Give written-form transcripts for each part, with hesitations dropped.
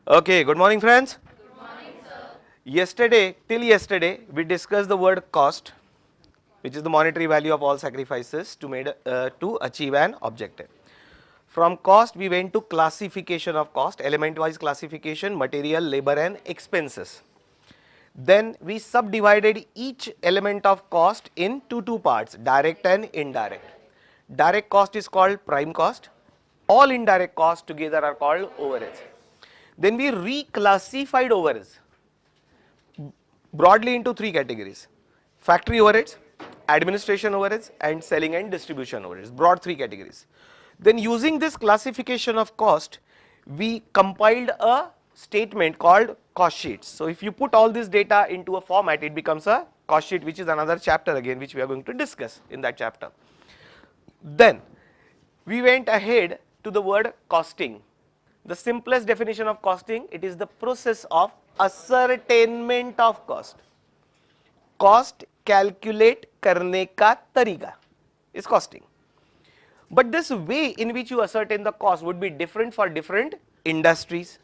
Okay, good morning friends. Good morning, sir. Till yesterday, we discussed the word cost, which is the monetary value of all sacrifices to achieve an objective. From cost, we went to classification of cost, element-wise classification, material, labor and expenses. Then we subdivided each element of cost into two parts, direct and indirect. Direct cost is called prime cost. All indirect costs together are called overheads. Then we reclassified overheads broadly into three categories: factory overheads, administration overheads and selling and distribution overheads, broad three categories. Then using this classification of cost, we compiled a statement called cost sheets. So if you put all this data into a format, it becomes a cost sheet, which is another chapter again, which we are going to discuss in that chapter. Then we went ahead to the word costing. The simplest definition of costing, it is the process of ascertainment of cost. Cost calculate करने का तरीका is costing. But this way in which you ascertain the cost would be different for different industries.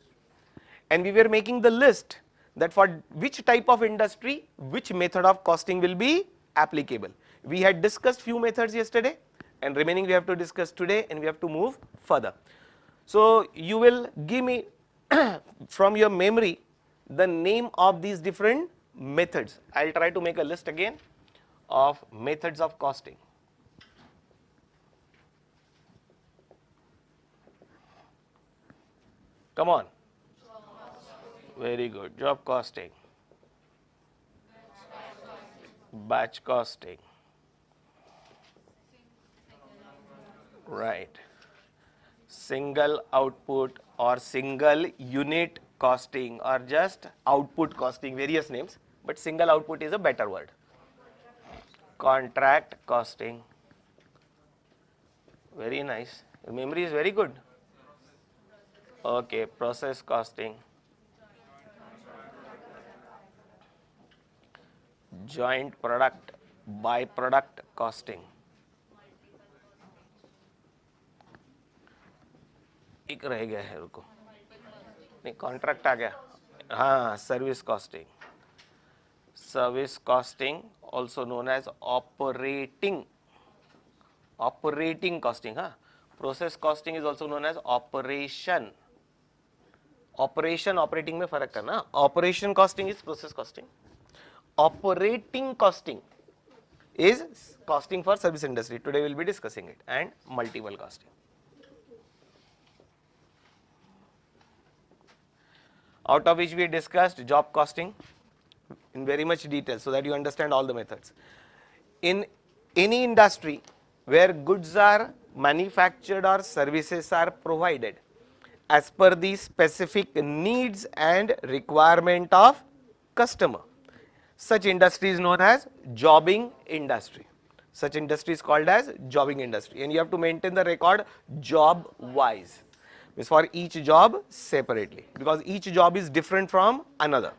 And we were making the list that for which type of industry, which method of costing will be applicable. We had discussed few methods yesterday, and remaining we have to discuss today, and we have to move further. So you will give me from your memory the name of these different methods. I will try to make a list again of methods of costing. Come on. Very good. Job costing, batch costing, right, single output or single unit costing or just output costing, various names, but single output is a better word. Contract costing, very nice, your memory is very good. Okay, process costing, joint product byproduct costing, एक रह गया है, रुको, नहीं contract आ गया, हाँ, service costing, service costing also known as operating costing, हाँ, process costing is also known as operation operating में फर्क करना, operation costing is process costing, operating costing is costing for service industry. Today we will be discussing it, and multiple costing. Out of which we discussed job costing in very much detail so that you understand all the methods. In any industry where goods are manufactured or services are provided as per the specific needs and requirement of customer, such industry is known as jobbing industry. Such industry is called as jobbing industry, and you have to maintain the record job wise, means for each job separately, because each job is different from another.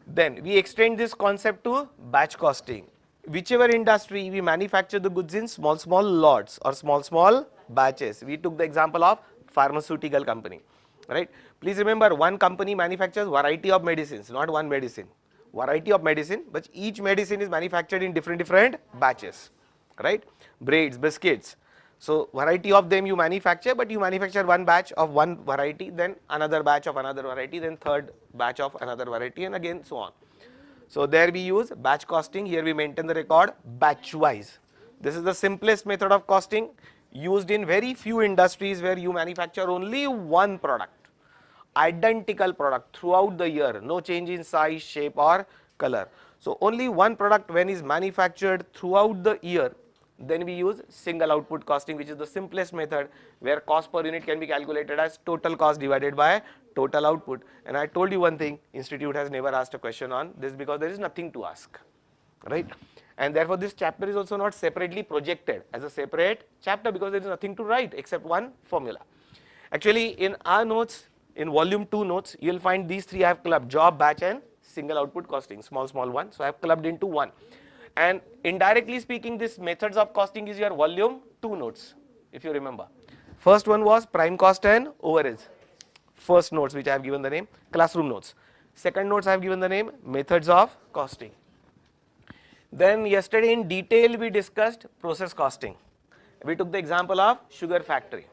Then we extend this concept to batch costing. Whichever industry we manufacture the goods in small lots or small batches. We took the example of pharmaceutical company, right? Please remember, one company manufactures variety of medicines, not one medicine, variety of medicine, but each medicine is manufactured in different batches, right? Breads, biscuits, so variety of them you manufacture, but you manufacture one batch of one variety, then another batch of another variety, then third batch of another variety, and again so on. So there we use batch costing. Here we maintain the record batch wise. This is the simplest method of costing, used in very few industries where you manufacture only one product, identical product throughout the year, no change in size, shape or color. So only one product when is manufactured throughout the year, then we use single output costing, which is the simplest method, where cost per unit can be calculated as total cost divided by total output. And I told you one thing, institute has never asked a question on this because there is nothing to ask, right? And therefore this chapter is also not separately projected as a separate chapter because there is nothing to write except one formula. Actually in our notes, in volume 2 notes, you will find these three I have clubbed: job, batch and single output costing, small one. So I have clubbed into one. And indirectly speaking, this methods of costing is your volume 2 notes, if you remember. First one was prime cost and overheads. First notes which I have given the name classroom notes. Second notes I have given the name methods of costing. Then yesterday in detail we discussed process costing. We took the example of sugar factory.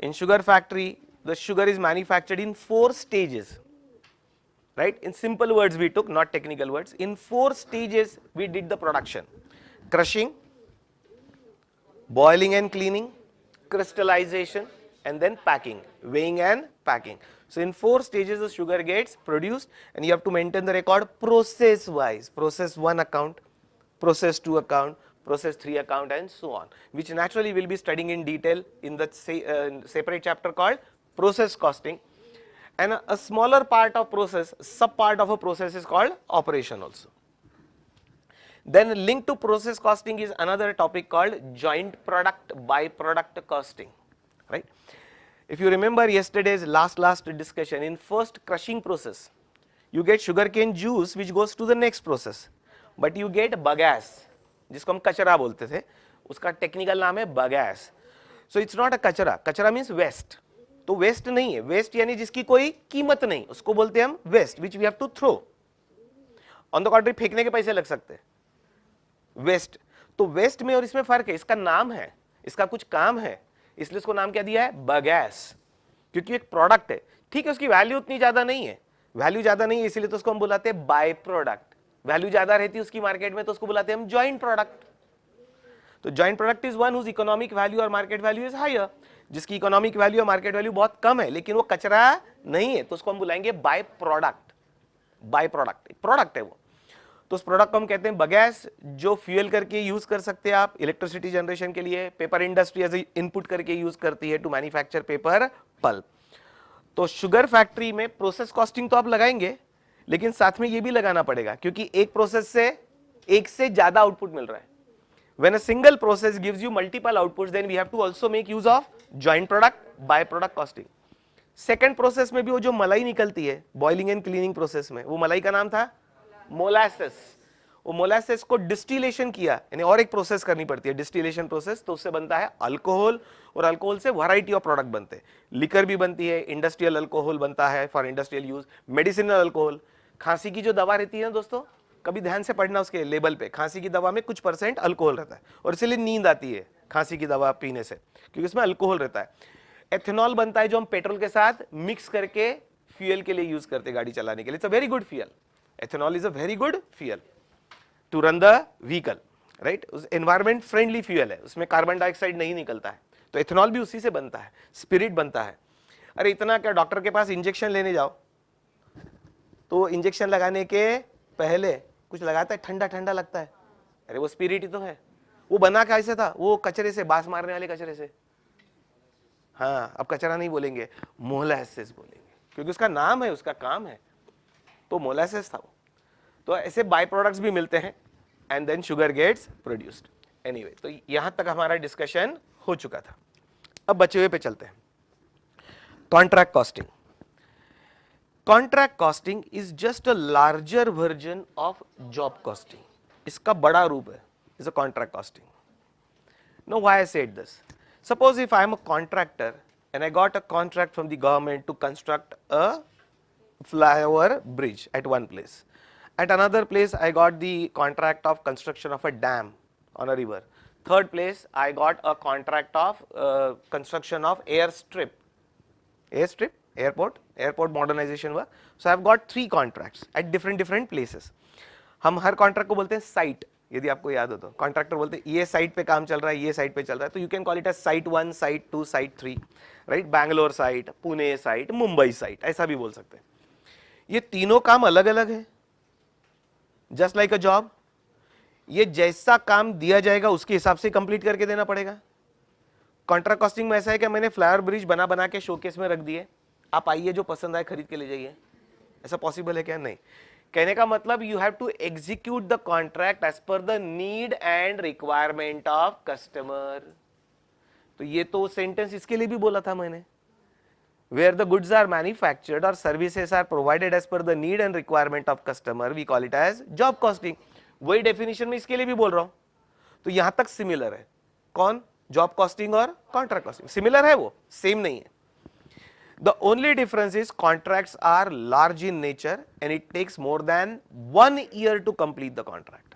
In sugar factory, the sugar is manufactured in 4 stages, right? In simple words we took, not technical words. In 4 stages we did the production: crushing, boiling and cleaning, crystallization, and then packing, weighing and packing. So in 4 stages the sugar gets produced, and you have to maintain the record process wise. Process 1 account, process 2 account, process 3 account, and so on, which naturally we'll be studying in detail in the separate chapter called process costing. And a smaller part of process, sub part of a process, is called operation also. Then linked to process costing is another topic called joint product byproduct costing, right? If you remember yesterday's last discussion, in first crushing process you get sugarcane juice which goes to the next process, but you get bagasse, जिसको हम कचरा बोलते थे, उसका technical नाम है bagasse. So it's not a कचरा. कचरा means waste. तो वेस्ट नहीं है, वेस्ट यानी जिसकी कोई कीमत नहीं, उसको बोलते हैं हम waste, which we have to throw. On the contrary फेंकने के पैसे लग सकते हैं, वेस्ट. तो वेस्ट में और इसमें फर्क है, इसका नाम है, इसका कुछ काम है, इसलिए इसको नाम क्या दिया है, बगैस, क्योंकि एक प्रोडक्ट है. ठीक है, उसकी वैल्यू उतनी ज्यादा नहीं है, वैल्यू ज्यादा नहीं है, इसीलिए तो उसको हम बुलाते हैं बाय प्रोडक्ट. वैल्यू ज्यादा रहती है उसकी मार्केट में तो उसको बुलाते हैं हम जॉइंट प्रोडक्ट. तो joint product is one whose economic value और मार्केट वैल्यू इज हायर. जिसकी इकोनॉमिक वैल्यू और मार्केट वैल्यू बहुत कम है लेकिन वो कचरा नहीं है, तो उसको हम बुलाएंगे बाय प्रोडक्ट. बाय प्रोडक्ट एक प्रोडक्ट है वो. तो उस प्रोडक्ट को हम कहते हैं बगैस, जो फ्यूल करके यूज कर सकते हैं आप इलेक्ट्रिसिटी जनरेशन के लिए. पेपर इंडस्ट्री एज इनपुट करके यूज करती है टू मैन्युफैक्चर पेपर पल्प. तो शुगर फैक्ट्री में प्रोसेस कॉस्टिंग तो आप लगाएंगे, लेकिन साथ में ये भी लगाना पड़ेगा, क्योंकि एक प्रोसेस से एक से ज्यादा आउटपुट मिल रहा है. When a single process gives you multiple outputs, then we have to also make use of joint product byproduct costing. Second process में भी वो जो मलाई निकलती है boiling and cleaning process में, वो मलाई का नाम था molasses. वो molasses को distillation किया, यानी और एक प्रोसेस करनी पड़ती है distillation process, तो उससे बनता है अल्कोहल, और अल्कोहल से वैरायटी ऑफ प्रोडक्ट बनते हैं. लिकर भी बनती है, इंडस्ट्रियल अल्कोहल बनता है for industrial use, medicinal alcohol. खांसी की जो दवा रहती है ना दोस्तों, कभी ध्यान से पढ़ना उसके लेबल पे, खांसी की दवा में कुछ % अल्कोहल रहता है, और इसीलिए नींद आती है खांसी की दवा पीने से, क्योंकि इसमें अल्कोहल रहता है. एथेनॉल बनता है जो हम पेट्रोल के साथ मिक्स करके फ्यूल के लिए यूज करते हैं गाड़ी चलाने के लिए. It's a very good fuel. Ethanol is a very good fuel to run the vehicle, right. Environment friendly fuel है, उसमें कार्बन डाइऑक्साइड नहीं निकलता है. तो एथेनॉल भी उसी से बनता है. स्पिरिट बनता है. अरे इतना क्या, डॉक्टर के पास इंजेक्शन लेने जाओ तो इंजेक्शन लगाने के पहले कुछ लगाता है, ठंडा ठंडा लगता है. अरे वो स्पिरिट ही तो है. वो बना कैसे था, वो कचरे से, बांस मारने वाले कचरे से. हाँ, अब कचरा नहीं बोलेंगे, मोलासेस बोलेंगे, क्योंकि उसका नाम है, उसका काम है. तो मोलासेस था वो. तो ऐसे बाय प्रोडक्ट्स भी मिलते हैं, and then sugar gets produced. Anyway, तो यहां तक हमारा डिस्कशन हो चुका था. अब बचे हुए पे चलते हैं. Contract costing. Contract costing is just a larger version of job costing. इसका बड़ा रूप है, is a contract costing. Know why I said this. Suppose if I am a contractor and I got a contract from the government to construct a flyover bridge at one place. At another place I got the contract of construction of a dam on a river. Third place I got a contract of construction of airstrip, airport modernization work. So I have got 3 contracts at different places. हम हर contract को बोलते हैं site. यदि आपको याद हो तो contractor बोलते हैं ये साइट पे काम चल रहा है, ये साइट पे चल रहा है, तो you can call it as site 1, site 2, site 3, right. Bangalore site, Pune site, Mumbai site, ऐसा भी बोल सकते हैं. ये तीनों काम अलग अलग है, जस्ट लाइक अ जॉब. ये जैसा काम दिया जाएगा उसके हिसाब से कंप्लीट करके देना पड़ेगा. कॉन्ट्रैक्ट कॉस्टिंग में ऐसा है कि मैंने फ्लाईओवर ब्रिज बना के शोकेस में रख दिए, आप आइए जो पसंद आए खरीद के ले जाइए. ऐसा पॉसिबल है क्या? नहीं. कहने का मतलब you have to execute the contract as per the need and requirement of customer. तो ये तो सेंटेंस इसके लिए भी बोला था मैंने, where the goods are manufactured or services are provided as per the need and requirement of customer, we call it as job costing. वही डेफिनेशन में इसके लिए भी बोल रहा हूं. तो यहां तक सिमिलर है. कौन? जॉब कॉस्टिंग और कॉन्ट्रैक्ट कॉस्टिंग सिमिलर है, वो सेम नहीं है. The only difference is contracts are large in nature and it takes more than 1 year to complete the contract.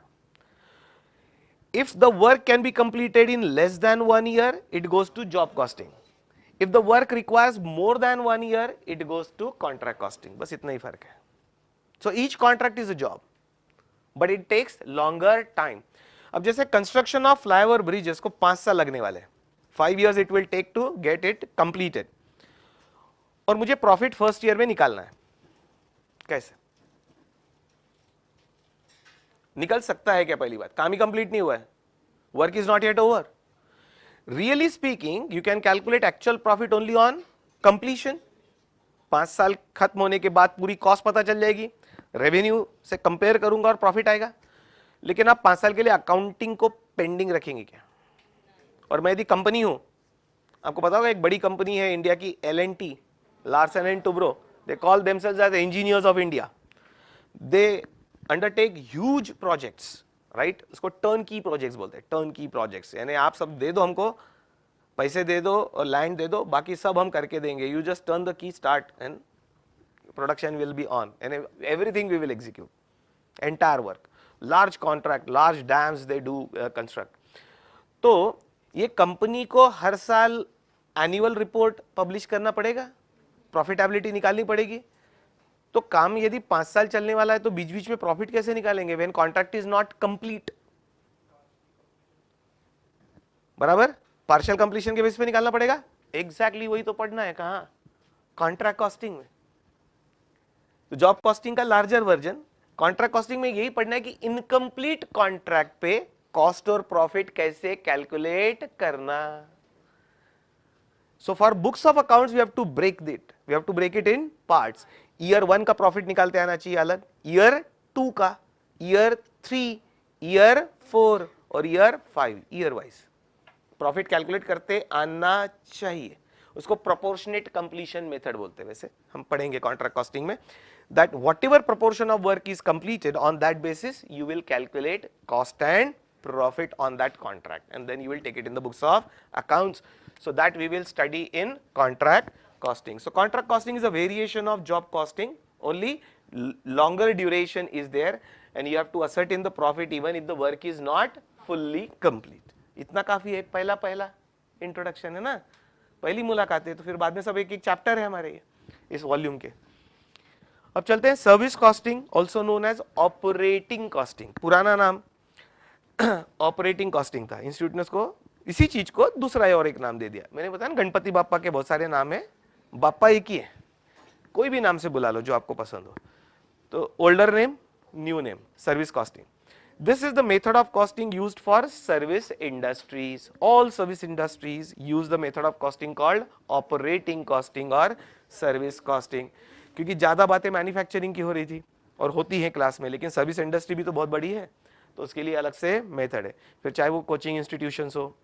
If the work can be completed in less than 1 year, it goes to job costing. If the work requires more than 1 year, it goes to contract costing. बस इतना ही फर्क है. So each contract is a job, but it takes longer time. अब जैसे construction of flyover bridges को 5 साल लगने वाले, 5 years it will take to get it completed. और मुझे प्रॉफिट फर्स्ट ईयर में निकालना है. कैसे निकल सकता है क्या? पहली बात, काम ही कंप्लीट नहीं हुआ है, work is not yet over. Really speaking you can calculate actual profit only on completion. 5 साल खत्म होने के बाद पूरी कॉस्ट पता चल जाएगी, रेवेन्यू से कंपेयर करूंगा और प्रॉफिट आएगा. लेकिन आप 5 साल के लिए अकाउंटिंग को पेंडिंग रखेंगे क्या? और मैं यदि कंपनी हूं, आपको पता होगा एक बड़ी कंपनी है इंडिया की, L&T, Larsen and Toubro, they call themselves as engineers of India. They undertake huge projects, right? उसको turnkey projects बोलते हैं, turnkey projects. यानी आप सब दे दो हमको, पैसे दे दो और लैंड दे दो, बाकी सब हम करके देंगे. You just turn the key, start and production will be on and everything we will execute. Entire work. Large contract, large dams they do construct. तो ये कंपनी को हर साल एनुअल रिपोर्ट पब्लिश करना पड़ेगा, प्रॉफिटेबिलिटी निकालनी पड़ेगी. तो काम यदि 5 साल चलने वाला है तो बीच बीच में प्रॉफिट कैसे निकालेंगे when contract is not complete? बराबर, पार्शियल कंप्लीशन के बेस पे निकालना पड़ेगा. एग्जैक्टली वही तो पढ़ना है. कहां? कॉन्ट्रैक्ट कॉस्टिंग में. तो जॉब कॉस्टिंग का लार्जर वर्जन. कॉन्ट्रैक्ट कॉस्टिंग में यही पढ़ना है कि इनकम्प्लीट कॉन्ट्रैक्ट पे कॉस्ट और प्रॉफिट कैसे कैलकुलेट करना. So for books of accounts we have to break it. We have to break it in parts. Year 1 का प्रॉफिट निकालते आना चाहिए अलग, Year 2 का, Year 3, Year 4 और Year 5, year wise profit calculate करते आना चाहिए. उसको प्रोपोर्शनेट कंप्लीशन मेथड बोलते हैं. वैसे हम पढ़ेंगे कॉन्ट्रैक्ट कॉस्टिंग में that whatever proportion of work is completed, on that basis you will calculate cost and profit on that contract and then you will take it in the books of accounts. So that we will study in contract costing. So contract costing is a variation of job costing, only longer duration is there and you have to ascertain the profit even if the work is not fully complete. इतना काफी है. पहला introduction है ना, पहली मुलाकात है. तो फिर बाद में सब एक एक चैप्टर है हमारे इस वॉल्यूम के. अब चलते हैं service costing, also known as operating costing. पुराना नाम ऑपरेटिंग कॉस्टिंग था. इंस्टीट्यूट ने उसको इसी चीज को दूसरा और एक नाम दे दिया. मैंने बताया ना गणपति बाप्पा के बहुत सारे नाम है, बाप्पा एक ही है. कोई भी नाम से बुला लो जो आपको पसंद हो. तो older name, new name, service costing. This is the method of costing used for service industries. All service industries use the method of costing called operating costing or service costing. क्योंकि ज्यादा बातें मैन्युफैक्चरिंग की हो रही थी और होती हैं क्लास में, लेकिन सर्विस इंडस्ट्री भी तो बहुत बड़ी है, तो उसके लिए अलग से मेथड है. फिर चाहे वो कोचिंग इंस्टीट्यूशंस हो,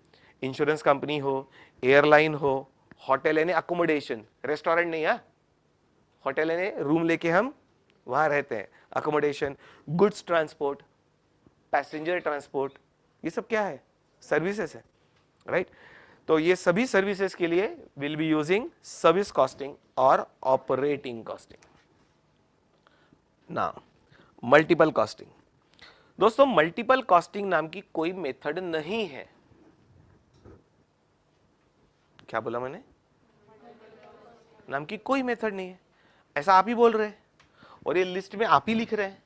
इंश्योरेंस कंपनी हो, एयरलाइन हो, होटल यानी अकोमोडेशन, रेस्टोरेंट नहीं है, होटल यानी रूम लेके हम वहां रहते हैं, accommodation, goods transport, passenger transport, ये सब क्या है? सर्विसेज है, राइट? तो ये सभी सर्विसेज के लिए will be using service costing और operating costing. Now multiple costing. दोस्तों मल्टीपल कॉस्टिंग नाम की कोई मेथड नहीं है. क्या बोला मैंने? नाम की कोई मेथड नहीं है. ऐसा आप ही बोल रहे हैं और ये लिस्ट में आप ही लिख रहे हैं.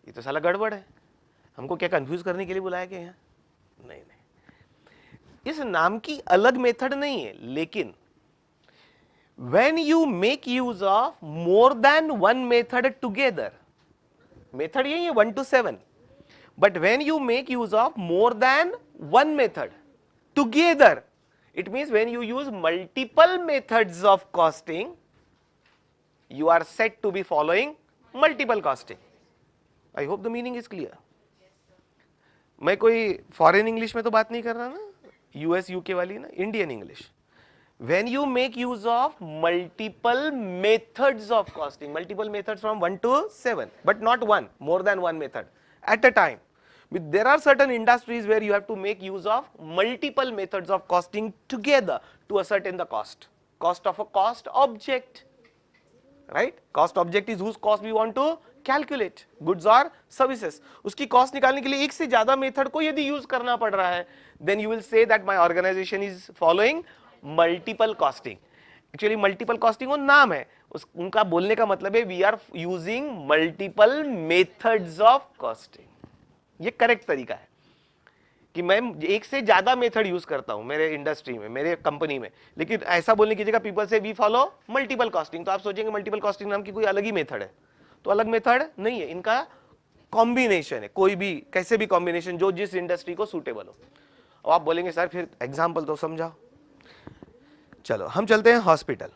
ये तो साला गड़बड़ है. हमको क्या कंफ्यूज करने के लिए बुलाया गया यहाँ? नहीं. इस नाम की अलग मेथड नहीं है, लेकिन when you make use of more than one method together, method यही है 1 to 7, but when you make use of more than one method together, it means when you use multiple methods of costing, you are said to be following multiple costing. I hope the meaning is clear. मैं कोई foreign English में तो बात नहीं कर रहा ना, US UK वाली ना, Indian English. When you make use of multiple methods of costing, multiple methods from 1 to 7, but not one, more than one method at a time. But there are certain industries where you have to make use of multiple methods of costing together to ascertain the cost. Cost of a cost object, right? Cost object is whose cost we want to calculate, goods or services. उसकी cost निकालने के लिए एक से ज्यादा method को यदि use करना पड़ रहा है, then you will say that my organization is following multiple costing. Actually multiple costing वो नाम है, उनका बोलने का मतलब है we are using multiple methods of costing. ये करेक्ट तरीका है कि मैं एक से ज्यादा मेथड यूज करता हूं मेरे इंडस्ट्री में, मेरे कंपनी में, लेकिन ऐसा बोलने की जगह पीपल से वी फॉलो मल्टीपल कॉस्टिंग। तो आप सोचेंगे मल्टीपल कॉस्टिंग नाम की कोई अलग ही मेथड है, तो अलग मेथड नहीं है, इनका कॉम्बिनेशन है, कोई भी कैसे भी कॉम्बिनेशन जो जिस इंडस्ट्री को सूटेबल हो। अब आप बोलेंगे सर फिर एग्जाम्पल तो समझाओ। चलो हम चलते हैं हॉस्पिटल,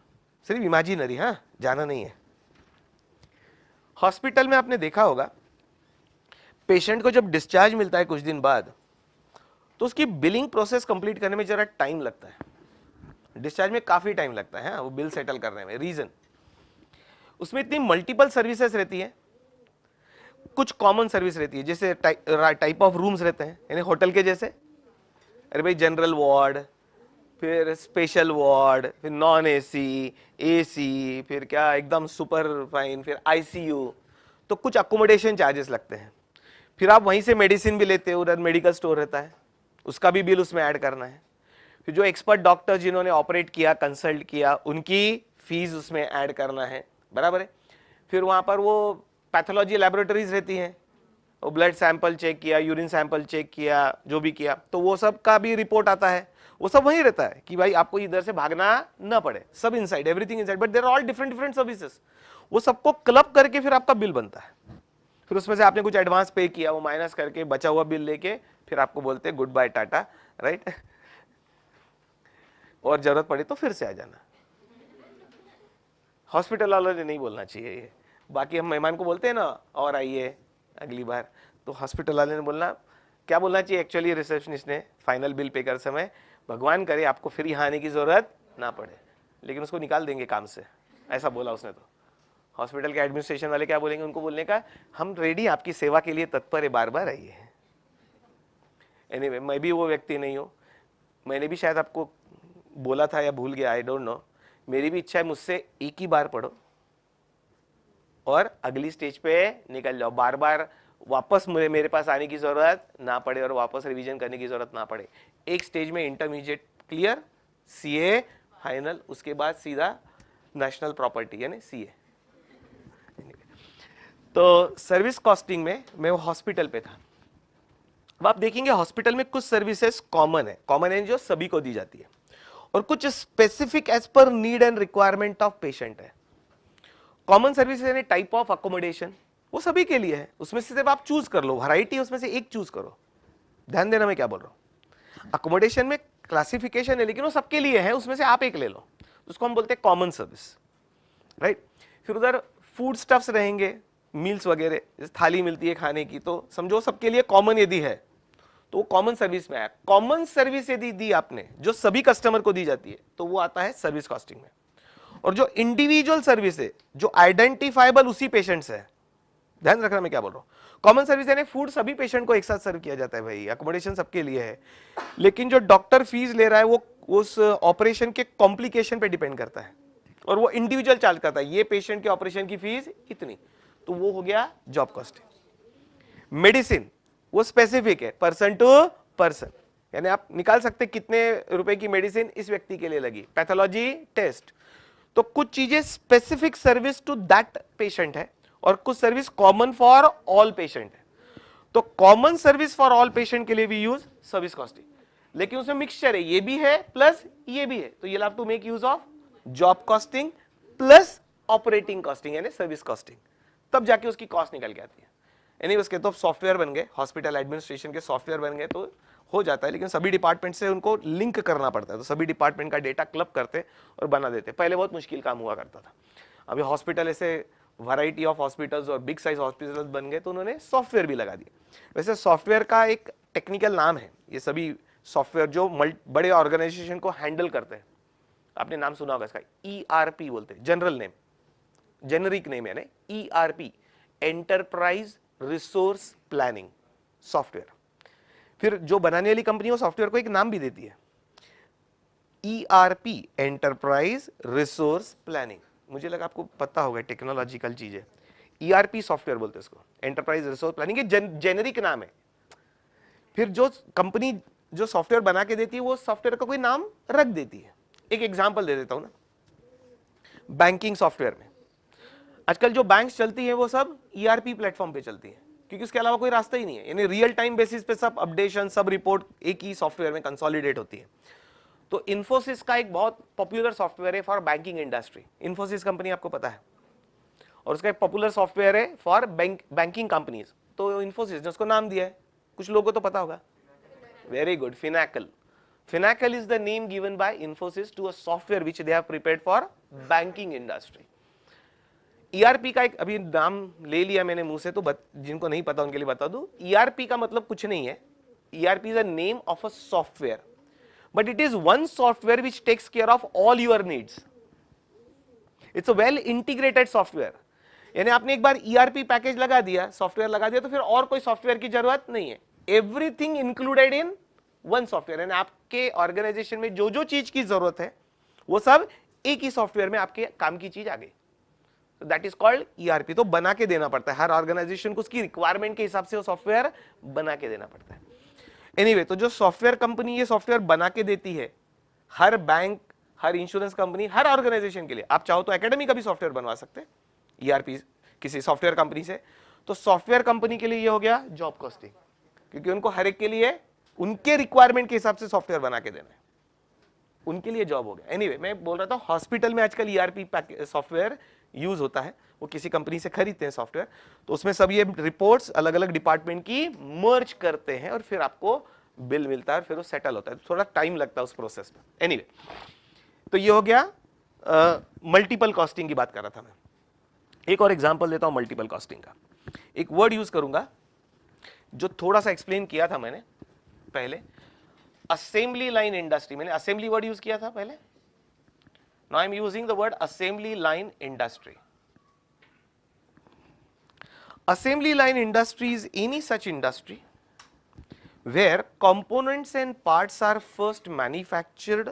सिर्फ इमेजिनरी, हाँ जाना नहीं है। हॉस्पिटल में आपने देखा होगा पेशेंट को जब डिस्चार्ज मिलता है कुछ दिन बाद, तो उसकी बिलिंग प्रोसेस कंप्लीट करने में जरा टाइम लगता है, डिस्चार्ज में काफी टाइम लगता है वो बिल सेटल करने में। रीजन उसमें इतनी मल्टीपल सर्विसेज रहती है, कुछ कॉमन सर्विस रहती है, जैसे टाइप ऑफ रूम्स रहते हैं, यानी होटल के जैसे, अरे भाई जनरल वार्ड, फिर स्पेशल वार्ड, फिर नॉन एसी, एसी, फिर क्या एकदम सुपर फाइन, फिर आईसीयू, तो कुछ अकोमोडेशन चार्जेस लगते हैं। फिर आप वहीं से मेडिसिन भी लेते हो, उधर मेडिकल स्टोर रहता है, उसका भी बिल उसमें ऐड करना है। फिर जो एक्सपर्ट डॉक्टर जिन्होंने ऑपरेट किया, कंसल्ट किया, उनकी फीस उसमें ऐड करना है, बराबर है। फिर वहाँ पर वो पैथोलॉजी लैबोरेटरीज रहती हैं, वो ब्लड सैंपल चेक किया, यूरिन सैंपल चेक किया, जो भी किया, तो वो सब का भी रिपोर्ट आता है, वो सब वहीं रहता है कि भाई आपको इधर से भागना ना पड़े, सब inside, everything inside, but there are all different different services. वो सबको क्लब करके फिर आपका बिल बनता है। फिर उसमें से आपने कुछ एडवांस पे किया, वो माइनस करके बचा हुआ बिल लेके फिर आपको बोलते हैं गुड बाय टाटा, राइट, और जरूरत पड़े तो फिर से आ जाना। हॉस्पिटल वालों ने नहीं बोलना चाहिए ये, बाकी हम मेहमान को बोलते हैं ना और आइए अगली बार, तो हॉस्पिटल वाले ने बोलना, क्या बोलना चाहिए एक्चुअली रिसेप्शनिस्ट ने फाइनल बिल पे कर समय, भगवान करे आपको फिर यहाँ आने की जरूरत ना पड़े, लेकिन उसको निकाल देंगे काम से, ऐसा बोला उसने। तो हॉस्पिटल के एडमिनिस्ट्रेशन वाले क्या बोलेंगे, उनको बोलने का हम रेडी, आपकी सेवा के लिए तत्पर है, बार बार आइए। एनीवे, मैं भी वो व्यक्ति नहीं हूँ, मैंने भी शायद आपको बोला था या भूल गया, आई डोंट नो, मेरी भी इच्छा है मुझसे एक ही बार पढ़ो और अगली स्टेज पे निकल जाओ, बार बार वापस मेरे पास आने की जरूरत ना पड़े और वापस रिवीजन करने की जरूरत ना पड़े। एक स्टेज में इंटरमीडिएट क्लियर, सीए फाइनल, उसके बाद सीधा नेशनल प्रॉपर्टी यानी सीए। तो सर्विस कॉस्टिंग में मैं वो हॉस्पिटल पे था। अब आप देखेंगे हॉस्पिटल में कुछ सर्विसेज कॉमन है जो सभी को दी जाती है, और कुछ specific as per need and requirement of patient है। कॉमन सर्विस यानी टाइप ऑफ अकोमोडेशन, वो सभी के लिए है, उसमें से सिर्फ आप चूज कर लो, वैरायटी उसमें से एक चूज करो। ध्यान देना मैं क्या बोल रहा हूं, अकोमोडेशन में क्लासिफिकेशन है लेकिन वो सबके लिए है, उसमें से आप एक ले लो, उसको हम बोलते हैं कॉमन सर्विस, राइट। फिर उधर फूड स्टफ्स रहेंगे, मील्स वगैरह, जैसे थाली मिलती है खाने की, तो समझो सबके लिए कॉमन यदि है तो वो कॉमन सर्विस में आया। कॉमन सर्विस यदि दी आपने जो सभी कस्टमर को दी जाती है तो वो आता है सर्विस कॉस्टिंग में। और जो इंडिविजुअल सर्विस है जो आइडेंटिफाइबल उसी पेशेंट से है, ध्यान रखना मैं क्या बोल रहा हूं। कॉमन सर्विस यानी फूड सभी पेशेंट को एक साथ सर्व किया जाता है भाई, अकोमोडेशन सबके लिए है, लेकिन जो डॉक्टर फीस ले रहा है वो उस ऑपरेशन के कॉम्प्लिकेशन पे डिपेंड करता है और वो इंडिविजुअल चार्ज करता है, ये पेशेंट के ऑपरेशन की फीस इतनी, तो वो हो गया जॉब कॉस्टिंग। मेडिसिन वो स्पेसिफिक है, पर्सन टू पर्सन, यानी आप निकाल सकते कितने रुपए की मेडिसिन इस व्यक्ति के लिए लगी। पैथोलॉजी टेस्ट, तो कुछ चीजें specific service to that patient है और कुछ service common for all patient है। तो common service for all patient के लिए भी यूज सर्विस कॉस्टिंग, लेकिन उसमें मिक्सचर है, ये भी है प्लस ये भी है, तो you have to make use of job costing plus operating costing यानी सर्विस कॉस्टिंग, तब जाके उसकी कॉस्ट निकल के आती है। यानी उसके तो सॉफ्टवेयर बन गए, हॉस्पिटल एडमिनिस्ट्रेशन के सॉफ्टवेयर बन गए तो हो जाता है, लेकिन सभी डिपार्टमेंट से उनको लिंक करना पड़ता है, तो सभी डिपार्टमेंट का डेटा क्लब करते और बना देते। पहले बहुत मुश्किल काम हुआ करता था, अभी हॉस्पिटल ऐसे वैरायटी ऑफ हॉस्पिटल्स और बिग साइज हॉस्पिटल्स बन गए तो उन्होंने सॉफ्टवेयर भी लगा दिए। वैसे सॉफ्टवेयर का एक टेक्निकल नाम है, ये सभी सॉफ्टवेयर जो बड़े ऑर्गेनाइजेशन को हैंडल करते हैं, आपने नाम सुना होगा इसका, ERP बोलते हैं, जनरल नेम, जेनरिक नेम है ना, ERP, enterprise resource planning software. फिर जो बनाने वाली कंपनी वो सॉफ्टवेयर को एक नाम भी देती है, ERP, एंटरप्राइज रिसोर्स प्लानिंग, मुझे लगा आपको पता होगा, टेक्नोलॉजिकल चीज है। ERP सॉफ्टवेयर बोलते हैं इसको, एंटरप्राइज रिसोर्स प्लानिंग, ये जेनेरिक नाम है। फिर जो कंपनी जो सॉफ्टवेयर बना के देती है वो सॉफ्टवेयर का कोई नाम रख देती है। एक एग्जांपल दे देता हूं ना, बैंकिंग सॉफ्टवेयर में आजकल जो बैंक्स चलती है वो सब ERP प्लेटफॉर्म पे चलती है, क्योंकि उसके अलावा कोई रास्ता ही नहीं है, यानी रियल टाइम बेसिस पे सब अपडेशन, सब रिपोर्ट एक ही सॉफ्टवेयर में कंसोलिडेट होती है। तो इन्फोसिस का एक बहुत पॉपुलर सॉफ्टवेयर है for banking industry, Infosys company आपको पता है, और उसका एक पॉपुलर सॉफ्टवेयर है फॉर बैंकिंग कंपनीज, तो इन्फोसिस ने उसको नाम दिया है, कुछ लोगों को तो पता होगा, very good, Finacle. Finacle is the name given by Infosys to a software which they have prepared for banking industry. ERP का एक अभी नाम ले लिया मैंने मुंह से, तो जिनको नहीं पता उनके लिए बता दूं, ERP का मतलब कुछ नहीं है, ERP is a name of a software, but it is one software which takes care of all your needs. It's a well integrated software. यानी आपने एक बार ERP पैकेज लगा दिया, सॉफ्टवेयर लगा दिया, तो फिर और कोई सॉफ्टवेयर की जरूरत नहीं है, everything included in one software. यानी आपके ऑर्गेनाइजेशन में जो जो चीज की जरूरत है वो सब एक ही सॉफ्टवेयर में आपके काम की चीज आ गई, दैट इज कॉल्ड ERP। तो बना के देना पड़ता है हर ऑर्गेनाइजेशन को, उसकी रिक्वायरमेंट के हिसाब से वो सॉफ्टवेयर बना के देना पड़ता है। एनीवे, तो जो सॉफ्टवेयर कंपनी ये सॉफ्टवेयर बना के देती है, हर बैंक, हर इंश्योरेंस कंपनी, हर ऑर्गेनाइजेशन के लिए, आप चाहो तो एकेडमी का भी सॉफ्टवेयर बनवा सकते हैं ERP किसी सॉफ्टवेयर कंपनी से। तो सॉफ्टवेयर कंपनी के लिए ये हो गया जॉब कॉस्टिंग, क्योंकि उनको हर एक के लिए उनके रिक्वायरमेंट के हिसाब से सॉफ्टवेयर बना के देना है, उनके लिए जॉब हो गया। एनीवे, मैं बोल रहा था हॉस्पिटल में आजकल ERP सॉफ्टवेयर यूज होता है, वो किसी कंपनी से खरीदते हैं सॉफ्टवेयर, तो उसमें सब ये रिपोर्ट्स अलग अलग डिपार्टमेंट की मर्ज करते हैं और फिर आपको बिल मिलता है और फिर वो सेटल होता है, थोड़ा टाइम लगता है उस प्रोसेस में। एनीवे, तो ये हो गया मल्टीपल कॉस्टिंग की बात कर रहा था मैं। एक और एग्जांपल देता हूं मल्टीपल कॉस्टिंग का, एक वर्ड यूज करूंगा जो थोड़ा सा एक्सप्लेन किया था मैंने पहले, असेंबली लाइन इंडस्ट्री, मैंने असेंबली वर्ड यूज किया था पहले, now I am using the word assembly line industry. Assembly line industry is any such industry where components and parts are first manufactured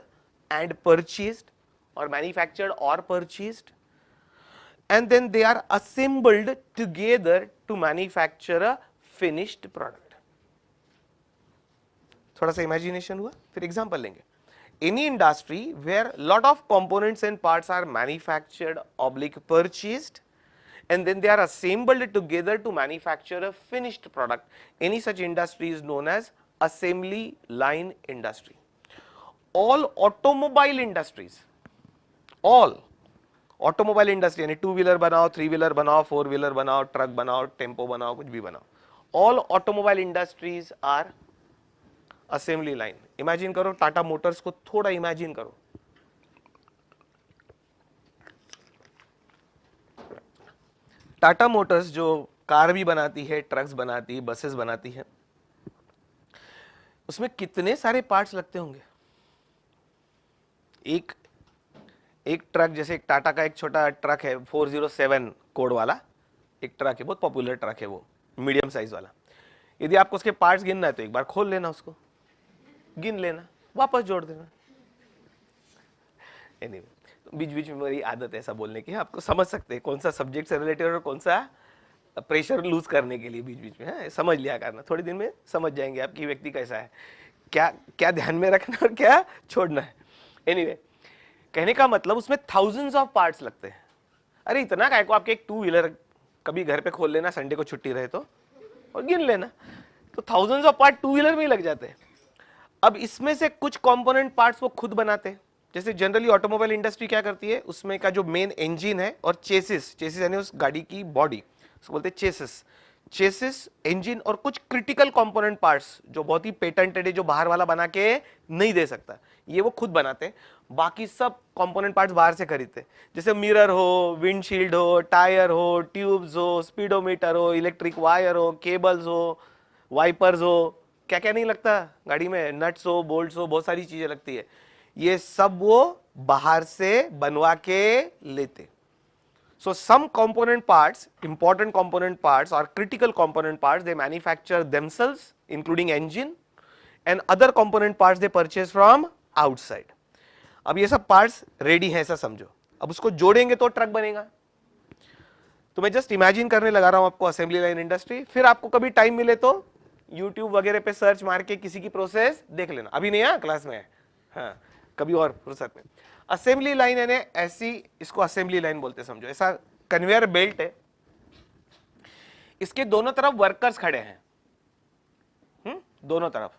and purchased, or manufactured or purchased, and then they are assembled together to manufacture a finished product. थोड़ा सा imagination हुआ, फिर example लेंगे। Any industry where lot of components and parts are manufactured oblique purchased and then they are assembled together to manufacture a finished product, any such industry is known as assembly line industry. All automobile industries, all automobile industry यानी two wheeler बनाओ, three wheeler बनाओ, four wheeler बनाओ, truck बनाओ, tempo बनाओ, कुछ भी बनाओ, all automobile industries are assembly line. Imagine करो टाटा मोटर्स को, थोड़ा इमेजिन करो, टाटा मोटर्स जो कार भी बनाती है, ट्रक्स बनाती है, बसेस बनाती है, उसमें कितने सारे पार्ट्स लगते होंगे। एक ट्रक, जैसे एक टाटा का एक छोटा ट्रक है 407 कोड वाला एक ट्रक है, बहुत पॉपुलर ट्रक है वो, मीडियम साइज वाला। यदि आपको उसके पार्ट्स गिनना है तो एक बार खोल लेना, उसको गिन लेना, वापस जोड़ देना। एनीवे, बीच बीच में मेरी आदत है ऐसा बोलने की, आपको समझ सकते हैं कौन सा सब्जेक्ट से रिलेटेड और कौन सा प्रेशर लूज करने के लिए बीच बीच में है, समझ लिया करना, थोड़ी दिन में समझ जाएंगे आपकी व्यक्ति कैसा है, क्या क्या ध्यान में रखना और क्या छोड़ना है। एनीवे, कहने का मतलब उसमें थाउजेंड्स ऑफ पार्ट्स लगते हैं। अरे इतना काय को, आपके एक टू व्हीलर कभी घर पे खोल लेना, संडे को छुट्टी रहे तो, और गिन लेना, तो thousands of part two wheeler में ही लग जाते हैं। अब इसमें से कुछ कंपोनेंट पार्ट्स वो खुद बनाते हैं, जैसे जनरली ऑटोमोबाइल इंडस्ट्री क्या करती है, उसमें का जो मेन इंजन है और चेसिस यानी उस गाड़ी की बॉडी, उसको बोलते हैं चेसिस, इंजन और कुछ क्रिटिकल कंपोनेंट पार्ट्स जो बहुत ही पेटेंटेड है, जो बाहर वाला बना के नहीं दे सकता, ये वो खुद बनाते हैं। बाकी सब कंपोनेंट पार्ट्स बाहर से खरीदते हैं, जैसे मिरर हो, विंडशील्ड हो, टायर हो, ट्यूब्स हो, स्पीडोमीटर हो, इलेक्ट्रिक वायर हो, केबल्स हो, वाइपर्स हो, क्या क्या नहीं लगता गाड़ी में, नट्स हो, बोल्ट्स हो, बहुत सारी चीजें लगती है, ये सब वो बाहर से बनवा के लेते। So some component parts, important component parts or critical component parts, they manufacture themselves, including engine, and other component parts they purchase from outside. अब ये सब पार्ट्स रेडी हैं ऐसा समझो, अब उसको जोड़ेंगे तो ट्रक बनेगा। तो मैं जस्ट इमेजिन करने लगा रहा हूं आपको असेंबली लाइन इंडस्ट्री, फिर आपको कभी टाइम मिले तो यूट्यूब वगैरह पे सर्च मार के किसी की प्रोसेस देख लेना, अभी नहीं है क्लास में, हाँ कभी और फुर्सत में। असेंबली लाइन यानी ऐसी, इसको असेंबली लाइन बोलते समझो, ऐसा कन्वेयर बेल्ट है, इसके दोनों तरफ वर्कर्स खड़े हैं, दोनों तरफ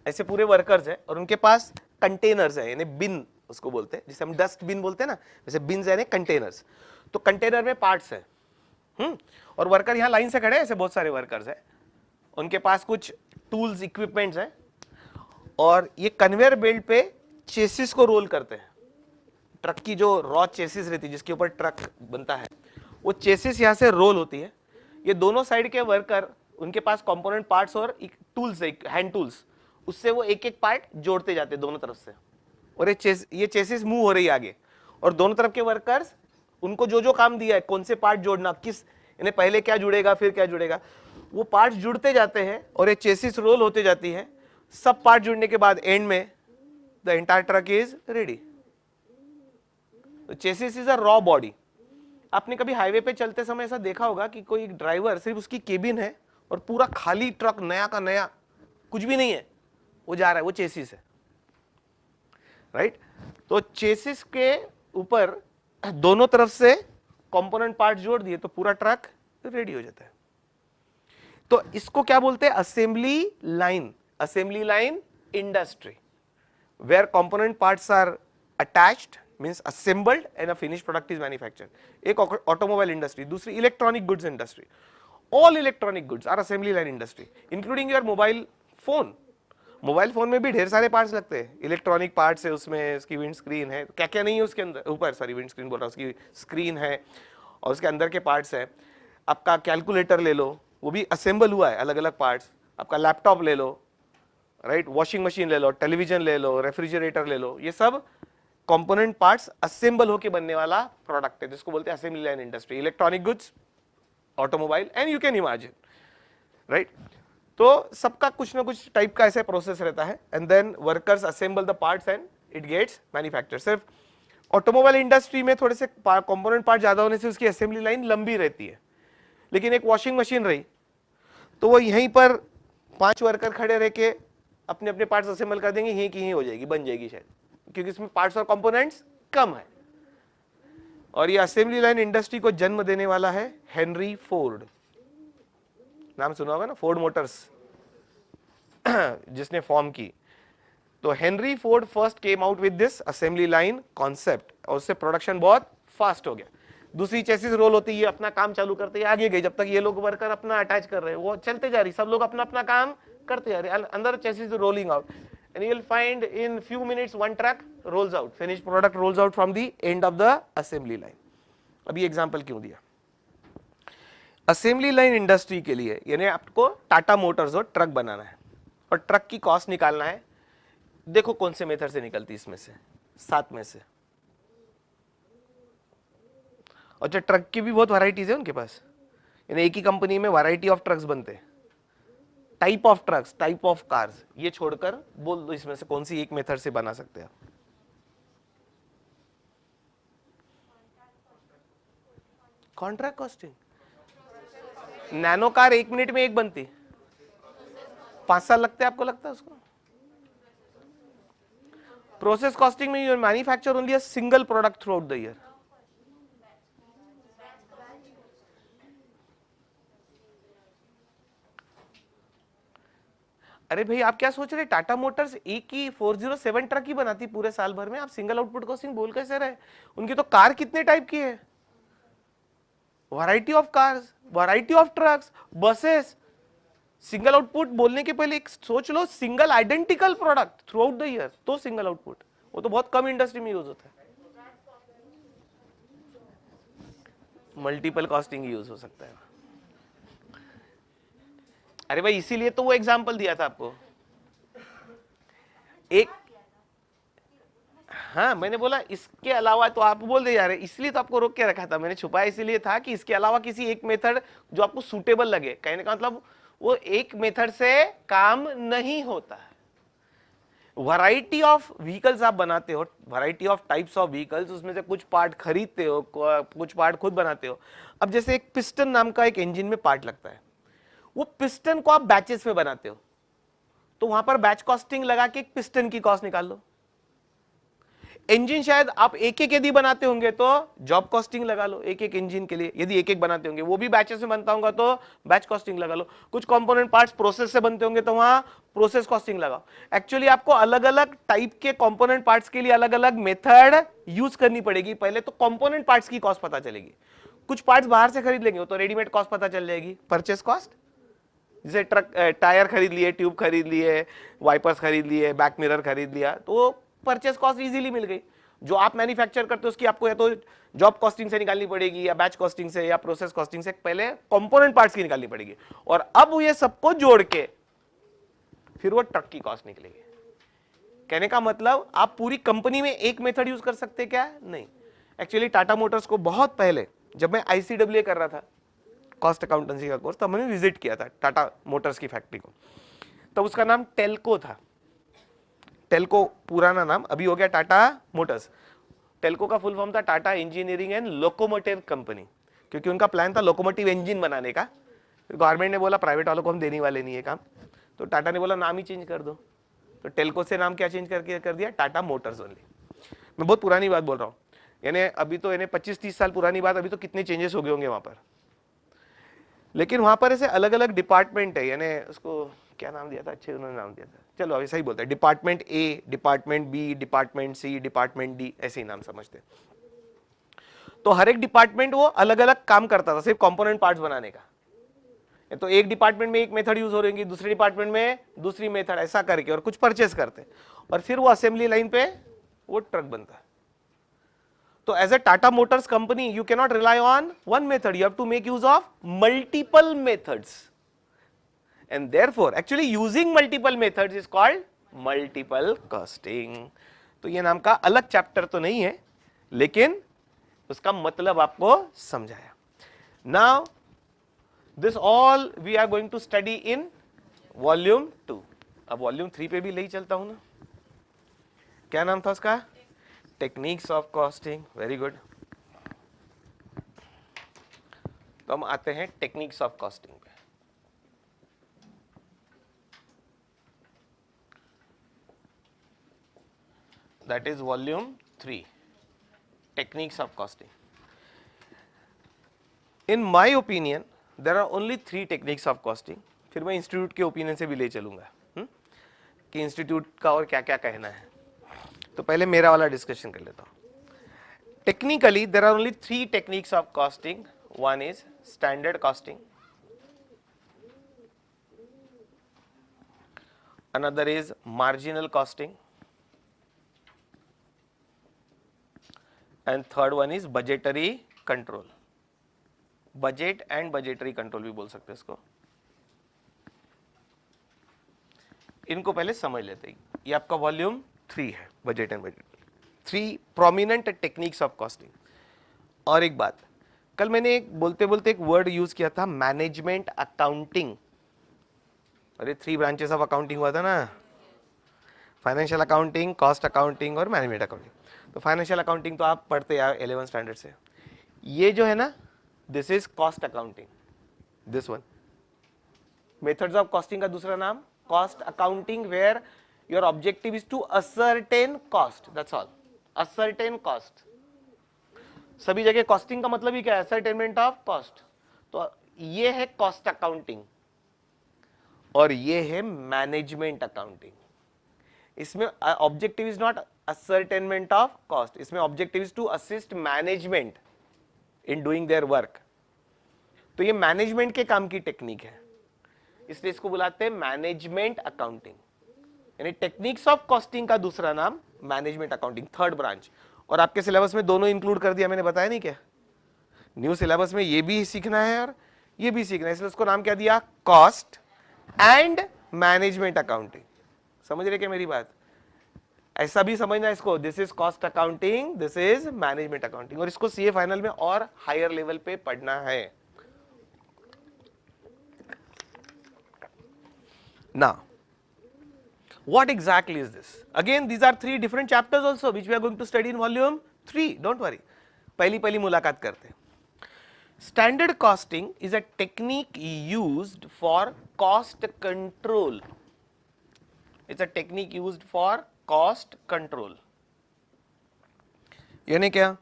ऐसे पूरे वर्कर्स हैं और उनके पास कंटेनर्स है, यानी बिन उसको बोलते हैं, जिसे हम डस्ट बिन बोलते हैं ना, वैसे बिन्स यानी कंटेनर्स। तो कंटेनर में पार्ट्स है, और वर्कर यहां लाइन से खड़े हैं, ऐसे बहुत सारे वर्कर्स हैं, उनके पास कुछ टूल्स इक्विपमेंट्स हैं, और ये कन्वेयर बेल्ट पे चेसिस को रोल करते हैं। ट्रक की जो रॉ चेसिस रहती है जिसके ऊपर ट्रक बनता है, वो चेसिस यहां से रोल होती है। ये दोनों साइड के वर्कर, उनके पास कंपोनेंट पार्ट्स और टूल्स है, हैंड टूल्स, उससे वो एक एक पार्ट जोड़ते जाते हैं दोनों तरफ से, और ये चेसिस मूव हो रही है आगे, और दोनों तरफ के वर्कर्स उनको जो जो काम दिया है, कौन से पार्ट जोड़ना, किस यानी पहले क्या जुड़ेगा फिर क्या जुड़ेगा, वो पार्ट्स जुड़ते जाते हैं और ये चेसिस रोल होते जाती है। सब पार्ट जुड़ने के बाद एंड में the entire truck is ready. Chassis is a raw body. आपने कभी हाईवे पे चलते समय ऐसा देखा होगा कि कोई ड्राइवर, सिर्फ उसकी केबिन है और पूरा खाली ट्रक, नया का नया, कुछ भी नहीं है, वो जा रहा है, वो चेसिस है, राइट। तो चेसिस के ऊपर दोनों तरफ से कंपोनेंट पार्ट जोड़ दिए तो पूरा ट्रक रेडी हो जाता है। तो इसको क्या बोलते हैं, assembly line. Assembly line industry, where component parts are attached, means assembled and a finish product is manufactured. एक ऑटोमोबाइल इंडस्ट्री, दूसरी electronic goods industry. All electronic goods are assembly line industry, including your mobile phone. Mobile phone में भी ढेर सारे parts लगते हैं, electronic parts है उसमें, उसकी विंड स्क्रीन है, क्या क्या नहीं है उसके अंदर, ऊपर सॉरी विंड स्क्रीन बोल रहा हूँ, उसकी स्क्रीन है और उसके अंदर के पार्ट्स है। आपका कैलकुलेटर ले लो, वो भी असेंबल हुआ है, अलग अलग पार्ट्स। आपका लैपटॉप ले लो, राइट, वॉशिंग मशीन ले लो, टेलीविजन ले लो, रेफ्रिजरेटर ले लो, ये सब कंपोनेंट पार्ट्स असेंबल होके बनने वाला प्रोडक्ट है, जिसको बोलते हैं assembly line industry. Electronic goods, automobile and you can imagine, right. तो सबका कुछ ना कुछ टाइप का ऐसा प्रोसेस रहता है, and then workers assemble the parts and it gets manufacture. सिर्फ ऑटोमोबाइल इंडस्ट्री में थोड़े से कंपोनेंट पार्ट ज्यादा होने से उसकी असेंबली लाइन लंबी रहती है, लेकिन एक वॉशिंग मशीन रही तो वो यहीं पर 5 वर्कर खड़े रह के अपने अपने पार्ट्स असेंबल कर देंगे, यहीं की यहीं हो जाएगी, बन जाएगी शायद, क्योंकि इसमें पार्ट्स और कंपोनेंट्स कम है। और ये असेंबली लाइन इंडस्ट्री को जन्म देने वाला है हेनरी फोर्ड। नाम सुना होगा ना, फोर्ड मोटर्स जिसने फॉर्म की। तो Henry Ford first came out with this assembly line concept, और उससे प्रोडक्शन बहुत फास्ट हो गया। दूसरी चेसिस रोल होती है, अपना काम चालू करते ही आगे गई, जब तक ये लोग वर्कर अपना अटैच कर रहे हैं, वो चलते जा रही, सब लोग अपना अपना काम करते जा रहे, अंदर chassis rolling out, and you will find in few minutes one truck rolls out, finished product rolls out from the end of the assembly line. अभी एग्जांपल क्यों दिया, असेंबली लाइन इंडस्ट्री के लिए, यानी आपको टाटा मोटर्स और ट्रक बनाना है और ट्रक की कॉस्ट निकालना है। देखो कौन से मेथड से निकलती, इसमें से 7 में से। और जो ट्रक की भी बहुत वैरायटीज है उनके पास, यानी एक ही कंपनी में वैरायटी ऑफ ट्रक्स बनते हैं, type of trucks, type of cars, ये छोड़कर बोल दो इसमें से कौन सी एक मेथड से बना सकते हैं आप। Contract costing, nano car 1 minute में एक बनती, 5 साल लगते हैं आपको लगता है उसको। प्रोसेस कॉस्टिंग में you manufacture only a single product throughout the year. अरे भाई आप क्या सोच रहे, टाटा मोटर्स एक ही 407 ट्रक ही बनाती पूरे साल भर में, आप सिंगल आउटपुट कॉस्टिंग बोल कैसे रहे। उनकी तो कार कितने टाइप की है, variety of cars, variety of trucks, buses. Single output बोलने के पहले एक सोच लो, single identical product throughout the year, तो सिंगल आउटपुट, वो तो बहुत कम इंडस्ट्री में यूज होता है। मल्टीपल कॉस्टिंग यूज हो सकता है। अरे भाई इसीलिए तो वो एग्जाम्पल दिया था आपको एक, हाँ मैंने बोला इसके अलावा, तो आप बोल दे जा रहे, इसलिए तो आपको रोक के रखा था मैंने, छुपाया इसीलिए था कि इसके अलावा किसी एक मेथड जो आपको सूटेबल लगे। कहने का मतलब वो एक मेथड से काम नहीं होता है। वैरायटी ऑफ व्हीकल्स आप बनाते हो, variety of types of vehicles, उसमें से कुछ पार्ट खरीदते हो, कुछ पार्ट खुद बनाते हो। अब जैसे एक पिस्टन नाम का एक इंजन में पार्ट लगता है, वो पिस्टन को आप बैचेस में बनाते हो, तो वहां पर बैच कॉस्टिंग लगा के एक पिस्टन की कॉस्ट निकाल लो। इंजन शायद आप एक एक यदि बनाते होंगे तो जॉब कॉस्टिंग लगा लो एक एक इंजन के लिए, यदि एक एक बनाते होंगे वो भी बैचेस में बनता होगा तो बैच कॉस्टिंग लगा लो। कुछ कंपोनेंट पार्ट्स प्रोसेस से बनते होंगे तो वहां प्रोसेस कॉस्टिंग लगाओ। एक्चुअली आपको अलग अलग टाइप के कंपोनेंट पार्ट्स के लिए अलग अलग मेथड यूज करनी पड़ेगी। पहले तो कंपोनेंट पार्ट्स की कॉस्ट पता चलेगी, कुछ पार्ट्स बाहर से खरीद लेंगे तो रेडीमेड कॉस्ट पता चल जाएगी, परचेस कॉस्ट। जैसे ट्रक टायर खरीद लिए, ट्यूब खरीद लिए, वाइपर्स खरीद लिए, बैक मिरर खरीद लिया, तो परचेस कॉस्ट इजीली मिल गई। जो आप मैन्युफैक्चर करते हो उसकी आपको या तो जॉब कॉस्टिंग से निकालनी पड़ेगी या बैच कॉस्टिंग से या प्रोसेस कॉस्टिंग से, पहले कंपोनेंट पार्ट्स की निकालनी पड़ेगी और अब ये सबको जोड़ के फिर वो ट्रक की कॉस्ट निकलेगी। कहने का मतलब आप पूरी कंपनी में एक मेथड यूज कर सकते क्या? नहीं। एक्चुअली टाटा मोटर्स को बहुत पहले जब मैं ICAA कर रहा था, कॉस्ट अकाउंटेंसी का कोर्स, तब मैंने विजिट किया था टाटा मोटर्स की फैक्ट्री को। तब उसका नाम टेल्को था। टेल्को पुराना नाम, अभी हो गया टाटा मोटर्स। टेल्को का फुल फॉर्म था Tata engineering and locomotive company, क्योंकि उनका प्लान था लोकोमोटिव इंजन बनाने का। गवर्नमेंट ने बोला प्राइवेट वालों को हम देने वाले नहीं है काम, तो टाटा ने बोला नाम ही चेंज कर दो, तो टेल्को से नाम क्या चेंज करके कर दिया? Tata Motors only. मैं बहुत पुरानी बात बोल रहा हूँ, यानी अभी तो 25-30 साल पुरानी बात, अभी तो कितने चेंजेस हो गए होंगे वहां पर। लेकिन वहां पर ऐसे अलग अलग डिपार्टमेंट है, यानी उसको क्या नाम दिया था? अच्छे उन्होंने नाम दिया था, चलो अभी सही बोलते हैं, department A, department B, department C, department D, ऐसे ही नाम समझते। तो हर एक डिपार्टमेंट वो अलग अलग काम करता था सिर्फ कंपोनेंट पार्ट्स बनाने का। तो एक डिपार्टमेंट में एक मेथड यूज हो रही, दूसरे डिपार्टमेंट में दूसरी मेथड, ऐसा करके और कुछ परचेस करते और फिर वो असेंबली लाइन पे वो ट्रक बनता है। So as a Tata Motors company, you cannot rely on one method. You have to make use of multiple methods, and therefore, actually using multiple methods is called multiple costing. तो ये नाम का अलग chapter तो नहीं है, लेकिन उसका मतलब आपको समझाया। Now, this all we are going to study in volume 2. अब वॉल्यूम 3 पे भी ले ही चलता हूं ना। क्या नाम था उसका? Techniques of costing. Very good. तो हम आते हैं टेक्निक्स ऑफ कॉस्टिंग पे। That is volume 3, techniques of costing. In my opinion there are only 3 techniques of costing. फिर मैं इंस्टीट्यूट के ओपिनियन से भी ले चलूंगा कि इंस्टीट्यूट का और क्या क्या कहना है। तो पहले मेरा वाला डिस्कशन कर लेता हूं। Technically, there are only 3 techniques of costing. One is standard costing, another is marginal costing, and third one is budgetary control. Budget and budgetary control भी बोल सकते हैं इसको। इनको पहले समझ लेते हैं। ये आपका वॉल्यूम 3 है, budget and budget. 3 prominent techniques of costing. और एक बात, कल मैंने एक बोलते बोलते एक वर्ड यूज किया था, मैनेजमेंट अकाउंटिंग। अरे 3 ब्रांचेस ऑफ अकाउंटिंग हुआ था ना, फाइनेंशियल अकाउंटिंग, कॉस्ट अकाउंटिंग और मैनेजमेंट अकाउंटिंग। तो फाइनेंशियल अकाउंटिंग तो आप पढ़ते हैं 11th स्टैंडर्ड से। ये जो है ना, this is cost accounting, this one. Methods of costing का दूसरा नाम cost accounting, where your objective is to ascertain cost, that's all. Ascertain cost, सभी जगह कॉस्टिंग का मतलब ही क्या है? Ascertainment of cost. तो ये है कॉस्ट अकाउंटिंग और ये है मैनेजमेंट अकाउंटिंग। इसमें objective is not ascertainment of cost, इसमें objective is to assist management in doing their work. तो ये मैनेजमेंट के काम की टेक्निक है, इसलिए इसको बुलाते हैं मैनेजमेंट अकाउंटिंग। यानी टेक्निक्स ऑफ कॉस्टिंग का दूसरा नाम मैनेजमेंट अकाउंटिंग, थर्ड ब्रांच। और आपके सिलेबस में दोनों इंक्लूड कर दिया, मैंने बताया नहीं क्या? न्यू सिलेबस में ये भी सीखना है और ये भी सीखना है, इसलिए उसको नाम क्या दिया? Cost and management accounting. समझ रहे क्या मेरी बात? ऐसा भी समझना इसको, this is cost accounting, this is management accounting. और इसको सीए फाइनल में और हायर लेवल पे पढ़ना है। ना What exactly is this? Again, these are 3 different chapters also which we are going to study in volume 3. Don't worry. पहली मुलाकात करते हैं. Standard costing is a technique used for cost control. It's a technique used for cost control. यानी क्या?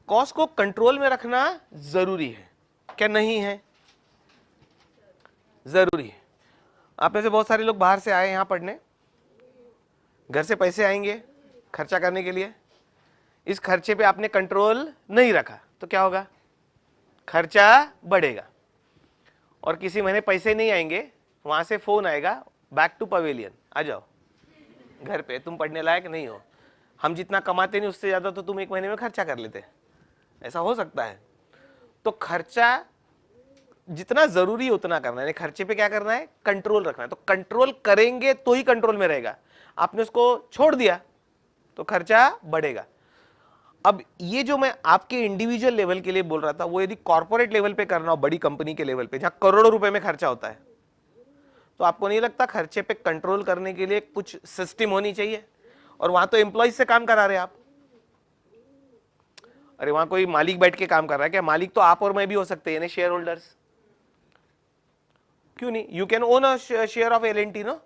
Cost को control में रखना जरूरी है क्या? नहीं है? जरूरी है. आप में से बहुत सारे लोग बाहर से आए यहां पढ़ने, घर से पैसे आएंगे खर्चा करने के लिए, इस खर्चे पे आपने कंट्रोल नहीं रखा तो क्या होगा? खर्चा बढ़ेगा. और किसी महीने पैसे नहीं आएंगे, वहां से फोन आएगा, बैक टू पवेलियन, आ जाओ घर पे, तुम पढ़ने लायक नहीं हो, हम जितना कमाते नहीं उससे ज्यादा तो तुम एक महीने में खर्चा कर लेते. ऐसा हो सकता है. तो खर्चा जितना जरूरी है उतना करना है. खर्चे पे क्या करना है? कंट्रोल रखना है. तो कंट्रोल करेंगे तो ही कंट्रोल में रहेगा. आपने उसको छोड़ दिया तो खर्चा बढ़ेगा. अब ये जो मैं आपके इंडिविजुअल लेवल के लिए बोल रहा था, वो यदि कॉर्पोरेट लेवल पे करना हो, बड़ी कंपनी के लेवल पे जहां करोड़ों रुपए में खर्चा होता है, तो आपको नहीं लगता खर्चे पे कंट्रोल करने के लिए कुछ सिस्टम होनी चाहिए? और वहां तो एम्प्लॉइज से काम करा रहे आप. अरे वहां कोई मालिक बैठ के काम कर रहा है क्या? मालिक तो आप और मैं भी हो सकते हैं, शेयर होल्डर्स. क्यों नहीं? You can own a share of L&T, no?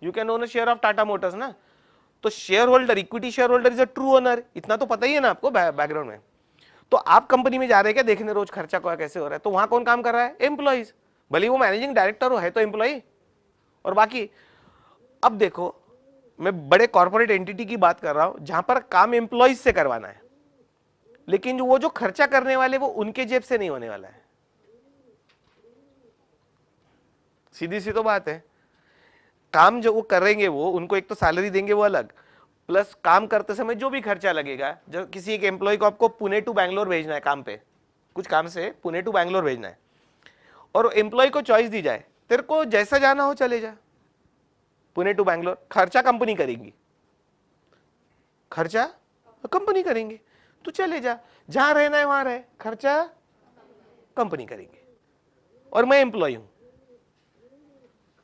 You can own a share of Tata Motors ना. तो share holder, equity share holder is a true owner. इतना तो पता ही है ना आपको बैकग्राउंड में. तो आप कंपनी में जा रहे हैं क्या देखने रोज खर्चा कैसे हो रहा है? तो वहां कौन काम कर रहा है? एम्प्लॉइज. भले वो मैनेजिंग डायरेक्टर हो, है तो एम्प्लॉई. और बाकी अब देखो, मैं बड़े कॉर्पोरेट एंटिटी की बात कर रहा हूं जहां पर काम एम्प्लॉइज से करवाना है, लेकिन वो जो खर्चा करने वाले वो उनके जेब से नहीं होने वाला है. सीधी सी तो बात है. काम जो वो करेंगे वो उनको एक तो सैलरी देंगे वो अलग, प्लस काम करते समय जो भी खर्चा लगेगा. जब किसी एक एम्प्लॉय को आपको पुणे टू बैंगलोर भेजना है काम पे, कुछ काम से पुणे टू बैंगलोर भेजना है, और एम्प्लॉय को चॉइस दी जाए, तेरे को जैसा जाना हो चले जा, पुणे टू बैंगलोर, खर्चा कंपनी करेगी, खर्चा कंपनी करेंगे, तू चले जा, जहां रहना है वहां रहे, खर्चा कंपनी करेंगे. और मैं एम्प्लॉय हूं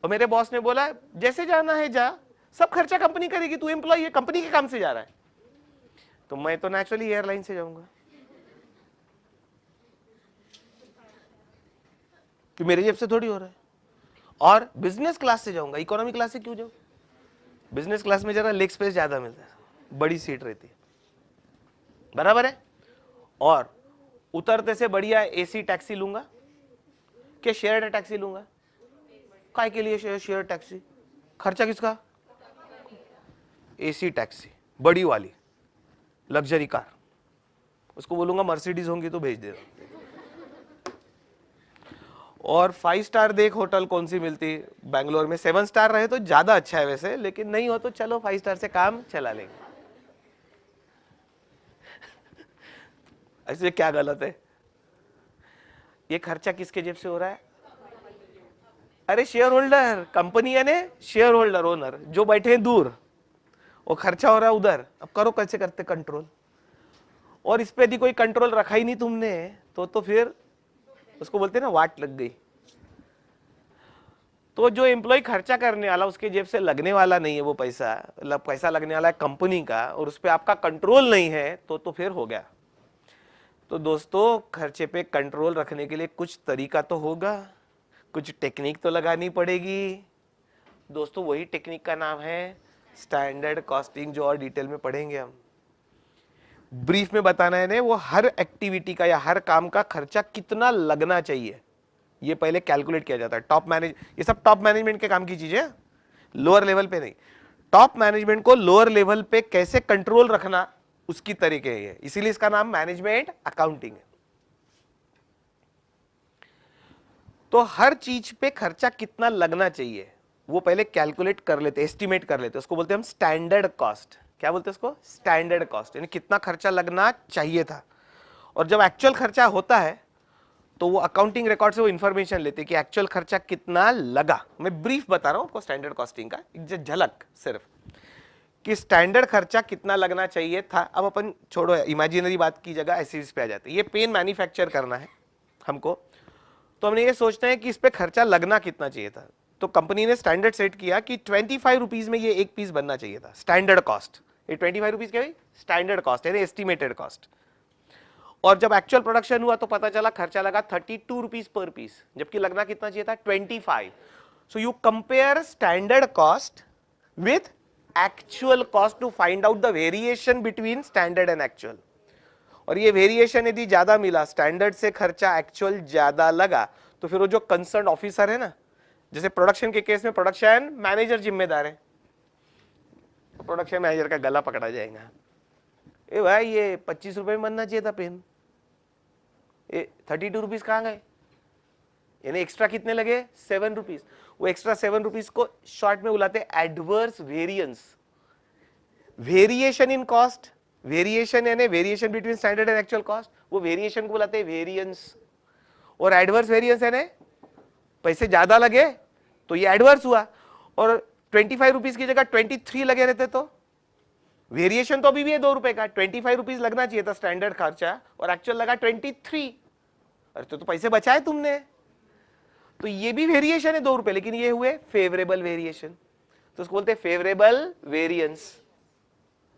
और मेरे बॉस ने बोला जैसे जाना है जा, सब खर्चा कंपनी करेगी, तू एम्प्लॉय है, कंपनी के काम से जा रहा है, तो मैं तो नेचुरली एयरलाइन से जाऊंगा कि मेरे जेब से थोड़ी हो रहा है. और बिजनेस क्लास से जाऊंगा, इकोनॉमी क्लास से क्यों जाऊं? बिजनेस क्लास में जरा लेग स्पेस ज्यादा मिलता है, बड़ी सीट रहती है, बराबर है. और उतरते से बढ़िया एसी टैक्सी लूंगा क्या शेयर्ड टैक्सी लूंगा? काय के लिए शेयर टैक्सी? खर्चा किसका? एसी टैक्सी, बड़ी वाली लग्जरी कार. उसको बोलूंगा मर्सिडीज होंगी तो भेज दे रहा. और 5 स्टार देख होटल कौन सी मिलती बैंगलोर में. 7 स्टार रहे तो ज्यादा अच्छा है वैसे, लेकिन नहीं हो तो चलो 5 स्टार से काम चला लेंगे. ऐसे क्या गलत है? ये खर्चा किसके जेब से हो रहा है? अरे शेयर होल्डर, कंपनी है ने शेयर होल्डर, ओनर जो बैठे हैं दूर, वो खर्चा हो रहा है उधर. अब करो कैसे करते कंट्रोल? और इस पे यदि कोई कंट्रोल रखा ही नहीं तुमने तो फिर उसको बोलते हैं ना वाट लग गई. तो जो एम्प्लॉय खर्चा करने वाला उसके जेब से लगने वाला नहीं है वो पैसा, पैसा लगने वाला है कंपनी का, और उस पर आपका कंट्रोल नहीं है तो फिर हो गया. तो दोस्तों खर्चे पे कंट्रोल रखने के लिए कुछ तरीका तो होगा, कुछ टेक्निक तो लगानी पड़ेगी. दोस्तों वही टेक्निक का नाम है स्टैंडर्ड कॉस्टिंग, जो और डिटेल में पढ़ेंगे हम. ब्रीफ में बताना है ना, वो हर एक्टिविटी का या हर काम का खर्चा कितना लगना चाहिए ये पहले कैलकुलेट किया जाता है. ये सब टॉप मैनेजमेंट के काम की चीजें, लोअर लेवल पे नहीं. टॉप मैनेजमेंट को लोअर लेवल पे कैसे कंट्रोल रखना उसकी तरीके है, इसीलिए इसका नाम मैनेजमेंट अकाउंटिंग है. तो हर चीज पे खर्चा कितना लगना चाहिए वो पहले कैलकुलेट कर लेते, एस्टिमेट कर लेते, उसको बोलते हैं हम स्टैंडर्ड कॉस्ट. क्या बोलते हैं उसको? स्टैंडर्ड कॉस्ट, यानी कितना खर्चा लगना चाहिए था. और जब एक्चुअल खर्चा होता है तो वो अकाउंटिंग रिकॉर्ड से वो इंफॉर्मेशन लेते हैं कि एक्चुअल खर्चा कितना लगा. मैं ब्रीफ बता रहा हूं आपको स्टैंडर्ड कॉस्टिंग का, एक झलक सिर्फ, कि स्टैंडर्ड खर्चा कितना लगना चाहिए था. अब अपन छोड़ो इमेजिनरी बात की जगह ऐसी पे आ जाते. ये पेन मैन्युफैक्चर करना है हमको, तो हमने ये सोचना है कि इस पे खर्चा लगना कितना चाहिए था. तो कंपनी ने स्टैंडर्ड सेट किया कि 25 रुपीज में ये एक पीस बनना चाहिए था, स्टैंडर्ड कॉस्ट। ये 25 रुपीज क्या भाई, स्टैंडर्ड कॉस्ट है, एस्टिमेटेड कॉस्ट। और जब एक्चुअल प्रोडक्शन हुआ तो पता चला खर्चा लगा 32 रुपीज पर पीस, जबकि लगना कितना चाहिए था, 25। So you compare standard cost with actual cost to find out the variation between standard and actual. और ये वेरिएशन यदि ज्यादा मिला, स्टैंडर्ड से खर्चा एक्चुअल ज्यादा लगा, तो फिर वो जो कंसर्न ऑफिसर है ना, जैसे प्रोडक्शन के केस में प्रोडक्शन मैनेजर जिम्मेदार है, प्रोडक्शन मैनेजर का गला पकड़ा जाएगा, ए भाई ये 25 रुपए में बनना चाहिए था पेन, ये 32 रुपीज कहाँ गए, यानी एक्स्ट्रा कितने लगे, 7 रुपीज। वो एक्स्ट्रा 7 रुपीज को शॉर्ट में बुलाते हैं adverse variance. Variation in cost, variation यानी variation between standard and actual cost, वो वेरिएशन को बुलाते हैं वेरिएंस। और एडवर्स वेरिएंस यानी पैसे ज्यादा लगे तो ये एडवर्स हुआ, और 25 रुपीज की जगह 23 लगे रहते तो वेरिएशन तो अभी भी है 2 रुपए का। 25 रुपीज लगना चाहिए था स्टैंडर्ड खर्चा और एक्चुअल लगा 23। अरे तो पैसे बचाए तुमने, तो ये भी वेरिएशन है 2 रुपए, लेकिन ये हुए फेवरेबल वेरिएशन, तो उसको बोलते हैं फेवरेबल वेरिएंस।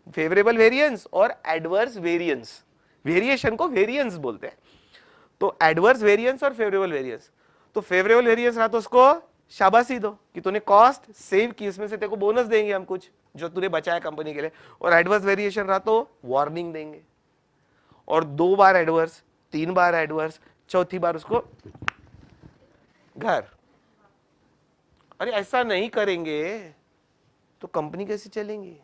फेवरेबल वेरिएंस और एडवर्स वेरिएंस, वेरिएशन को वेरिएंस बोलते हैं। तो एडवर्स वेरिएंस और फेवरेबल वेरिएंस, तो फेवरेबल वेरिएंस रहा तो उसको शाबाशी दो कि तूने कॉस्ट सेव की, उसमें से तेरे को बोनस देंगे हम कुछ जो तूने बचाया कंपनी के लिए। और एडवर्स वेरिएशन रहा तो वार्निंग देंगे, और 2 बार एडवर्स, 3 बार एडवर्स, चौथी बार उसको घर। अरे ऐसा नहीं करेंगे तो कंपनी कैसे चलेंगी,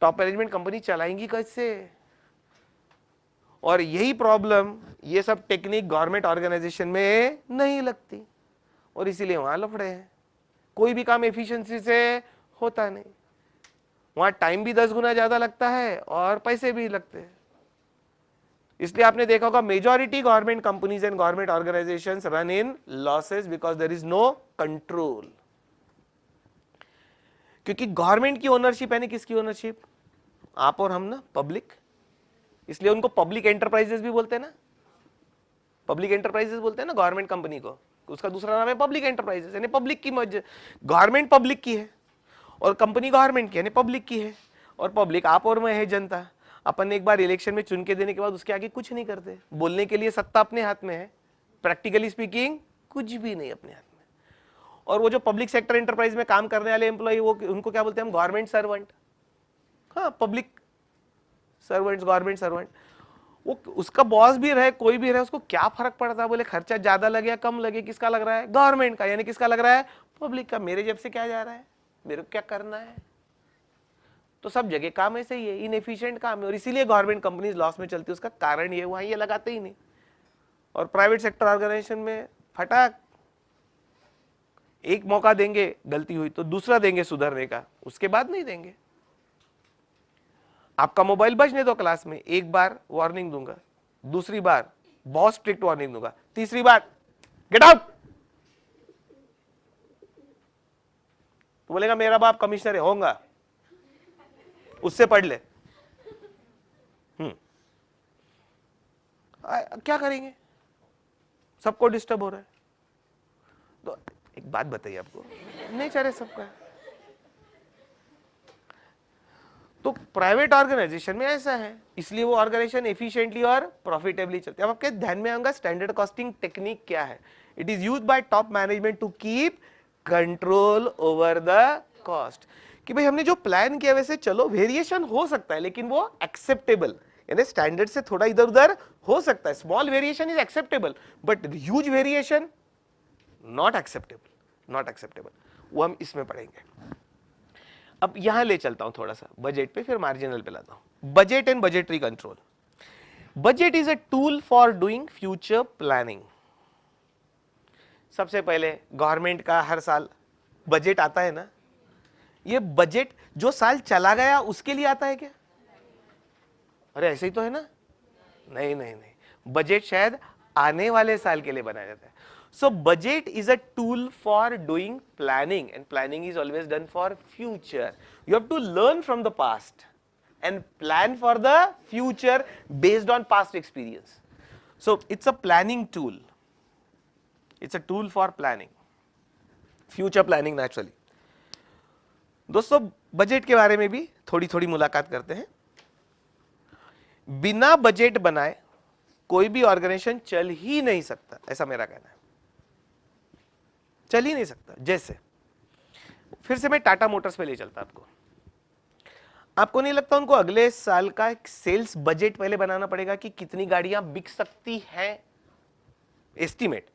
टॉप मैनेजमेंट कंपनी चलाएंगी कैसे। और यही प्रॉब्लम, ये सब टेक्निक गवर्नमेंट ऑर्गेनाइजेशन में नहीं लगती, और इसीलिए वहां लफड़े हैं। कोई भी काम एफिशिएंसी से होता नहीं, वहां टाइम भी 10 गुना ज्यादा लगता है और पैसे भी लगते हैं। इसलिए आपने देखा होगा majority government companies and government organisations run in losses because there is no control. क्योंकि गवर्नमेंट की ओनरशिप है, किसकी ओनरशिप, आप और हम ना, पब्लिक। इसलिए उनको पब्लिक एंटरप्राइजेस भी बोलते हैं ना, पब्लिक एंटरप्राइजेस बोलते हैं ना गवर्नमेंट कंपनी को, उसका दूसरा नाम है पब्लिक एंटरप्राइजेस, यानी पब्लिक की गवर्नमेंट पब्लिक की है और कंपनी गवर्नमेंट की यानी पब्लिक की है, और पब्लिक आप और मैं है, जनता। अपन एक बार इलेक्शन में चुन के देने के बाद उसके आगे कुछ नहीं करते, बोलने के लिए सत्ता अपने हाथ में है, प्रैक्टिकली स्पीकिंग कुछ भी नहीं अपने हाथ में। और वो जो पब्लिक सेक्टर एंटरप्राइज में काम करने वाले एम्प्लॉय, वो उनको क्या बोलते हैं हम, गवर्नमेंट सर्वेंट। हाँ, पब्लिक सर्वेंट्स, गवर्नमेंट सर्वेंट। वो उसका बॉस भी रहे, कोई भी रहे, उसको क्या फर्क पड़ता है, बोले खर्चा ज्यादा लगे या कम लगे, किसका लग रहा है, गवर्नमेंट का, यानी किसका लग रहा है, पब्लिक का। मेरे जेब से क्या जा रहा है, मेरे को क्या करना है। तो सब जगह काम ऐसे ही है, इनएफिशिएंट काम है, और इसीलिए गवर्नमेंट कंपनीज लॉस में चलती है। उसका कारण ये, वहां ये लगाते ही नहीं। और प्राइवेट सेक्टर ऑर्गेनाइजेशन में फटाक, एक मौका देंगे गलती हुई तो दूसरा देंगे सुधरने का, उसके बाद नहीं देंगे। आपका मोबाइल बजने दो क्लास में, एक बार वार्निंग दूंगा, दूसरी बार बहुत स्ट्रिक्ट वार्निंग दूंगा, तीसरी बार गेट आउट। तो बोलेगा मेरा बाप कमिश्नर है, होगा, उससे पढ़ ले। क्या करेंगे, सबको डिस्टर्ब हो रहा है। तो एक बात बताइए आपको, नहीं चाह रहे सबका। तो प्राइवेट ऑर्गेनाइजेशन में ऐसा है, इसलिए वो ऑर्गेनाइजेशन एफिशिएंटली और प्रॉफिटेबली चलते हैं। अब आपके ध्यान में आएगा स्टैंडर्ड कॉस्टिंग टेक्निक क्या है। It is used by top management to keep control over the cost. कि भाई हमने जो प्लान किया वैसे चलो, वेरिएशन हो सकता है लेकिन वो एक्सेप्टेबल, यानी स्टैंडर्ड से थोड़ा इधर उधर हो सकता है, small variation is acceptable, but huge variation not acceptable, not acceptable. वो हम इसमें पढ़ेंगे। अब यहां ले चलता हूं थोड़ा सा बजट पे, फिर मार्जिनल पे लाता हूं। Budget and budgetary control. Budget is a tool for doing future planning. सबसे पहले गवर्नमेंट का हर साल बजट आता है ना, ये बजट जो साल चला गया उसके लिए आता है क्या? अरे ऐसे ही तो है ना? नहीं नहीं नहीं, बजट शायद आने वाले साल के लिए बनाया जाता है। So budget is a tool for doing planning, and planning is always done for future. You have to learn from the past and plan for the future based on past experience. So it's a planning tool. It's a tool for planning. Future planning naturally. दोस्तों budget के बारे में भी थोड़ी थोड़ी मुलाकात करते हैं। बिना बजट बनाए कोई भी ऑर्गेनाइजेशन चल ही नहीं सकता, ऐसा मेरा कहना है, चल ही नहीं सकता। जैसे फिर से मैं टाटा मोटर्स पे ले चलता आपको। आपको नहीं लगता उनको अगले साल का एक सेल्स बजट पहले बनाना पड़ेगा कि कितनी गाड़ियां बिक सकती हैं? एस्टीमेट,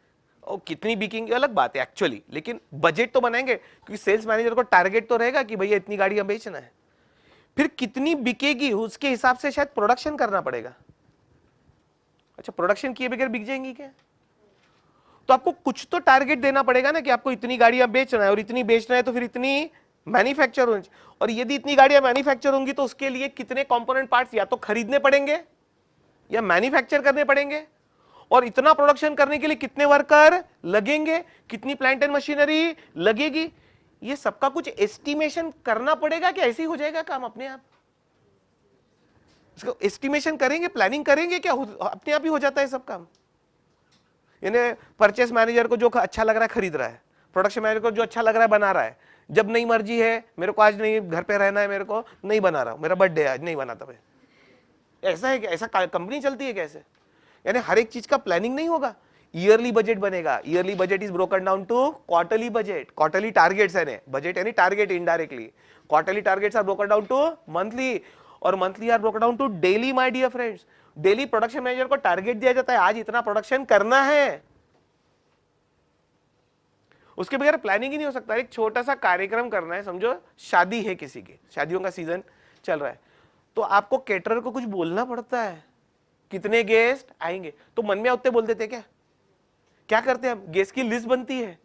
और कितनी बिकेंगी अलग बात है एक्चुअली, लेकिन बजट तो बनाएंगे क्योंकि सेल्स मैनेजर को टारगेट तो रहेगा कि भैया इतनी गाड़ियां बेचना है। फिर कितनी बिकेगी उसके हिसाब से शायद प्रोडक्शन करना पड़ेगा। अच्छा, प्रोडक्शन किए बगैर बिक जाएंगी क्या? तो आपको कुछ तो टारगेट देना पड़ेगा ना कि आपको इतनी गाड़ियां बेचना है, और इतनी बेचना है तो फिर इतनी मैन्युफैक्चर होनी चाहिए, और यदि इतनी गाड़ियां मैन्युफैक्चर होंगी तो उसके लिए कितने कंपोनेंट पार्ट्स या तो खरीदने पड़ेंगे या मैन्युफैक्चर करने पड़ेंगे, और इतना प्रोडक्शन करने के लिए कितने वर्कर लगेंगे, कितनी प्लांट एंड मशीनरी लगेगी, ये सबका कुछ एस्टिमेशन करना पड़ेगा कि ऐसे ही हो जाएगा काम अपने आप? इसको एस्टिमेशन करेंगे, प्लानिंग करेंगे क्या अपने आप ही हो जाता है सब काम? यानी परचेस मैनेजर को जो अच्छा लग रहा है खरीद रहा है, प्रोडक्शन मैनेजर को जो अच्छा लग रहा है बना रहा है, जब नहीं मर्जी है मेरे को आज नहीं घर पे रहना है, मेरे को नहीं बना रहा हूं, मेरा बर्थडे है आज नहीं बनाता मैं, ऐसा है क्या? ऐसा कंपनी चलती है कैसे? यानी हर एक चीज का प्लानिंग नहीं होगा। ईयरली बजट बनेगा, yearly budget is broken down to quarterly budget, quarterly targets है, बजट यानी target indirectly, quarterly targets are broken down to monthly, और monthly are broken down to daily. My dear friends, daily production manager को target दिया जाता है, आज इतना production करना है, उसके बगैर प्लानिंग ही नहीं हो सकता। एक छोटा सा कार्यक्रम करना है, समझो शादी है किसी की, शादियों का सीजन चल रहा है, तो आपको केटरर को कुछ बोलना पड़ता है, कितने गेस्ट आएंगे, तो मन में उतने बोल देते क्या करते हैं हम? गेस्ट की लिस्ट बनती है,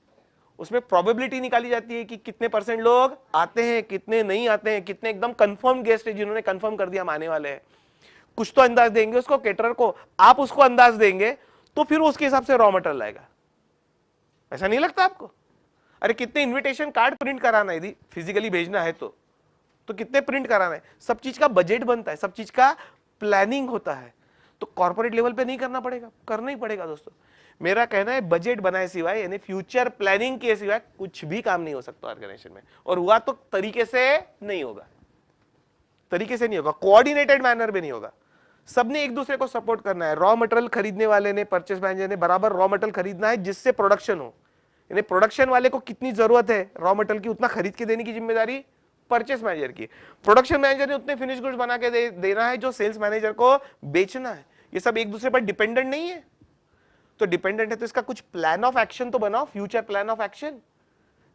उसमें प्रोबेबिलिटी निकाली जाती है कि कितने परसेंट लोग आते हैं, कितने नहीं आते हैं, कितने एकदम कंफर्म गेस्ट है जिन्होंने कंफर्म कर दिया हम आने वाले हैं। कुछ तो अंदाज देंगे उसको, केटरर को, आप उसको अंदाज देंगे तो फिर उसके हिसाब से रॉ मटेरियल आएगा। ऐसा नहीं लगता आपको? अरे कितने इन्विटेशन कार्ड प्रिंट कराना है, यदि फिजिकली भेजना है तो कितने प्रिंट कराना है, सब चीज का बजट बनता है, सब चीज का प्लानिंग होता है। तो कॉर्पोरेट लेवल पे नहीं करना पड़ेगा? करना ही पड़ेगा दोस्तों। मेरा कहना है बजट बनाए सिवाय, यानी फ्यूचर प्लानिंग के सिवाय कुछ भी काम नहीं हो सकता ऑर्गेनाइजेशन में, और हुआ तो तरीके से नहीं होगा, तरीके से नहीं होगा, कोऑर्डिनेटेड मैनर में नहीं होगा। सबने एक दूसरे को सपोर्ट करना है। रॉ मटेरियल खरीदने वाले ने, परचेस मैनेजर ने बराबर रॉ मटेरियल खरीदना है जिससे प्रोडक्शन हो, यानी प्रोडक्शन वाले को कितनी जरूरत है रॉ मटेरियल की, उतना खरीद के देने की जिम्मेदारी परचेस मैनेजर की। प्रोडक्शन मैनेजर ने उतने फिनिश गुड्स बना के देना है जो सेल्स मैनेजर को बेचना है। ये सब एक दूसरे पर डिपेंडेंट नहीं है, तो डिपेंडेंट है तो इसका कुछ प्लान ऑफ एक्शन तो बनाओ, फ्यूचर प्लान ऑफ एक्शन।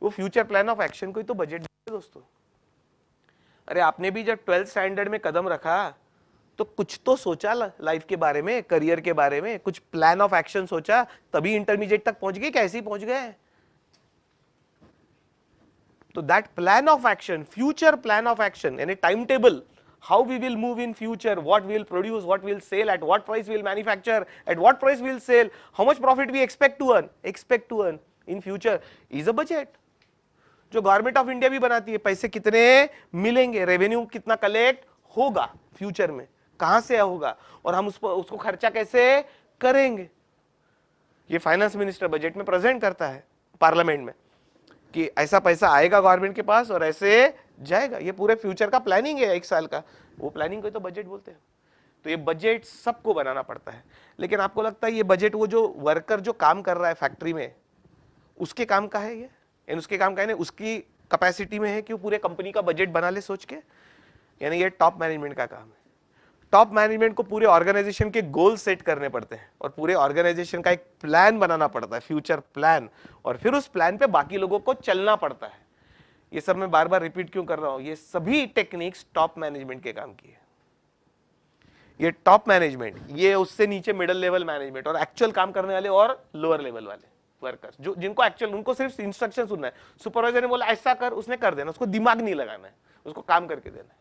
वो फ्यूचर प्लान ऑफ एक्शन को ही तो बजट है दोस्तों। अरे आपने भी जब 12th स्टैंडर्ड में कदम रखा तो कुछ तो सोचा लाइफ के बारे में, करियर के बारे में, कुछ प्लान ऑफ एक्शन सोचा, तभी इंटरमीडिएट तक पहुंच गए, कैसे ही पहुंच गए। तो that plan of action, future plan of action, यानी time table, how we will move in future, what we will produce, what we will sell, at what price we will manufacture, at what price we will sell, how much profit we expect to earn in future is a budget. जो government of India भी बनाती है, पैसे कितने मिलेंगे, revenue कितना collect होगा future में, कहां से होगा, और हम उसको खर्चा कैसे करेंगे, ये फाइनेंस मिनिस्टर बजट में प्रेजेंट करता है पार्लियामेंट में कि ऐसा पैसा आएगा गवर्नमेंट के पास और ऐसे जाएगा। ये पूरे फ्यूचर का प्लानिंग है, एक साल का, वो प्लानिंग को तो बजट बोलते हैं। तो ये बजट सबको बनाना पड़ता है। लेकिन आपको लगता है ये बजट वो जो वर्कर जो काम कर रहा है फैक्ट्री में, उसके काम का है ये, यानी उसके काम का है, उसकी कैपेसिटी में है कि वो पूरे कंपनी का बजट बना ले सोच के? यानी ये टॉप मैनेजमेंट का काम है। टॉप मैनेजमेंट को पूरे ऑर्गेनाइजेशन के गोल सेट करने पड़ते हैं और पूरे ऑर्गेनाइजेशन का एक प्लान बनाना पड़ता है, फ्यूचर प्लान, और फिर उस प्लान पे बाकी लोगों को चलना पड़ता है। ये सब मैं बार बार रिपीट क्यों कर रहा हूं? ये सभी टेक्निक्स टॉप मैनेजमेंट के काम की है। ये टॉप मैनेजमेंट, ये उससे नीचे मिडिल लेवल मैनेजमेंट, और एक्चुअल काम करने वाले और लोअर लेवल वाले वर्कर्स, जो जिनको एक्चुअल, उनको सिर्फ इंस्ट्रक्शन सुनना है। सुपरवाइजर ने बोला ऐसा कर, उसने कर देना, उसको दिमाग नहीं लगाना है, उसको काम करके देना है।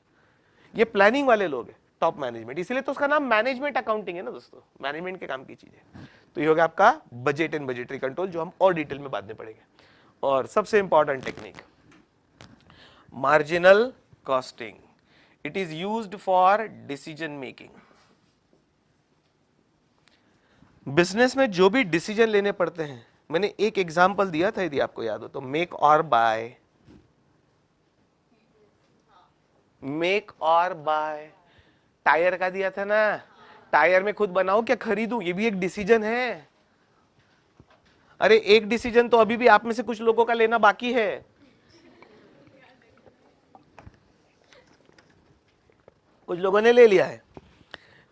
ये प्लानिंग वाले लोग हैं टॉप मैनेजमेंट, इसलिए तो उसका नाम मैनेजमेंट अकाउंटिंग है ना दोस्तों, मैनेजमेंट के काम की चीज है। तो ये होगा आपका बजट एंड बजटरी कंट्रोल, जो हम और डिटेल में बाद में पढ़ेंगे। और सबसे important technique, marginal costing, it is used for decision making. Business में जो भी डिसीजन लेने पड़ते हैं मैंने एक एग्जाम्पल दिया था यदि आपको याद हो तो, मेक और बाय, मेक और बाय, टायर का दिया था ना, टायर में खुद बनाओ क्या खरीदूं, ये भी एक डिसीजन है। अरे एक डिसीजन तो अभी भी आप में से कुछ लोगों का लेना बाकी है। कुछ लोगों ने ले लिया है,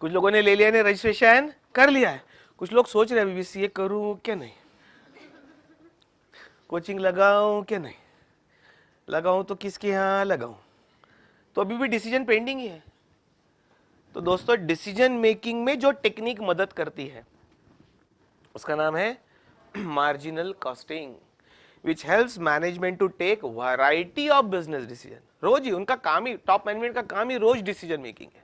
कुछ लोगों ने ले लिया ने रजिस्ट्रेशन कर लिया है, कुछ लोग सोच रहे हैं अभी भी सीए करूं क्या नहीं, कोचिंग लगाऊं क्या नहीं, लगाऊं तो किसके यहाँ लगाऊं, तो अभी भी डिसीजन पेंडिंग ही है। तो दोस्तों डिसीजन मेकिंग में जो टेक्निक मदद करती है उसका नाम है marginal costing, which helps management to take variety of business decision. रोज ही उनका काम ही, टॉप मैनेजमेंट का काम ही रोज डिसीजन मेकिंग है।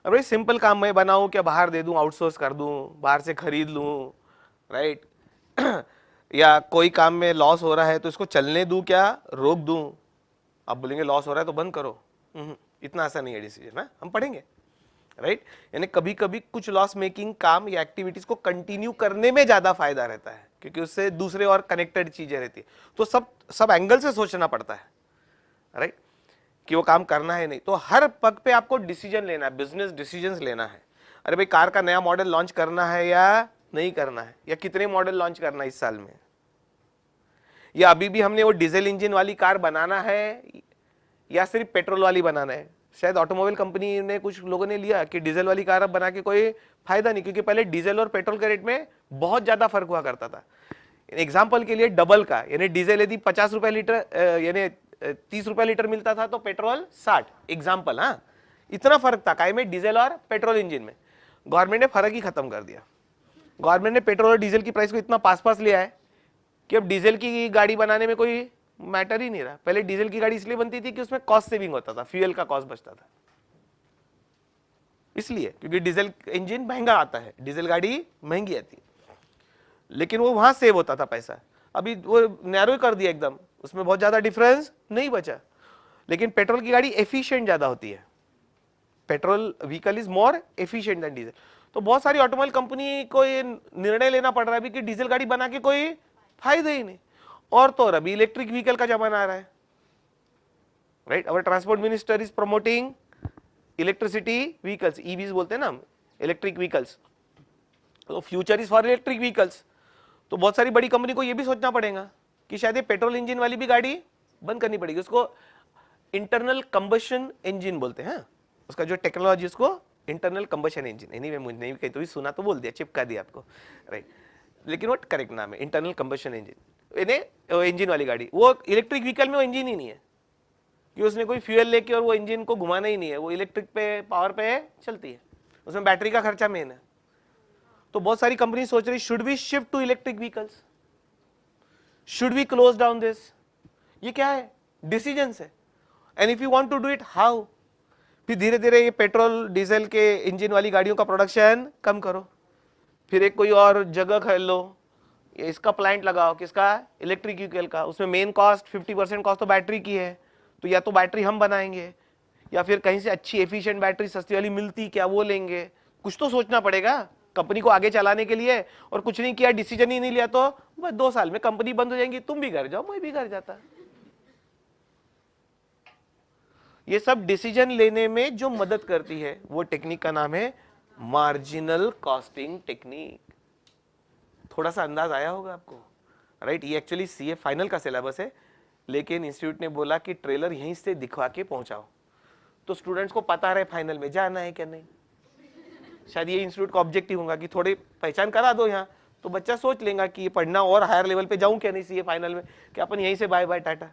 अब भाई सिंपल काम मैं बनाऊं क्या बाहर दे दूं, आउटसोर्स कर दूं, बाहर से खरीद लूं, राइट या कोई काम में लॉस हो रहा है तो इसको चलने दूं क्या रोक दूं, आप बोलेंगे लॉस हो रहा है तो बंद करो, इतना आसान नहीं है डिसीजन ना, हम पढ़ेंगे, राइट। यानी कभी कभी कुछ लॉस मेकिंग काम या एक्टिविटीज को कंटिन्यू करने में ज्यादा फायदा रहता है क्योंकि उससे दूसरे और कनेक्टेड चीजें रहती है, तो सब एंगल से सोचना पड़ता है, राइट, कि वो काम करना है नहीं। तो हर पग पे आपको डिसीजन लेना है, बिजनेस डिसीजंस लेना है। अरे भाई कार का नया मॉडल लॉन्च करना है या नहीं करना है, या कितने मॉडल लॉन्च करना है इस साल में, या अभी भी हमने वो डीजल इंजन वाली कार बनाना है या सिर्फ पेट्रोल वाली बनाना है। शायद ऑटोमोबाइल कंपनी ने, कुछ लोगों ने लिया कि डीजल वाली कार अब बना के कोई फायदा नहीं, क्योंकि पहले डीजल और पेट्रोल के रेट में बहुत ज्यादा फर्क हुआ करता था। एग्जाम्पल के लिए डबल का, यानी डीजल यदि 50 रुपए लीटर यानी 30 रुपए लीटर मिलता था तो पेट्रोल 60, एग्जाम्पल, हाँ, इतना फर्क था काय में, डीजल और पेट्रोल इंजन में। गवर्नमेंट ने फर्क ही खत्म कर दिया। गवर्नमेंट ने पेट्रोल और डीजल की प्राइस को इतना पास पास लिया है कि अब डीजल की गाड़ी बनाने में कोई मैटर ही नहीं रहा। पहले डीजल की गाड़ी इसलिए बनती थी कि उसमें कॉस्ट सेविंग होता था, फ्यूल का कॉस्ट बचता था, इसलिए, क्योंकि डीजल इंजन महंगा आता है, डीजल गाड़ी महंगी आती है, लेकिन वो वहां सेव होता था पैसा। अभी वो नैरो कर दिया एकदम, उसमें बहुत ज्यादा डिफरेंस नहीं बचा। लेकिन पेट्रोल की गाड़ी एफिशिएंट ज्यादा होती है, petrol vehicle is more efficient then diesel. तो बहुत सारी ऑटोमोबाइल कंपनी को ये निर्णय लेना पड़ रहा है कि डीजल गाड़ी बना के कोई फायदा ही नहीं, और तो और अभी इलेक्ट्रिक व्हीकल का जमाना आ रहा है, right. Our transport minister is promoting electricity vehicles, EVs बोलते हैं ना हम, इलेक्ट्रिक व्हीकल्स, तो future is for electric vehicles. तो बहुत सारी बड़ी कंपनी को यह भी सोचना पड़ेगा कि शायद ये पेट्रोल इंजन वाली भी गाड़ी बंद करनी पड़ेगी, उसको इंटरनल कंबशन इंजन बोलते हैं, उसका जो टेक्नोलॉजी उसको इंटरनल कंबशन इंजन, एनीवे मुझे नहीं कहीं तो भी सुना तो बोल दिया, चिपका दिया आपको, राइट, लेकिन वो करेक्ट नाम है इंटरनल कंबशन इंजन। इंजन वाली गाड़ी, वो इलेक्ट्रिक व्हीकल में वो इंजन ही नहीं है कि उसने कोई फ्यूल लेके और वो इंजन को घुमाना ही नहीं है, वो इलेक्ट्रिक पे पावर पे चलती है, उसमें बैटरी का खर्चा मेन है। तो बहुत सारी कंपनी सोच रही should we shift to electric vehicles, should we close down this, ये क्या है, डिसीजन है, and if you want to do it how. फिर धीरे धीरे ये पेट्रोल डीजल के इंजन वाली गाड़ियों का प्रोडक्शन कम करो, फिर एक कोई और जगह खरीद लो, ये इसका प्लांट लगाओ, किसका, इलेक्ट्रिक व्हीकल का, उसमें मेन कॉस्ट 50% कॉस्ट तो बैटरी की है, तो या तो बैटरी हम बनाएंगे या फिर कहीं से अच्छी एफिशिएंट बैटरी सस्ती वाली मिलती क्या वो लेंगे। कुछ तो सोचना पड़ेगा कंपनी को आगे चलाने के लिए, और कुछ नहीं किया, डिसीजन ही नहीं लिया तो बस 2 साल में कंपनी बंद हो जाएंगी, तुम भी घर जाओ मैं भी घर जाता। ये सब डिसीजन लेने में जो मदद करती है वो टेक्निक का नाम है मार्जिनल कॉस्टिंग टेक्निक। थोड़ा सा अंदाज आया होगा आपको, राइट। ये एक्चुअली सीए फाइनल का सिलेबस है, लेकिन इंस्टीट्यूट ने बोला कि ट्रेलर यहीं से दिखवा के पहुंचाओ, तो स्टूडेंट्स को पता रहे फाइनल में जाना है क्या नहीं। शायद ये इंस्टीट्यूट का ऑब्जेक्टिव होगा कि थोड़ी पहचान करा दो यहाँ, तो बच्चा सोच लेगा कि ये पढ़ना और हायर लेवल पे जाऊं क्या नहीं सीए फाइनल में, कि अपन यहीं से बाय बाय टाटा।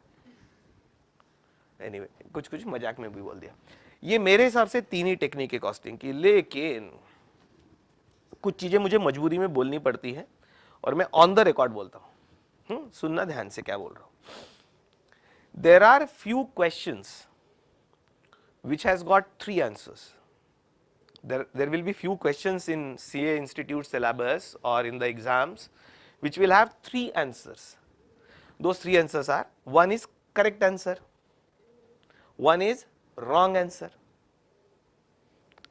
एनीवे कुछ कुछ मजाक में भी बोल दिया। ये मेरे हिसाब से 3 ही टेक्निक है कॉस्टिंग की, लेकिन कुछ चीजें मुझे मजबूरी में बोलनी पड़ती है और मैं ऑन द रिकॉर्ड बोलता हूं, सुनना ध्यान से क्या बोल रहा हूं। There are few questions which has got 3 answers. There will be few questions in CA Institute syllabus or in the exams which will have 3 answers. Those 3 answers are, one is correct answer, one is wrong answer,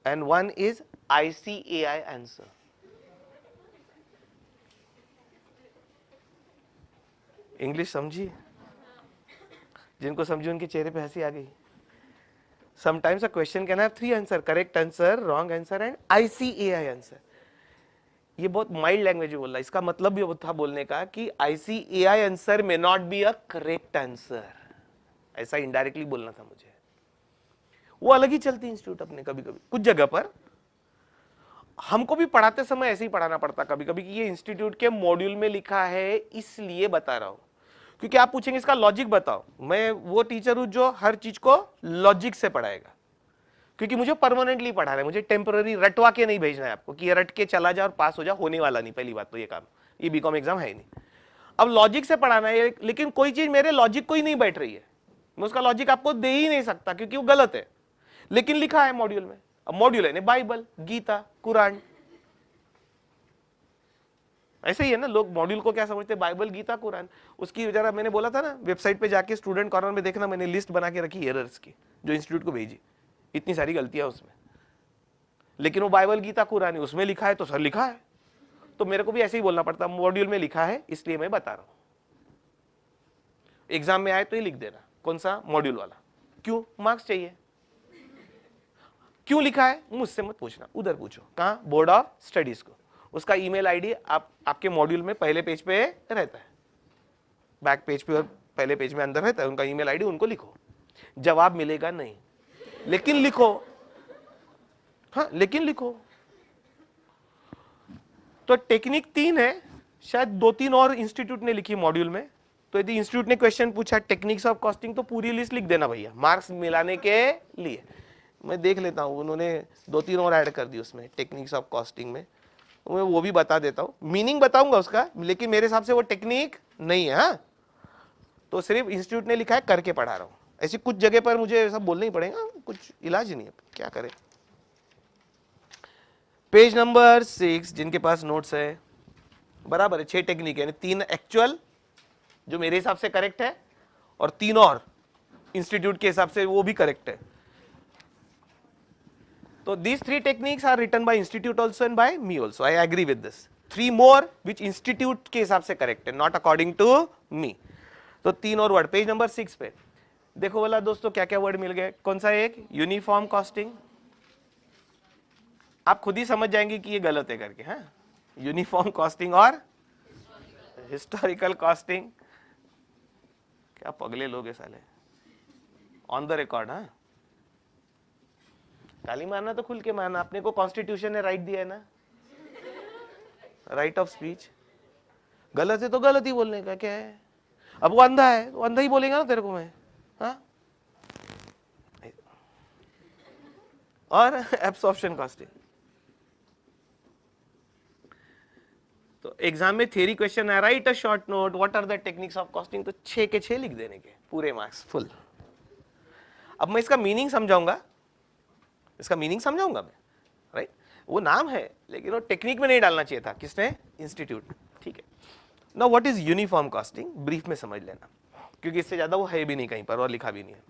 and one is ICAI answer. English समझिए, जिनको समझी उनके चेहरे पे हंसी आ गई। Sometimes a question can have 3 answer, correct answer, wrong answer and ICAI answer. ये बहुत माइल्ड लैंग्वेज में बोल रहा है, इसका मतलब भी था बोलने का कि ICAI answer may not be a correct answer, ऐसा इनडायरेक्टली बोलना था मुझे। वो अलग ही चलती इंस्टीट्यूट अपने, कभी कभी कुछ जगह पर हमको भी पढ़ाते समय ऐसे ही पढ़ाना पड़ता कभी कभी कि ये इंस्टीट्यूट के मॉड्यूल में लिखा है इसलिए बता रहा हूं, क्योंकि आप पूछेंगे इसका लॉजिक बताओ, मैं वो टीचर हूं जो हर चीज को लॉजिक से पढ़ाएगा, क्योंकि मुझे परमानेंटली पढ़ाना है, मुझे टेम्पररी रटवा के नहीं भेजना है आपको कि ये रट के चला जा और पास हो जा, होने वाला नहीं। पहली बात तो ये काम, ये बीकॉम एग्जाम है ही नहीं। अब लॉजिक से पढ़ाना है, लेकिन कोई चीज मेरे लॉजिक को ही नहीं बैठ रही है, मैं उसका लॉजिक आपको दे ही नहीं सकता क्योंकि वो गलत है, लेकिन लिखा है मॉड्यूल में। अब मॉड्यूल है बाइबल, गीता, कुरान, ऐसे ही है ना। लोग मॉड्यूल को क्या समझते हैं, बाइबल, गीता, कुरान। उसकी जरा मैंने बोला था ना, वेबसाइट पे जाके स्टूडेंट कॉर्नर में देखना, मैंने लिस्ट बना के रखी एरर्स की जो इंस्टीट्यूट को भेजी, इतनी सारी गलतियां उसमें, लेकिन वो बाइबल, गीता, कुरान उसमें लिखा है तो सर लिखा है, तो मेरे को भी ऐसे ही बोलना पड़ता, मॉड्यूल में लिखा है इसलिए मैं बता रहा हूं। एग्जाम में आए तो ही लिख देना कौन सा मॉड्यूल वाला, क्यों, मार्क्स चाहिए। क्यों लिखा है मुझसे मत पूछना, उधर पूछो, कहां, बोर्ड ऑफ स्टडीज को। उसका ईमेल आईडी आपके मॉड्यूल में पहले पेज पे रहता है, बैक पेज पे और पहले पेज में अंदर रहता है, उनका ईमेल आईडी, उनको लिखो। जवाब मिलेगा नहीं, लेकिन लिखो, हाँ लेकिन लिखो। तो टेक्निक 3 है, शायद 2-3 और इंस्टीट्यूट ने लिखी मॉड्यूल में। तो यदि इंस्टीट्यूट ने क्वेश्चन पूछा टेक्निक्स ऑफ कॉस्टिंग, तो पूरी लिस्ट लिख देना भैया, मार्क्स मिलाने के लिए। मैं देख लेता हूं, उन्होंने 2-3 और ऐड कर दी उसमें टेक्निक्स ऑफ कॉस्टिंग में, मैं वो भी बता देता हूं, मीनिंग बताऊंगा उसका, लेकिन मेरे हिसाब से वो टेक्निक नहीं है। हाँ, तो सिर्फ इंस्टीट्यूट ने लिखा है, करके पढ़ा रहा हूं। ऐसी कुछ जगह पर मुझे सब बोलना ही पड़ेगा, कुछ इलाज नहीं है, क्या करें। पेज नंबर 6, जिनके पास नोट्स है, बराबर है, 6 टेक्निक है, 3 एक्चुअल जो मेरे हिसाब से करेक्ट है, और 3 और इंस्टीट्यूट के हिसाब से वो भी करेक्ट है। So these 3 techniques are written by institute also and by me also. I agree with this. 3 more which institute के हिसाब से correct है, not according to me. तो 3 और वर्ड पेज नंबर 6 पे देखो बोला दोस्तों, क्या क्या वर्ड मिल गए। कौन सा एक, यूनिफॉर्म कॉस्टिंग, आप खुद ही समझ जाएंगे कि ये गलत है करके। हाँ, यूनिफॉर्म कॉस्टिंग और हिस्टोरिकल कॉस्टिंग, क्या पगले लोग है साले, ऑन द रिकॉर्ड। हाँ, गाली मारना तो खुल के मारना, अपने को कॉन्स्टिट्यूशन ने राइट दिया है ना, राइट ऑफ स्पीच। गलत है तो गलत ही बोलने का क्या है, अब वो अंधा है तो अंधा ही बोलेगा ना तेरे को मैं। हाँ, और एब्सॉर्प्शन कॉस्टिंग, तो एग्जाम में थ्योरी क्वेश्चन है, write a short note, what are the techniques of costing, तो 6 के 6 लिख देने के, पूरे मार्क्स फुल। अब मैं इसका मीनिंग समझाऊंगा, इसका मीनिंग समझाऊंगा मैं, राइट। वो नाम है लेकिन वो टेक्निक में नहीं डालना चाहिए था, किसने, इंस्टीट्यूट। ठीक है, now what is uniform costing, brief में समझ लेना, क्योंकि इससे ज्यादा वो है भी नहीं कहीं पर और लिखा भी नहीं है,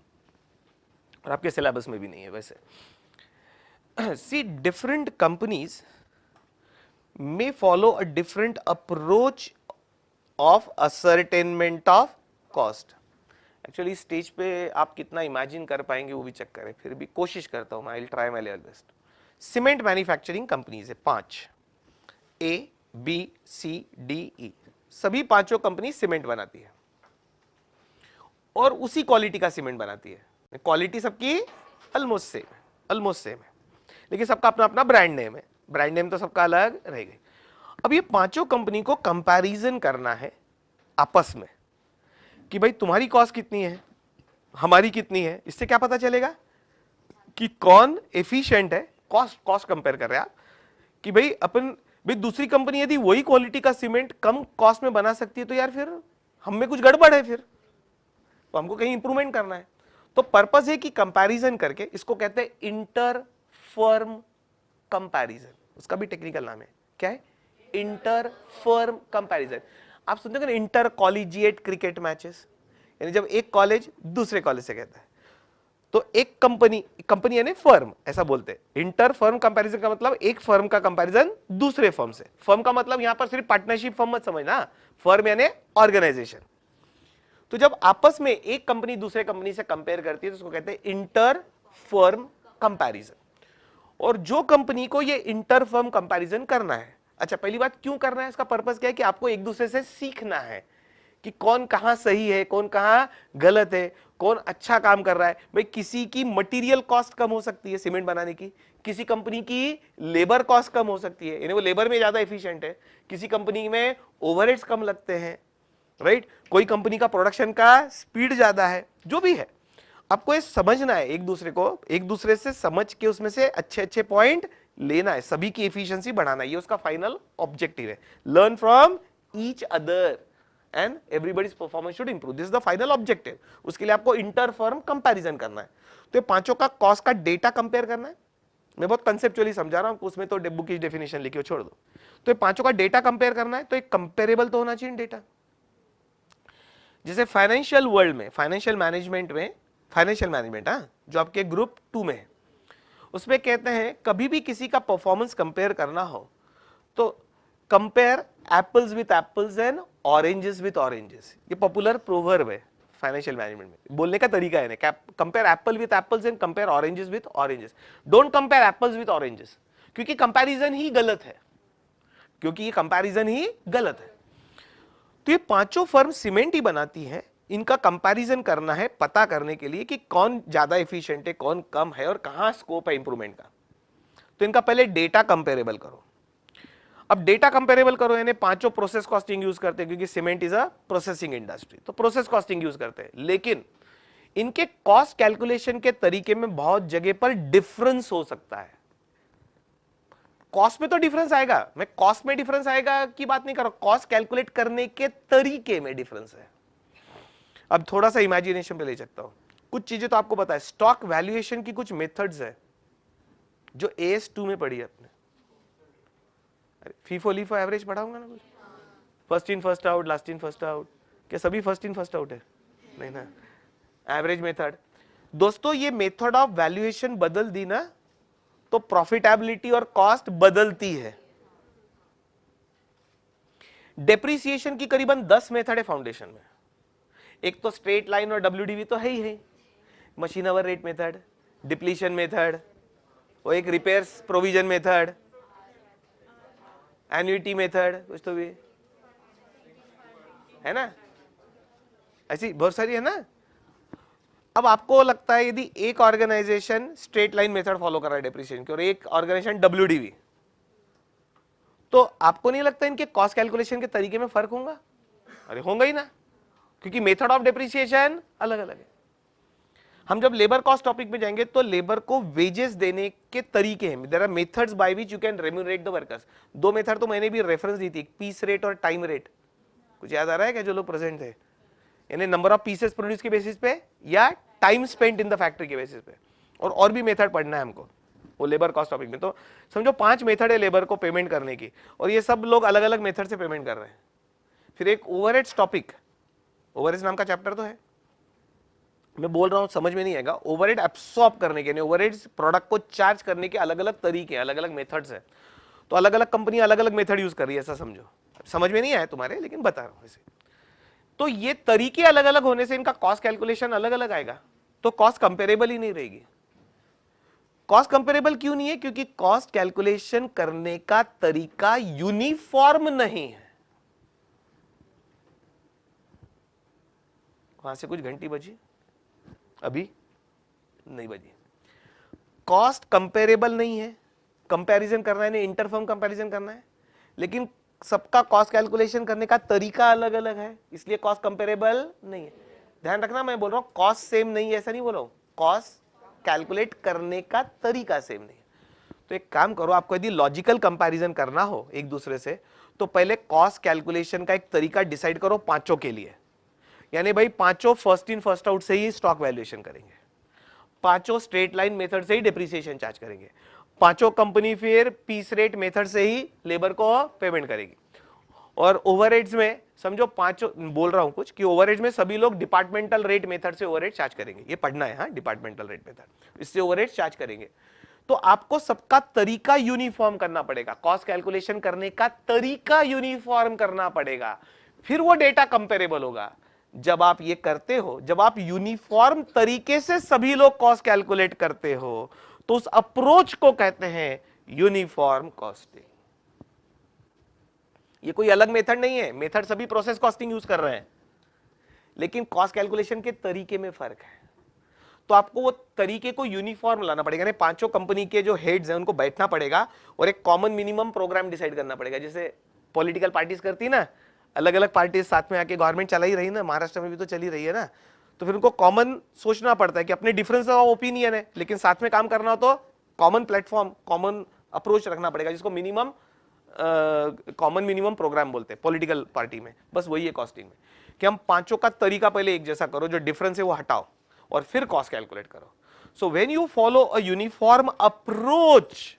और आपके सिलेबस में भी नहीं है वैसे। See, different companies may follow a different approach of ascertainment of cost. Actually stage पे आप कितना इमेजिन कर पाएंगे वो भी चेक करें, फिर भी कोशिश करता हूं मैं, I will try my best. Cement manufacturing companies है 5, A, B, C, D, E, सभी 5 कंपनी सीमेंट बनाती है और उसी क्वालिटी का सीमेंट बनाती है। क्वालिटी सबकी ऑलमोस्ट सेम है, ऑलमोस्ट सेम है, लेकिन सबका अपना अपना ब्रांड नेम है, ब्रांड नेम तो सबका अलग रह गई। अब ये 5 कंपनी को कंपैरिजन करना है आपस में कि भाई तुम्हारी कॉस्ट कितनी है, हमारी कितनी है। इससे क्या पता चलेगा कि कौन एफिशिएंट है, कॉस्ट कंपेयर कर रहे हैं आप कि भाई दूसरी कंपनी यदि वही क्वालिटी का सीमेंट कम कॉस्ट में बना सकती है तो यार फिर हम में कुछ गड़बड़ है, फिर तो हमको कहीं इंप्रूवमेंट करना है। तो पर्पस है कि कंपैरिजन करके, इसको कहते हैं इंटर फर्म कंपैरिजन, उसका भी टेक्निकल नाम है, क्या है, इंटर फर्म कंपैरिजन। आप सुनते हो ना इंटर कॉलेजिएट क्रिकेट मैचेस, यानी जब एक कॉलेज दूसरे कॉलेज से कहता है तो एक कंपनी यानी फर्म, ऐसा बोलते हैं। इंटर फर्म कंपैरिजन का मतलब एक फर्म का कंपैरिजन दूसरे फर्म से। फर्म का मतलब यहां पर सिर्फ पार्टनरशिप फर्म मत समझना, फर्म यानी ऑर्गेनाइजेशन। तो जब आपस में एक कंपनी दूसरे कंपनी से कंपेयर करती है तो उसको कहते हैं इंटर फर्म कंपैरिजन। और जो कंपनी को ये इंटर फर्म कंपैरिजन करना है, अच्छा पहली बात क्यों करना है, इसका पर्पस क्या है कि आपको एक दूसरे से सीखना है कि कौन कहां सही है, कौन कहां गलत है, कौन अच्छा काम कर रहा है। भाई किसी की मटेरियल कॉस्ट कम हो सकती है सीमेंट बनाने की, किसी कंपनी की लेबर कॉस्ट कम हो सकती है, यानी वो लेबर में ज्यादा एफिशिएंट है, किसी कंपनी में ओवरहेड्स कम लगते हैं, राइट, कोई कंपनी का प्रोडक्शन का स्पीड ज्यादा है, जो भी है आपको ये समझना है, एक दूसरे को एक दूसरे से समझ के उसमें से अच्छे अच्छे पॉइंट लेना है, सभी की एफिशिएंसी बढ़ाना है, ये उसका फाइनल ऑब्जेक्टिव है। Learn from each other and everybody's performance should improve, this is the final objective. उसके लिए आपको इंटर फर्म कंपैरिजन करना है। तो ये पांचों का कॉस्ट का डेटा कंपेयर करना है। मैं बहुत कंसेप्चुअली समझा रहा हूं, उसमें तो बुक की डेफिनेशन लिखी हो छोड़ दो। तो ये पांचों का डेटा कंपेयर करना है, तो एक कंपेरेबल तो होना चाहिए डेटा। जैसे फाइनेंशियल वर्ल्ड में, फाइनेंशियल मैनेजमेंट में, फाइनेंशियल मैनेजमेंट जो आपके ग्रुप 2 में है, उसमें कहते हैं कभी भी किसी का परफॉर्मेंस कंपेयर करना हो तो compare apples with apples and oranges with oranges. ये पॉपुलर प्रोवर्ब है फाइनेंशियल मैनेजमेंट में, बोलने का तरीका है ना, compare Apple with apples and compare oranges with oranges. Don't compare apples with oranges, क्योंकि कंपैरिजन ही गलत है, क्योंकि ये कंपैरिजन ही गलत है। तो ये पांचों फर्म सीमेंट ही बनाती है, इनका कंपैरिजन करना है पता करने के लिए कि कौन ज्यादा एफिशिएंट है, कौन कम है और कहां स्कोप है इंप्रूवमेंट का। तो इनका पहले डेटा कंपेरेबल करो। अब डेटा कंपेरेबल करो यानी पांचों प्रोसेस कॉस्टिंग यूज करते हैं, क्योंकि cement is a processing industry, तो प्रोसेस कॉस्टिंग यूज करते हैं। लेकिन इनके कॉस्ट कैलकुलेशन के तरीके में बहुत जगह पर डिफरेंस हो सकता है। कॉस्ट में तो डिफरेंस आएगा, मैं कॉस्ट में डिफरेंस आएगा की बात नहीं कर रहा, कॉस्ट कैलकुलेट करने के तरीके में डिफरेंस है। अब थोड़ा सा इमेजिनेशन पे ले सकता हूं, कुछ चीजें तो आपको पता है, स्टॉक वैल्यूएशन की कुछ मेथड्स है जो AS2 में पढ़ी है आपने। अरे फीफो लीफो एवरेज पढ़ाऊंगा ना कुछ, first in first out, last in first out, क्या सभी फर्स्ट इन फर्स्ट आउट है? नहीं ना, एवरेज मेथड। दोस्तों ये मेथड ऑफ वैल्यूएशन बदल दी ना तो प्रॉफिटेबिलिटी और कॉस्ट बदलती है। डेप्रिसिएशन की करीबन 10 मेथड है फाउंडेशन में, एक तो स्ट्रेट लाइन और WDV तो है ही है, machine hour rate method, depletion method, वो एक repairs provision method, annuity method, कुछ तो भी है ना, ऐसी बहुत सारी है ना। अब आपको लगता है यदि एक organisation straight line method follow कर रहा है डेप्रिसिएशन की और एक ऑर्गेनाइजेशन WDV, तो आपको नहीं लगता इनके कॉस्ट कैलकुलेशन के तरीके में फर्क होगा? अरे होगा ही ना, क्योंकि मेथड ऑफ डेप्रिसिएशन अलग अलग है। हम जब लेबर कॉस्ट टॉपिक में जाएंगे तो लेबर को वेजेस देने के तरीके हैं, there are methods by which you can remunerate the workers. दो मेथड तो मैंने भी रेफरेंस दी थी, पीस रेट और टाइम रेट। कुछ याद आ रहा है क्या जो लोग प्रेजेंट थे? यानी नंबर ऑफ पीसेस प्रोड्यूस के बेसिस पे या time spent in the factory के बेसिस पे, और भी मेथड पढ़ना है हमको वो लेबर कॉस्ट टॉपिक में। तो समझो 5 मेथड है लेबर को पेमेंट करने की, और ये सब लोग अलग अलग मेथड से पेमेंट कर रहे हैं। फिर एक ओवरहेड्स टॉपिक, ओवरहेड्स नाम का चैप्टर तो है, मैं बोल रहा हूं समझ में नहीं आएगा। ओवरहेड एब्सॉर्ब करने के, ओवरहेड्स प्रोडक्ट को चार्ज करने के अलग अलग तरीके, अलग अलग मेथड्स है। तो अलग अलग कंपनी अलग अलग मेथड यूज कर रही है, ऐसा समझो। समझ में नहीं आया तुम्हारे, लेकिन बता रहा हूं ऐसे। तो ये तरीके अलग अलग होने से इनका कॉस्ट कैलकुलेशन अलग अलग आएगा, तो कॉस्ट कंपेरेबल ही नहीं रहेगी। कॉस्ट कंपेरेबल क्यों नहीं है? क्योंकि कॉस्ट कैलकुलेशन करने का तरीका यूनिफॉर्म नहीं है। वहां से कुछ घंटी बजी, अभी नहीं बजी। कॉस्ट कंपेरेबल नहीं है, कंपैरिजन करना है, इंटरफर्म कंपैरिजन करना है, लेकिन सबका कॉस्ट कैलकुलेशन करने का तरीका अलग अलग है, इसलिए कॉस्ट कंपेरेबल नहीं है। ध्यान रखना, मैं बोल रहा हूं कॉस्ट सेम नहीं है, ऐसा नहीं बोल रहा हूं, कॉस्ट कैलकुलेट करने का तरीका सेम नहीं है। तो एक काम करो, आपको यदि लॉजिकल कंपैरिजन करना हो एक दूसरे से, तो पहले कॉस्ट कैलकुलेशन का एक तरीका डिसाइड करो पांचों के लिए। यानी भाई पांचों फर्स्ट इन फर्स्ट आउट से ही स्टॉक वैल्यूएशन करेंगे, पांचों स्ट्रेट लाइन मेथड से ही डिप्रिसिएशन चार्ज करेंगे, पांचों कंपनी फिर पीस रेट मेथड से ही लेबर को पेमेंट करेगी। और ओवरहेड्स में समझो पांचों, बोल रहा हूं कुछ कि ओवरहेड्स में सभी लोग डिपार्टमेंटल रेट मेथड से ओवरहेड चार्ज करेंगे, ये पढ़ना है। हाँ, डिपार्टमेंटल रेट मेथड, इससे ओवरहेड चार्ज करेंगे। तो आपको सबका तरीका यूनिफॉर्म करना पड़ेगा, कॉस्ट कैलकुलेशन करने का तरीका यूनिफॉर्म करना पड़ेगा, फिर वो डेटा कंपेरेबल होगा। जब आप ये करते हो, जब आप यूनिफॉर्म तरीके से सभी लोग कॉस्ट कैलकुलेट करते हो, तो उस अप्रोच को कहते हैं यूनिफॉर्म कॉस्टिंग। ये कोई अलग मेथड नहीं है, मेथड सभी प्रोसेस कॉस्टिंग यूज कर रहे हैं, लेकिन कॉस्ट कैलकुलेशन के तरीके में फर्क है। तो आपको वो तरीके को यूनिफॉर्म लाना पड़ेगा। यानी पांचों कंपनी के जो हेड्स हैं उनको बैठना पड़ेगा और एक कॉमन मिनिमम प्रोग्राम डिसाइड करना पड़ेगा। जैसे पॉलिटिकल पार्टीज करती ना, अलग अलग पार्टीज साथ में आके गवर्नमेंट चला ही रही ना, महाराष्ट्र में भी तो चली रही है ना, तो फिर उनको कॉमन सोचना पड़ता है कि अपने डिफरेंस ऑफ ओपिनियन है, लेकिन साथ में काम करना हो तो कॉमन प्लेटफॉर्म, कॉमन अप्रोच रखना पड़ेगा, जिसको मिनिमम कॉमन मिनिमम प्रोग्राम बोलते हैं पॉलिटिकल पार्टी में। बस वही है कॉस्टिंग में, कि हम पांचों का तरीका पहले एक जैसा करो, जो डिफरेंस है वो हटाओ और फिर कॉस्ट कैलकुलेट करो। So when you follow a uniform approach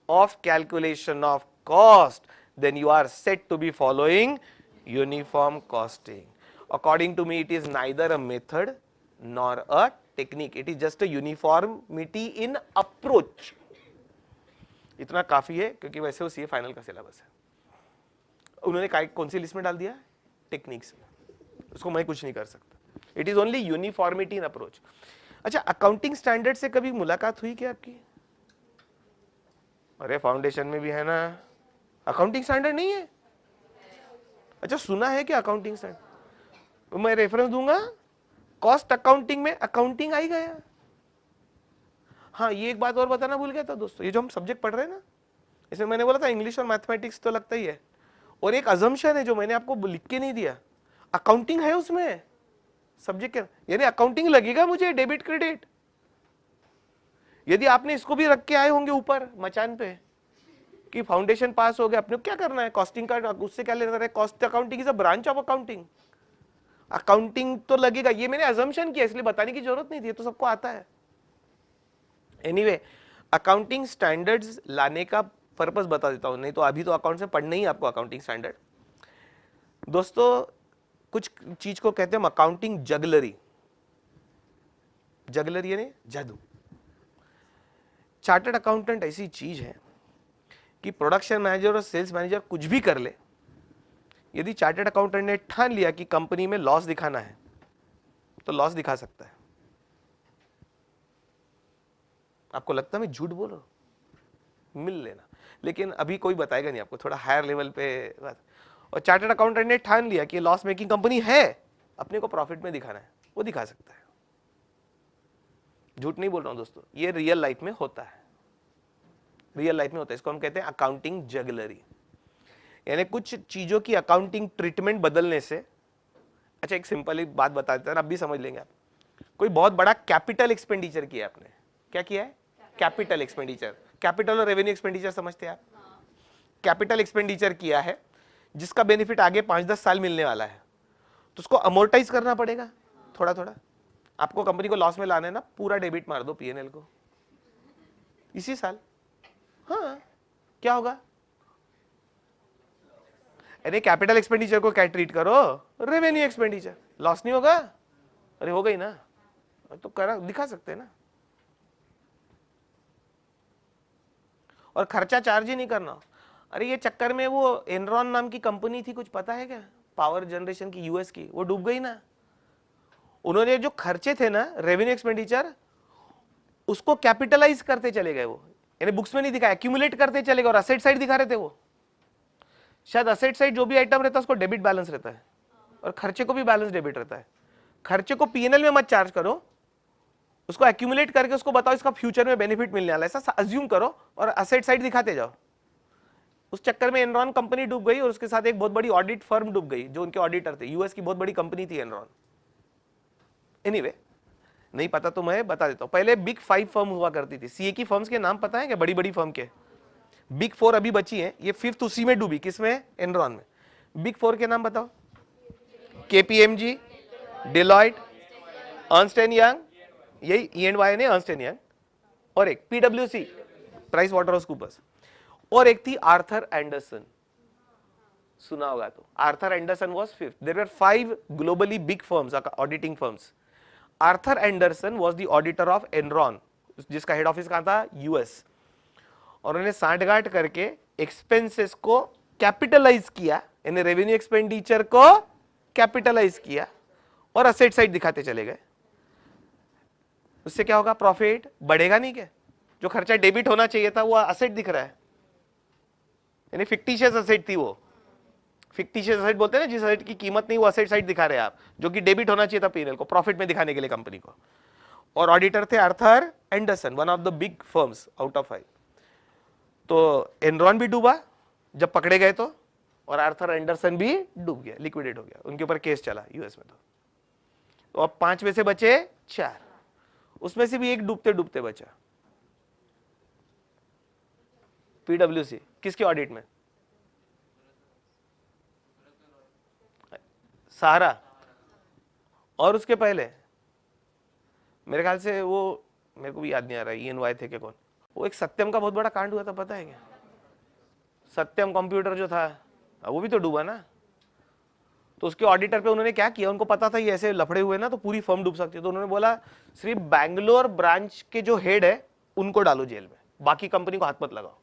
of calculation of cost, then you are said to be following uniform costing. According to me, it is neither a method nor a technique, it is just a uniformity in approach. इतना काफी है, क्योंकि वैसे वो CA final का syllabus है। उन्होंने कौन सी लिस्ट में डाल दिया? टेक्निक्स में, उसको मैं कुछ नहीं कर सकता। It is only uniformity in approach. अच्छा, अकाउंटिंग स्टैंडर्ड से कभी मुलाकात हुई क्या आपकी? अरे फाउंडेशन में भी है ना, अकाउंटिंग स्टैंडर्ड नहीं है? अच्छा, सुना है क्या अकाउंटिंग स्टैंडर्ड? मैं रेफरेंस दूंगा, कॉस्ट अकाउंटिंग में अकाउंटिंग आई गया। हाँ, ये एक बात और बताना भूल गया था दोस्तों, ये जो हम सब्जेक्ट पढ़ रहे हैं ना, इसमें मैंने बोला था इंग्लिश और मैथमेटिक्स तो लगता ही है, और एक अजम्पशन है जो मैंने आपको लिख के नहीं दिया, अकाउंटिंग है उसमें सब्जेक्ट के, यानी अकाउंटिंग लगेगा मुझे, डेबिट क्रेडिट। यदि आपने इसको भी रख के आए होंगे ऊपर मचान पे कि फाउंडेशन पास हो गया, अपने क्या करना है कॉस्टिंग का, उससे क्या लेना है? Cost accounting is a branch of accounting, accounting तो लगेगा। ये मैंने अजम्पशन किया, इसलिए बताने की जरूरत नहीं थी, तो सबको आता है। एनीवे, अकाउंटिंग स्टैंडर्ड्स लाने का पर्पस बता देता हूं, नहीं तो अभी तो अकाउंट से पढ़ना ही आपको अकाउंटिंग स्टैंडर्ड। दोस्तों, कुछ चीज को कहते हैं अकाउंटिंग जगलरी। जगलरी यानी जादू। चार्टर्ड अकाउंटेंट ऐसी चीज है कि प्रोडक्शन मैनेजर और सेल्स मैनेजर कुछ भी कर ले, यदि चार्टर्ड अकाउंटेंट ने ठान लिया कि कंपनी में लॉस दिखाना है, तो लॉस दिखा सकता है। आपको लगता है मैं झूठ बोल रहा हूं? मिल लेना, लेकिन अभी कोई बताएगा नहीं आपको, थोड़ा हायर लेवल पे बात। और चार्टर्ड अकाउंटेंट ने ठान लिया कि लॉस मेकिंग कंपनी है, अपने को प्रॉफिट में दिखाना है, वो दिखा सकता है। झूठ नहीं बोल रहा हूं दोस्तों, ये रियल लाइफ में होता है, रियल लाइफ में होता है। इसको हम कहते हैं अकाउंटिंग जगलरी, यानी कुछ चीजों की अकाउंटिंग ट्रीटमेंट बदलने से। अच्छा, एक सिंपल बात बता देता हूं, अब भी समझ लेंगे आप। कोई बहुत बड़ा कैपिटल एक्सपेंडिचर किया आपने, क्या किया है? Capital expenditure. कैपिटल और रेवेन्यू एक्सपेंडिचर समझते हैं आप? कैपिटल एक्सपेंडिचर किया है जिसका बेनिफिट आगे 5-10 साल मिलने वाला है, तो उसको अमोर्टाइज करना पड़ेगा थोड़ा थोड़ा। आपको कंपनी को लॉस में लाना है ना, पूरा डेबिट मार दो पीएनएल को इसी साल। हाँ, क्या होगा? अरे कैपिटल एक्सपेंडिचर को क्या ट्रीट करो? Revenue expenditure. लॉस नहीं होगा? अरे हो गई ना, तो करा दिखा सकते हैं ना। और खर्चा चार्ज ही नहीं करना। अरे ये चक्कर में वो एनरॉन नाम की कंपनी थी, कुछ पता है क्या? पावर जनरेशन की, यूएस की, वो डूब गई ना। उन्होंने जो खर्चे थे ना, रेवेन्यू एक्सपेंडिचर, उसको कैपिटलाइज करते चले गए वो, यानी बुक्स में नहीं दिखाया, एक्यूमुलेट करते चले गए, और असेट साइड दिखा रहे थे वो। शायद असेट साइड जो भी आइटम रहता है उसको डेबिट बैलेंस रहता है, और खर्चे को भी बैलेंस डेबिट रहता है। खर्चे को पीएनएल में मत चार्ज करो, उसको एक्यूमुलेट करके उसको बताओ इसका फ्यूचर में बेनिफिट मिलने वाला है, ऐसा अज्यूम करो, और असेट साइड दिखाते जाओ। उस चक्कर में एनरॉन कंपनी डूब गई, और उसके साथ एक बहुत बड़ी ऑडिट फर्म डूब गई, जो उनके ऑडिटर थे, यूएस की बहुत बड़ी कंपनी थी एनरॉन। एनीवे, नहीं पता तो मैं बता देता हूं। पहले बिग 5 फर्म हुआ करती थी। सीए की फर्म्स के नाम पता है क्या? बड़ी बड़ी फर्म के बिग 4 अभी बची है, ये 5th उसी में डूबी। किसमें? एनरॉन में। बिग 4 के नाम बताओ। KPMG, Deloitte, Ernst and young, यही E&Y ने अर्नस्ट एंड यंग, और एक पीडब्ल्यूसी, प्राइस वाटरहाउस कूपर्स, और एक थी आर्थर एंडरसन। सुना होगा तो। Arthur Anderson was 5th। There were 5 globally big firms, auditing firms. Arthur Anderson was the auditor of Enron, जिसका हेड ऑफिस कहां था? यूएस। और उन्होंने सांठगांठ करके एक्सपेंसेस को कैपिटलाइज किया, यानी रेवेन्यू एक्सपेंडिचर को कैपिटलाइज किया, और असेट साइड दिखाते चले गए, उससे क्या होगा? प्रॉफिट बढ़ेगा नहीं क्या? जो खर्चा डेबिट होना चाहिए था वो असेट दिख रहा है, यानी फिक्टिशियस असेट थी वो। फिक्टिशियस असेट बोलते हैं ना जिस असेट की कीमत नहीं, वो असेट साइड दिखा रहे हैं आप, जो कि डेबिट होना चाहिए था पीएनएल को, प्रॉफिट में दिखाने के लिए कंपनी को। और ऑडिटर थे Arthur Andersen, one of the big firms out of 5। तो एनरॉन भी डूबा जब पकड़े गए और आर्थर एंडरसन भी डूब गया, लिक्विडेट हो गया, उनके ऊपर केस चला यूएस में। तो अब 5 में से बचे 4, उसमें से भी एक डूबते डूबते बचा, पीडब्ल्यूसी। किसके ऑडिट में? सहारा। और उसके पहले मेरे ख्याल से वो, मेरे को भी याद नहीं आ रहा है EY थे क्या कौन, वो एक सत्यम का बहुत बड़ा कांड हुआ था, पता है क्या? सत्यम कंप्यूटर जो था वो भी तो डूबा ना। तो उसके ऑडिटर पे उन्होंने क्या किया, उनको पता था ये ऐसे लफड़े हुए ना तो पूरी फर्म डूब सकती है, तो उन्होंने बोला सिर्फ बैंगलोर ब्रांच के जो हेड है उनको डालो जेल में, बाकी कंपनी को हाथ मत लगाओ।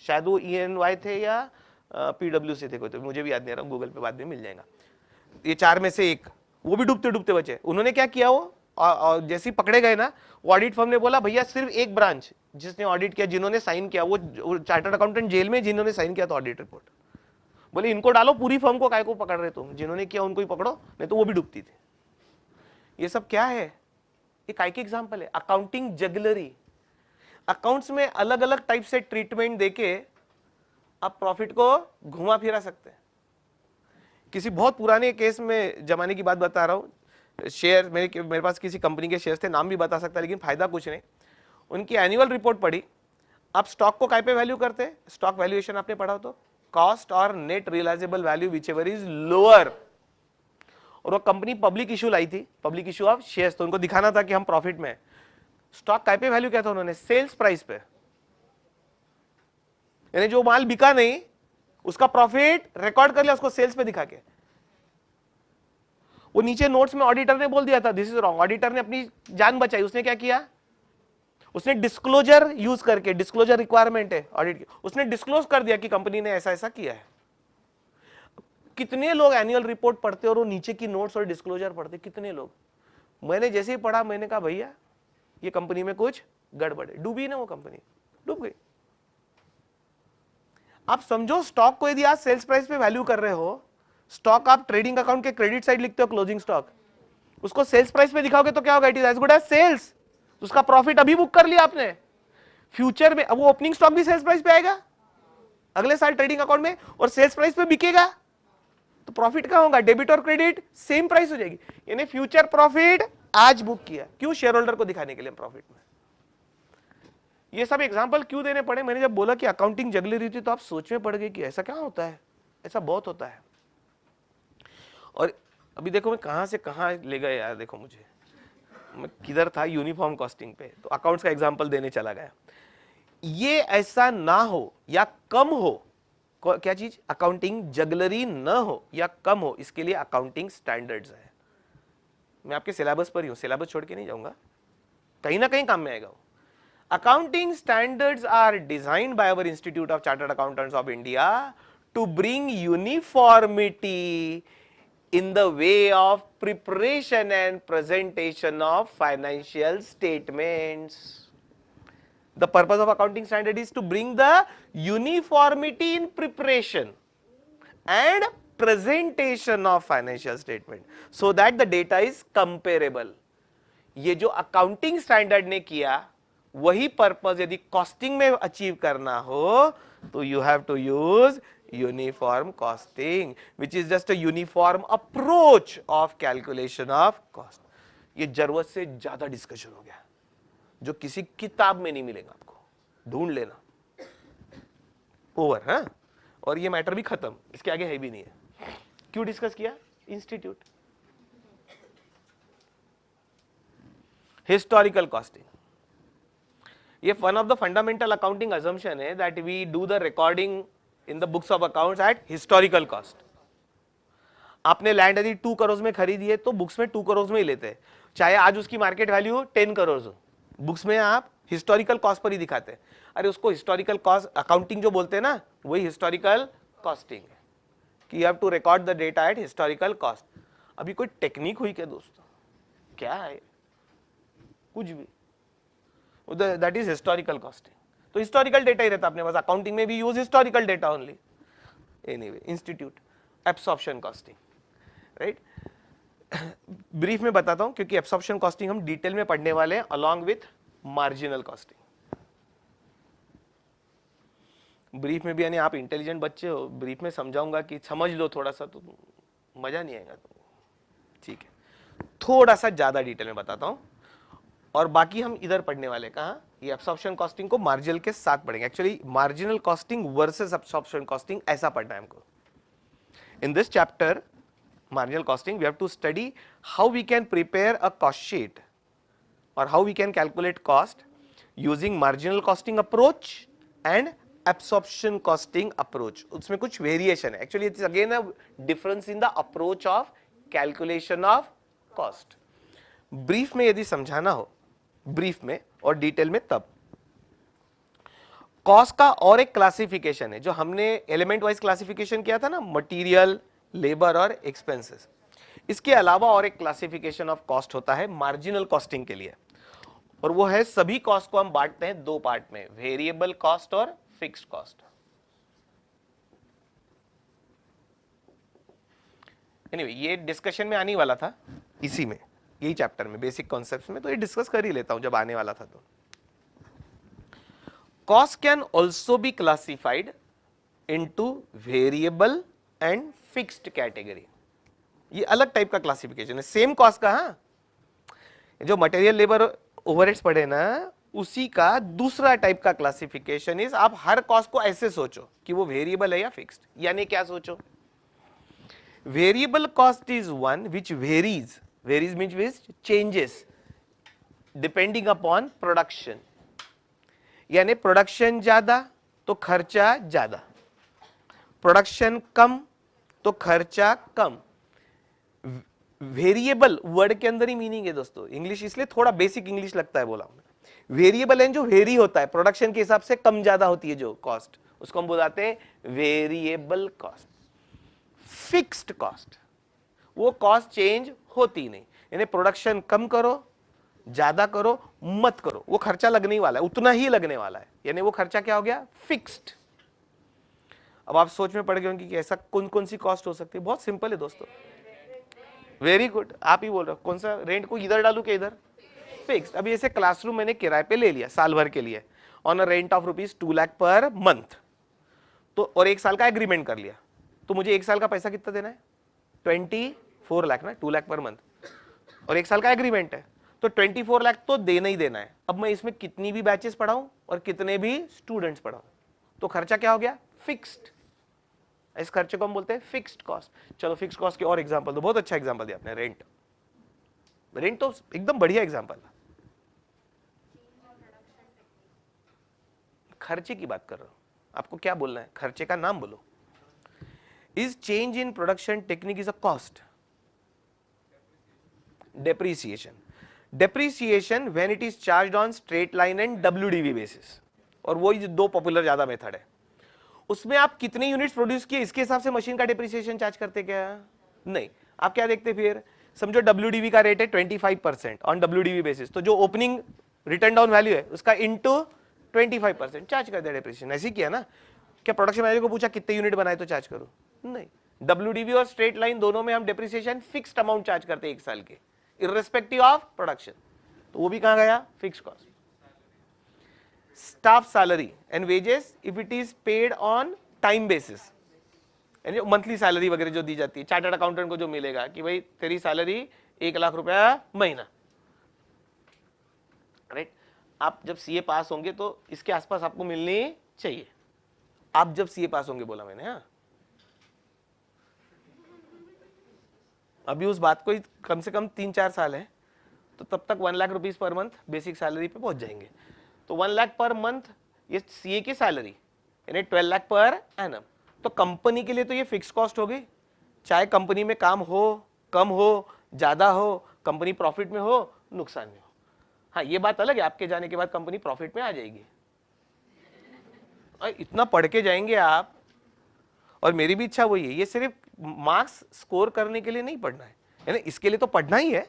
शायद वो EY थे या PwC थे कोई, तो मुझे भी याद नहीं आ रहा, गूगल पे बाद में मिल जाएगा। ये 4 में से एक, वो भी डूबते डूबते बचे। उन्होंने क्या किया, वो जैसे ही पकड़े गए ना, ऑडिट फर्म ने बोला भैया सिर्फ एक ब्रांच जिसने ऑडिट किया, जिन्होंने साइन किया, वो चार्टर्ड अकाउंटेंट जेल में जिन्होंने साइन किया था ऑडिट रिपोर्ट, बोले इनको डालो, पूरी फर्म को काय को पकड़ रहे तुम, जिन्होंने किया उनको ही पकड़ो, नहीं तो वो भी डूबती थी। ये सब क्या है? ये काय के एग्जांपल है? Accounting jugglery. अकाउंट्स में अलग अलग टाइप से ट्रीटमेंट देके आप प्रॉफिट को घुमा फिरा सकते हैं। किसी बहुत पुराने केस में जमाने की बात बता रहा हूं, शेयर मेरे पास किसी कंपनी के शेयर्स थे, नाम भी बता सकता लेकिन फायदा कुछ नहीं। उनकी एनुअल रिपोर्ट पढ़ी। आप स्टॉक को काय पे वैल्यू करते हैं? स्टॉक वैल्यूएशन आपने पढ़ा हो तो कॉस्ट और net realisable value whichever is lower. और वो कंपनी पब्लिक इशू लाई थी, पब्लिक इशू ऑफ शेयर्स, तो उनको दिखाना था कि हम प्रॉफिट में। स्टॉक काय पे वैल्यू किया था उन्होंने? सेल्स प्राइस पे, यानी जो माल बिका नहीं उसका प्रॉफिट रिकॉर्ड कर लिया, उसको सेल्स पे दिखा के। वो नीचे नोट्स में ऑडिटर ने बोल दिया था दिस इज रॉन्ग, ऑडिटर ने अपनी जान बचाई। उसने क्या किया, उसने डिस्क्लोजर यूज करके, डिस्क्लोजर रिक्वायरमेंट है ऑडिट की, उसने डिस्क्लोज कर दिया कि कंपनी ने ऐसा ऐसा किया है। कितने लोग एनुअल रिपोर्ट पढ़ते और वो नीचे की नोट्स और डिस्क्लोजर पढ़ते? कितने लोग? मैंने जैसे ही पढ़ा मैंने कहा भैया ये कंपनी में कुछ गड़बड़ है, डूबी ना वो कंपनी, डूब गई। आप समझो, स्टॉक को यदि आप सेल्स प्राइस पे वैल्यू कर रहे हो, स्टॉक आप ट्रेडिंग अकाउंट के क्रेडिट साइड लिखते हो क्लोजिंग स्टॉक, उसको सेल्स प्राइस पे दिखाओगे तो क्या होगा? It is as good as sales. उसका प्रॉफिट अभी बुक कर लिया आपने, फ्यूचर में अब वो ओपनिंग स्टॉक भी सेल्स प्राइस पे आएगा अगले साल ट्रेडिंग अकाउंट में, और सेल्स प्राइस पे बिकेगा, तो प्रॉफिट कहां होगा? डेबिट और क्रेडिट सेम प्राइस हो जाएगी, यानी फ्यूचर प्रॉफिट आज बुक किया। क्यों? शेयर होल्डर को दिखाने के लिए प्रॉफिट में। ये सब एग्जांपल क्यों देने पड़े? मैंने जब बोला कि अकाउंटिंग जगली रही थी तो आप सोच में पड़ गए कि ऐसा क्या होता है, ऐसा बहुत होता है। और अभी देखो मैं कहां से कहां ले गए यार, देखो मुझे, मैं किधर था, यूनिफॉर्म कॉस्टिंग पे, तो अकाउंट्स का एग्जांपल देने चला गया। ये ऐसा ना हो या कम हो, क्या चीज? अकाउंटिंग जगलरी न हो या कम हो, इसके लिए अकाउंटिंग स्टैंडर्ड्स है। मैं आपके सिलेबस पर ही हूं, सिलेबस छोड़ के नहीं जाऊंगा, कहीं ना कहीं काम में आएगा वो। Accounting standards are designed by our Institute of Chartered Accountants of India to bring uniformity in the way of preparation and presentation of financial statements. The purpose of accounting standard is to bring the uniformity in preparation and presentation of financial statement so that the data is comparable. ये जो accounting standard ने किया वही purpose यदि costing में achieve करना हो तो you have to use uniform costing which is just a uniform approach of calculation of cost. ये जरूरत से ज्यादा डिस्कशन हो गया जो किसी किताब में नहीं मिलेगा, आपको ढूंढ लेना। ओवर, हाँ, और ये मैटर भी खत्म, इसके आगे है भी नहीं है। क्यों डिस्कस किया? इंस्टीट्यूट। हिस्टोरिकल कॉस्टिंग, ये one of the fundamental accounting assumption है that we do the recording in the books of accounts at historical cost. आपने लैंड यदि 2 करोड़ में खरीदी है तो बुक्स में 2 करोड़ में ही लेते हैं, चाहे आज उसकी मार्केट वैल्यू 10 करोड़ हो, बुक्स में आप हिस्टोरिकल कॉस्ट पर ही दिखाते हैं। अरे उसको हिस्टोरिकल कॉस्ट अकाउंटिंग जो बोलते हैं ना, वही हिस्टोरिकल कॉस्टिंग है कि you have to record the data at historical cost. अभी कोई टेक्निक हुई क्या दोस्तों, क्या है, कुछ भी, दैट इज हिस्टोरिकल कॉस्टिंग। तो हिस्टोरिकल डेटा ही रहता अपने पास, अकाउंटिंग में भी use historical data only. Anyway, institute absorption costing, right. Brief में बताता हूं क्योंकि एब्सॉर्प्शन कॉस्टिंग हम डिटेल में पढ़ने वाले हैं along with marginal costing. Brief में भी, यानी आप इंटेलिजेंट बच्चे हो, ब्रीफ में समझाऊंगा कि समझ लो थोड़ा सा तो मजा नहीं आएगा तुमको, ठीक है। थोड़ा सा ज्यादा डिटेल में बताता हूं और बाकी हम इधर पढ़ने वाले, कहां, ये एब्सॉर्प्शन कॉस्टिंग को मार्जिनल के साथ पढ़ेंगे। Actually marginal costing versus absorption costing ऐसा पढ़ना है हमको। In this chapter marginal costing we have to study how we can prepare a cost sheet और how we can calculate cost using marginal costing approach and absorption costing approach. उसमें कुछ variation है, actually it's again a difference in the approach of calculation of cost. Brief में यदि समझाना हो, brief में और डिटेल में, तब कॉस्ट का और एक क्लासिफिकेशन है जो हमने एलिमेंट वाइज क्लासिफिकेशन किया था ना, मटेरियल, लेबर और एक्सपेंसेस। इसके अलावा और एक क्लासिफिकेशन ऑफ कॉस्ट होता है मार्जिनल कॉस्टिंग के लिए, और वो है, सभी कॉस्ट को हम बांटते हैं दो पार्ट में, वेरिएबल कॉस्ट और फिक्स्ड कॉस्ट। एनीवे, ये डिस्कशन में आने वाला था, इसी में, यही चैप्टर में, बेसिक कॉन्सेप्ट्स में, तो ये डिस्कस कर ही लेता हूं जब आने वाला था। तो cost can also be classified into variable and fixed category. ये अलग टाइप का क्लासिफिकेशन है सेम कॉस्ट का। हाँ, जो मटेरियल, लेबर, ओवरहेड्स पढ़े ना, उसी का दूसरा टाइप का क्लासिफिकेशन इज, आप हर कॉस्ट को ऐसे सोचो कि वो वेरिएबल है या फिक्स्ड। यानी क्या सोचो, variable cost is one which varies, varies means which changes depending upon production. यानी प्रोडक्शन ज्यादा तो खर्चा ज्यादा, प्रोडक्शन कम तो खर्चा कम। वेरिएबल वर्ड के अंदर ही मीनिंग है दोस्तों, इंग्लिश इसलिए थोड़ा बेसिक इंग्लिश लगता है बोला। वेरिएबल है जो वेरी होता है, प्रोडक्शन के हिसाब से कम ज्यादा होती है जो कॉस्ट, उसको हम बुलाते हैं वेरिएबल कॉस्ट। फिक्स्ड कॉस्ट, वो कॉस्ट चेंज होती नहीं, यानी प्रोडक्शन कम करो, ज्यादा करो, मत करो, वो खर्चा लगने वाला है, उतना ही लगने वाला है, यानी वो खर्चा क्या हो गया, फिक्स्ड। अब आप सोच में पड़ गए होंगे कि ऐसा कौन कौन सी कॉस्ट हो सकती है। बहुत सिंपल है दोस्तों, वेरी गुड, आप ही बोल रहे हो। कौन सा, रेंट को इधर डालू के इधर, फिक्स्ड। अभी ऐसे क्लासरूम मैंने किराए पे ले लिया साल भर के लिए on a rent of ₹2 lakh per month, तो और 1 साल का एग्रीमेंट कर लिया, तो मुझे 1 साल का पैसा कितना देना है, 24 लाख ना, 2 लाख पर मंथ, और 1 साल का एग्रीमेंट है, तो 24 लाख तो देना ही देना है। अब मैं इसमें कितनी भी बैचेस पढ़ाऊं और कितने भी स्टूडेंट्स पढ़ाऊं, तो खर्चा क्या हो गया, फिक्स्ड। इस खर्चे को हम बोलते हैं फिक्स्ड कॉस्ट। चलो फिक्स्ड कॉस्ट के और एग्जांपल दो। बहुत अच्छा एग्जांपल दिया आपने, रेंट। रेंट तो एकदम बढ़िया एग्जांपल है। खर्चे की बात कर रहा हूं, आपको क्या बोलना है, खर्चे का नाम बोलो। Is change in production technique is a cost? Depreciation. Depreciation when it is charged on straight line and WDV basis, और वो दो पॉपुलर ज्यादा मेथड है। उसमें आप कितने यूनिट्स प्रोड्यूस किए इसके हिसाब से मशीन का डेप्रिसिएशन चार्ज करते क्या? नहीं, आप क्या देखते फिर, समझो डब्ल्यूडीवी का रेट है 25% ऑन डब्ल्यूडीवी बेसिस, तो जो ओपनिंग रिटर्न डाउन वैल्यू है उसका इंटू 25% चार्ज कर दिया डेप्रिसिएशन। ऐसे किया ना, क्या प्रोडक्शन मैनेजर को पूछा कितने यूनिट बनाए तो चार्ज करो? नहीं, डब्ल्यूडीवी और स्ट्रेट लाइन दोनों में हम डेप्रिसिएशन फिक्स्ड अमाउंट चार्ज करते हैं 1 साल के, इररिस्पेक्टिव ऑफ प्रोडक्शन, तो वो भी कहां गया, fixed cost. Staff salary and wages if it is paid on time basis, यानी मंथली सैलरी वगैरह जो दी जाती है, चार्टर्ड अकाउंटेंट को जो मिलेगा कि भाई तेरी सैलरी 1 लाख रुपया महीना, राइट। आप जब सीए पास होंगे तो इसके आसपास आपको मिलनी चाहिए, आप जब सीए पास होंगे बोला मैंने। हाँ, अभी उस बात को कम से कम 3-4 साल है, तो तब तक 1 lakh rupees per month basic salary पे पहुंच जाएंगे। तो 1 लाख पर मंथ ये सीए की सैलरी, यानी 12 लाख पर एनम। तो कंपनी के लिए तो ये फिक्स कॉस्ट हो गई, चाहे कंपनी में काम हो, कम हो, ज्यादा हो, कंपनी प्रॉफिट में हो, नुकसान में हो। हाँ, ये बात अलग है, आपके जाने के बाद कंपनी प्रॉफिट में आ जाएगी, और इतना पढ़ के जाएंगे आप, और मेरी भी इच्छा वही है। ये सिर्फ मार्क्स स्कोर करने के लिए नहीं पढ़ना है, है ना, इसके लिए तो पढ़ना ही है,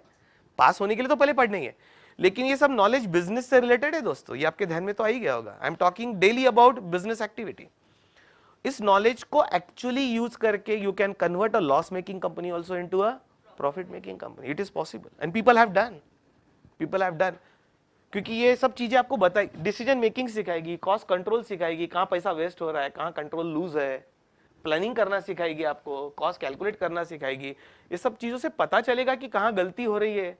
पास होने के लिए तो पहले पढ़ना ही है, लेकिन ये सब नॉलेज बिजनेस से रिलेटेड है दोस्तों, ये आपके ध्यान में तो आ ही गया होगा। I am talking daily about business activity. इस नॉलेज को एक्चुअली यूज करके you can convert a loss making company also into a profit making company. It is possible and people have done, क्योंकि ये सब चीजें आपको बताई, डिसीजन मेकिंग सिखाएगी, कॉस्ट कंट्रोल सिखाएगी, कहां पैसा वेस्ट हो रहा है, कहां कंट्रोल लूज है, प्लानिंग करना सिखाएगी आपको, कॉस्ट कैलकुलेट करना सिखाएगी। ये सब चीजों से पता चलेगा कि कहां गलती हो रही है,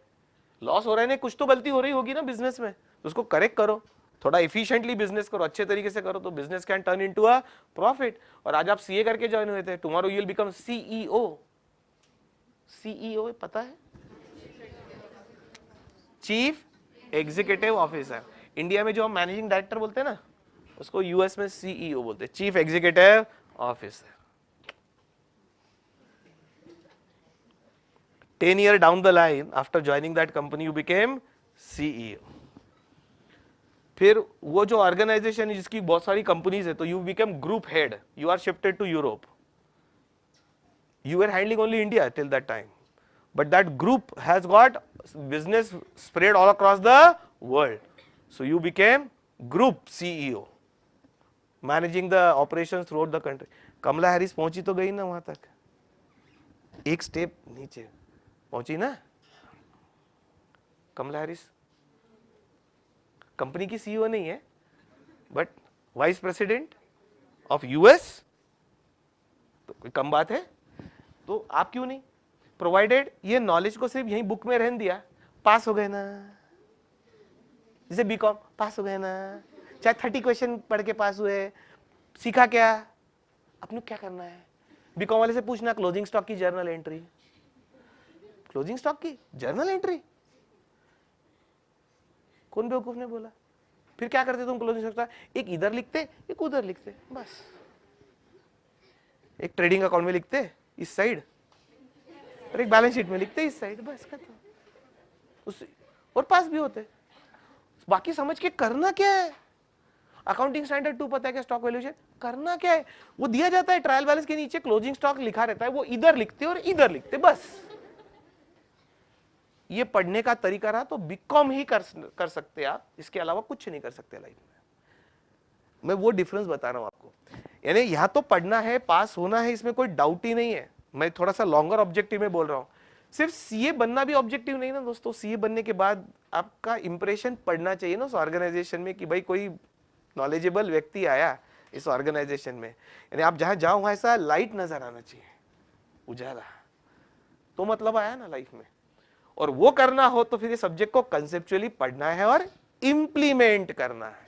लॉस हो रहा है ना, कुछ तो गलती हो रही होगी ना बिजनेस में, तो उसको करेक्ट करो, थोड़ा एफिशिएंटली बिजनेस करो, अच्छे तरीके से करो, तो business can turn into a profit. और आज आप सीए करके ज्वाइन हुए थे, tomorrow you will become CEO. CEO पता है, चीफ एग्जीक्यूटिव ऑफिसर। इंडिया में जो हम मैनेजिंग डायरेक्टर बोलते हैं ना, उसको यूएस में सीईओ बोलते हैं, chief executive officer. 10 years down the line after joining that company you became CEO। फिर वो जो ऑर्गेनाइजेशन है जिसकी बहुत सारी कंपनीज है, तो you become group head, you are shifted to Europe, you were handling only India till that time, but that group has got business spread all across the world, so you became group CEO, managing the operations throughout the country। Kamala Harris पहुंची तो गई ना वहां तक, एक step नीचे पहुंची ना कमला हैरिस, कंपनी की सीईओ नहीं है but vice president of US, तो कोई कम बात है। तो आप क्यों नहीं, प्रोवाइडेड ये नॉलेज को सिर्फ यहीं बुक में रहने दिया, पास हो गए ना, जैसे बीकॉम पास हो गए ना, चाहे 30 क्वेश्चन पढ़ के पास हुए, सीखा क्या, अपने क्या करना है। बीकॉम वाले से पूछना क्लोजिंग स्टॉक की जर्नल एंट्री, क्लोजिंग स्टॉक की जर्नल एंट्री, कौन बेवकूफ ने बोला। फिर क्या करते तुम क्लोजिंग स्टॉक, एक इधर लिखते एक उधर लिखते, बस एक ट्रेडिंग अकाउंट में लिखते इस साइड और एक बैलेंस शीट में लिखते इस साइड, बस खत्म, उस और पास भी होते। बाकी समझ के करना क्या है, अकाउंटिंग स्टैंडर्ड 2 पता है क्या, स्टॉक वैल्यूएशन करना क्या है, वो दिया जाता है, ट्रायल बैलेंस के नीचे क्लोजिंग स्टॉक लिखा रहता है, वो इधर लिखते और इधर लिखते, बस। ये पढ़ने का तरीका रहा तो बीकॉम ही कर सकते आप, इसके अलावा कुछ नहीं कर सकते लाइफ में। मैं वो डिफरेंस बता रहा हूं आपको, यानी यहां तो पढ़ना है, पास होना है, इसमें कोई डाउट ही नहीं है। मैं थोड़ा सा लॉन्गर ऑब्जेक्टिव में बोल रहा हूं, सिर्फ सीए बनना भी ऑब्जेक्टिव नहीं ना दोस्तों। सीए बनने के बाद आपका इंप्रेशन पड़ना चाहिए ना उस ऑर्गेनाइजेशन में कि भाई कोई नॉलेजेबल व्यक्ति आया इस ऑर्गेनाइजेशन में, यानी आप जहां जाओ वहां ऐसा लाइट नजर आना चाहिए, उजाला, तो मतलब आया ना लाइफ में। और वो करना हो तो फिर ये सब्जेक्ट को कंसेप्चुअली पढ़ना है और इंप्लीमेंट करना है।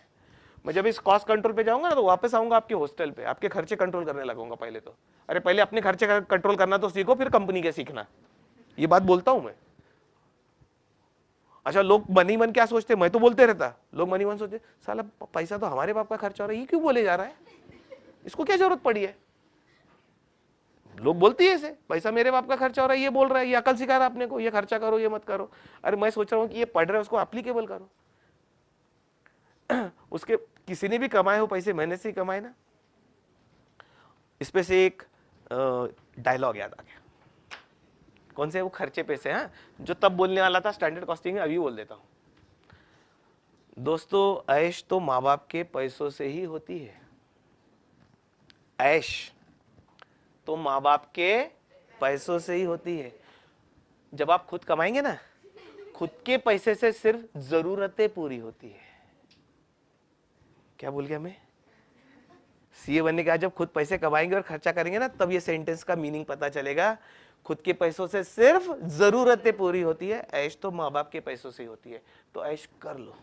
मैं जब इस कॉस्ट कंट्रोल पे जाऊंगा ना, तो वापस आऊंगा आपके हॉस्टल पे, आपके खर्चे कंट्रोल करने लगूंगा पहले तो। अरे पहले अपने खर्चे कंट्रोल करना तो सीखो, फिर कंपनी के सीखना, ये बात बोलता हूं मैं। अच्छा, लोग मनी मन क्या सोचते, मैं तो बोलते रहता, लोग मनी मन सोचते साला पैसा तो हमारे बाप का खर्चा हो रहा है, ये क्यों बोले जा रहा है, इसको क्या जरूरत पड़ी है। लोग बोलते हैं ऐसे, पैसा मेरे बाप का खर्चा हो रहा है, ये बोल रहा है, ये अकल सिखा रहा है अपने को, ये खर्चा करो ये मत करो। अरे मैं सोच रहा हूँ कि ये पढ़ रहे उसको एप्लीकेबल करो। उसके किसी ने भी कमाए हो पैसे, मेहनत से ही कमाए ना। इस पे से एक डायलॉग याद आ गया, कौन से, वो खर्चे पे से, हाँ, जो तब बोलने वाला था स्टैंडर्ड कॉस्टिंग में, अभी बोल देता हूं। दोस्तों, ऐश तो माँ बाप के पैसों से ही होती है, ऐश तो माँ बाप के पैसों से ही होती है। जब आप खुद कमाएंगे ना, खुद के पैसे से सिर्फ जरूरतें पूरी होती है। क्या बोल गया मैं, सीए बनने के बाद जब खुद पैसे कमाएंगे और खर्चा करेंगे ना, तब ये सेंटेंस का मीनिंग पता चलेगा। खुद के पैसों से सिर्फ जरूरतें पूरी होती है, ऐश तो माँ बाप के पैसों से ही होती है, तो ऐश कर लो।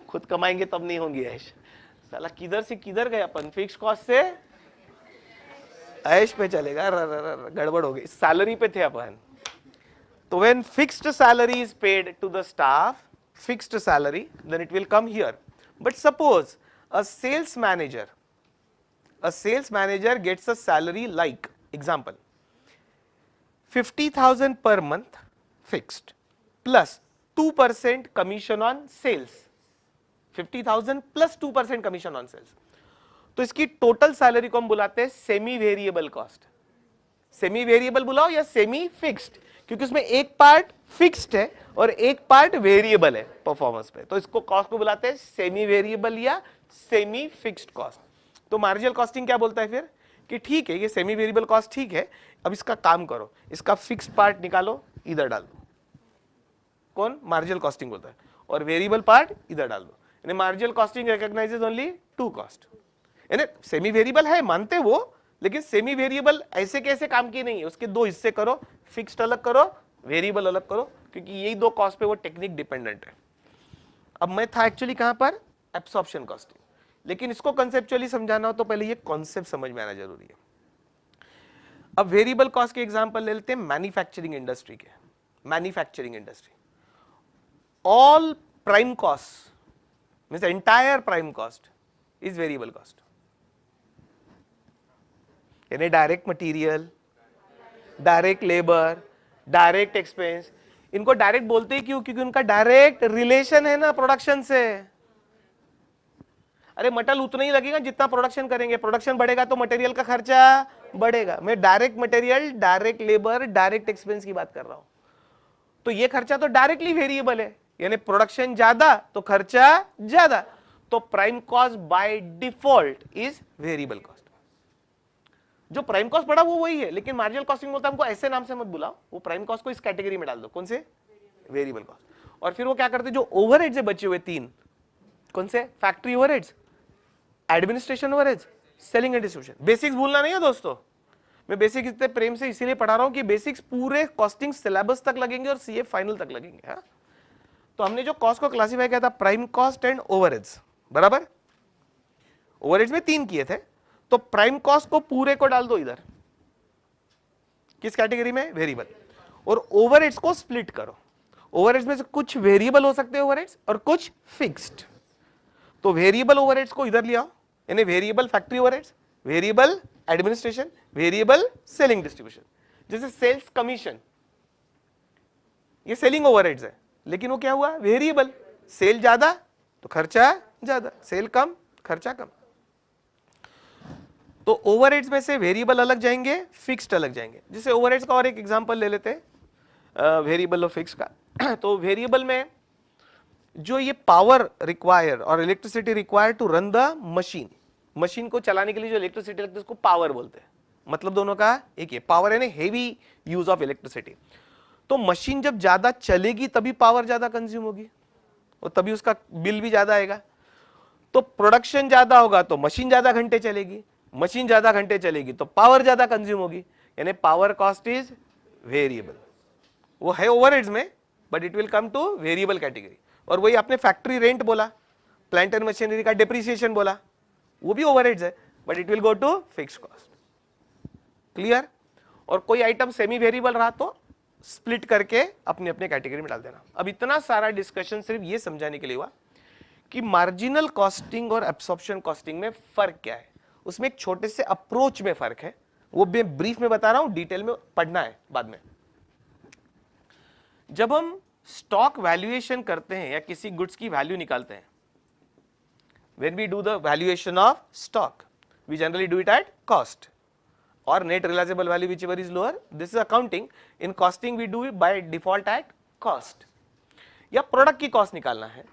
खुद कमाएंगे तब नहीं होंगी ऐश। साला किधर से किधर गए अपन, फिक्स कॉस्ट से ऐश पे चलेगा, गड़बड़ हो गई, सैलरी पे थे अपन। तो when fixed salary is paid to the staff, fixed salary, then it will come here. But suppose a sales manager gets a salary like, example, 50,000 per month fixed plus 2% commission on sales, 50,000 plus 2% commission on sales, तो इसकी total salary को हम बुलाते हैं semi variable cost. Semi variable बुलाओ या semi fixed, क्योंकि उसमें एक पार्ट फिक्स्ड है और एक पार्ट वेरिएबल है परफॉर्मेंस पे, तो इसको कॉस्ट को बुलाते हैं सेमी वेरिएबल या सेमी फिक्स्ड कॉस्ट। तो मार्जिनल कॉस्टिंग क्या बोलता है फिर कि ठीक है ये सेमी वेरिएबल कॉस्ट ठीक है, अब इसका काम करो, इसका फिक्स्ड पार्ट निकालो इधर डाल दो, कौन मार्जिनल कॉस्टिंग बोलता है, और वेरिएबल पार्ट इधर डाल दो। यानी marginal costing recognises only two cost. यानी सेमी वेरिएबल है मानते वो, लेकिन सेमी वेरिएबल ऐसे कैसे काम की नहीं है, उसके दो हिस्से करो, फिक्स्ड अलग करो, वेरिएबल अलग करो, क्योंकि यही दो कॉस्ट पे वो टेक्निक डिपेंडेंट है। अब मैं था एक्चुअली कहां पर, एब्सॉर्प्शन कॉस्टिंग, लेकिन इसको कंसेप्चुअली समझाना हो तो पहले ये कॉन्सेप्ट समझ में आना जरूरी है। अब वेरिएबल कॉस्ट के एग्जांपल ले लेते हैं मैन्युफैक्चरिंग इंडस्ट्री के। Manufacturing industry, all prime cost means entire prime cost is variable cost, यानी direct material, direct labour, direct expense. इनको डायरेक्ट बोलते ही क्यों, क्योंकि उनका डायरेक्ट रिलेशन है ना प्रोडक्शन से। अरे मटेरियल उतना ही लगेगा जितना प्रोडक्शन करेंगे, प्रोडक्शन बढ़ेगा तो मटेरियल का खर्चा बढ़ेगा। मैं direct material, direct labour, direct expense की बात कर रहा हूं, तो ये खर्चा तो डायरेक्टली वेरिएबल है, यानी प्रोडक्शन ज्यादा तो खर्चा ज्यादा, तो prime cost by default is variable cost. जो प्राइम कॉस्ट पड़ा वो वही है, लेकिन मार्जिनल कॉस्टिंग बोलता है हमको ऐसे नाम से मत बुलाओ, वो प्राइम कॉस्ट को इस कैटेगरी में डाल दो, कौन से, वेरिएबल कॉस्ट। और फिर वो क्या करते, जो ओवरहेड्स है बचे हुए तीन, कौन से, factory overheads, administration overheads, selling and distribution. Basics भूलना नहीं है दोस्तों, मैं बेसिक्स इतने प्रेम से इसीलिए पढ़ा रहा हूं कि बेसिक्स पूरे कॉस्टिंग सिलेबस तक लगेंगे और सीए फाइनल तक लगेंगे। हाँ? तो हमने जो कॉस्ट को क्लासिफाई किया था प्राइम कॉस्ट एंड ओवरहेड्स, बराबर, ओवरहेड्स में तीन किए थे, तो प्राइम कॉस्ट को पूरे को डाल दो इधर, किस कैटेगरी में, वेरिएबल, और ओवरहेड्स को स्प्लिट करो। ओवरहेड्स में से कुछ वेरिएबल हो सकते हैं ओवरहेड्स और कुछ फिक्स्ड, तो वेरिएबल ओवरहेड्स को इधर ले आओ, यानी variable factory overheads, variable administration, variable selling distribution. जैसे सेल्स कमीशन, ये सेलिंग ओवरहेड्स है, लेकिन वो क्या हुआ, वेरिएबल, सेल ज्यादा तो खर्चा ज्यादा, सेल कम खर्चा कम। तो ओवरहेड्स में से वेरिएबल अलग जाएंगे, फिक्स्ड अलग जाएंगे। जैसे ओवरहेड्स का और एक एग्जांपल ले लेते हैं वेरिएबल और फिक्स का। तो वेरिएबल में जो ये पावर रिक्वायर और electricity require to run the machine, machine को चलाने के लिए जो इलेक्ट्रिसिटी लगती है उसको पावर बोलते हैं, मतलब दोनों का एक ही, पावर यानी हेवी यूज ऑफ इलेक्ट्रिसिटी। तो मशीन जब ज्यादा चलेगी तभी पावर ज्यादा कंज्यूम होगी और तभी उसका बिल भी ज्यादा आएगा। तो प्रोडक्शन ज्यादा होगा तो मशीन ज्यादा घंटे चलेगी, मशीन ज्यादा घंटे चलेगी तो पावर ज्यादा कंज्यूम होगी, यानी पावर कॉस्ट इज वेरिएबल। वो है ओवरहेड्स में, but it will come to variable category. और वही आपने फैक्ट्री रेंट बोला, प्लांट एंड मशीनरी का डिप्रिसिएशन बोला, वो भी ओवरहेड्स है, but it will go to fixed cost. Clear? और कोई आइटम सेमी वेरिएबल रहा तो स्प्लिट करके अपने अपने कैटेगरी में डाल देना। अब इतना सारा डिस्कशन सिर्फ ये समझाने के लिए हुआ कि मार्जिनल कॉस्टिंग और एब्सॉर्प्शन कॉस्टिंग में फर्क क्या है। उसमें एक छोटे से अप्रोच में फर्क है, वो मैं ब्रीफ में बता रहा हूं, डिटेल में पढ़ना है बाद में। जब हम स्टॉक वैल्यूएशन करते हैं या किसी गुड्स की वैल्यू निकालते हैं, when we do the valuation of stock, we generally do it at cost or net realizable value, whichever is lower. This is accounting. In costing we do it by default at cost. या product की cost निकालना है,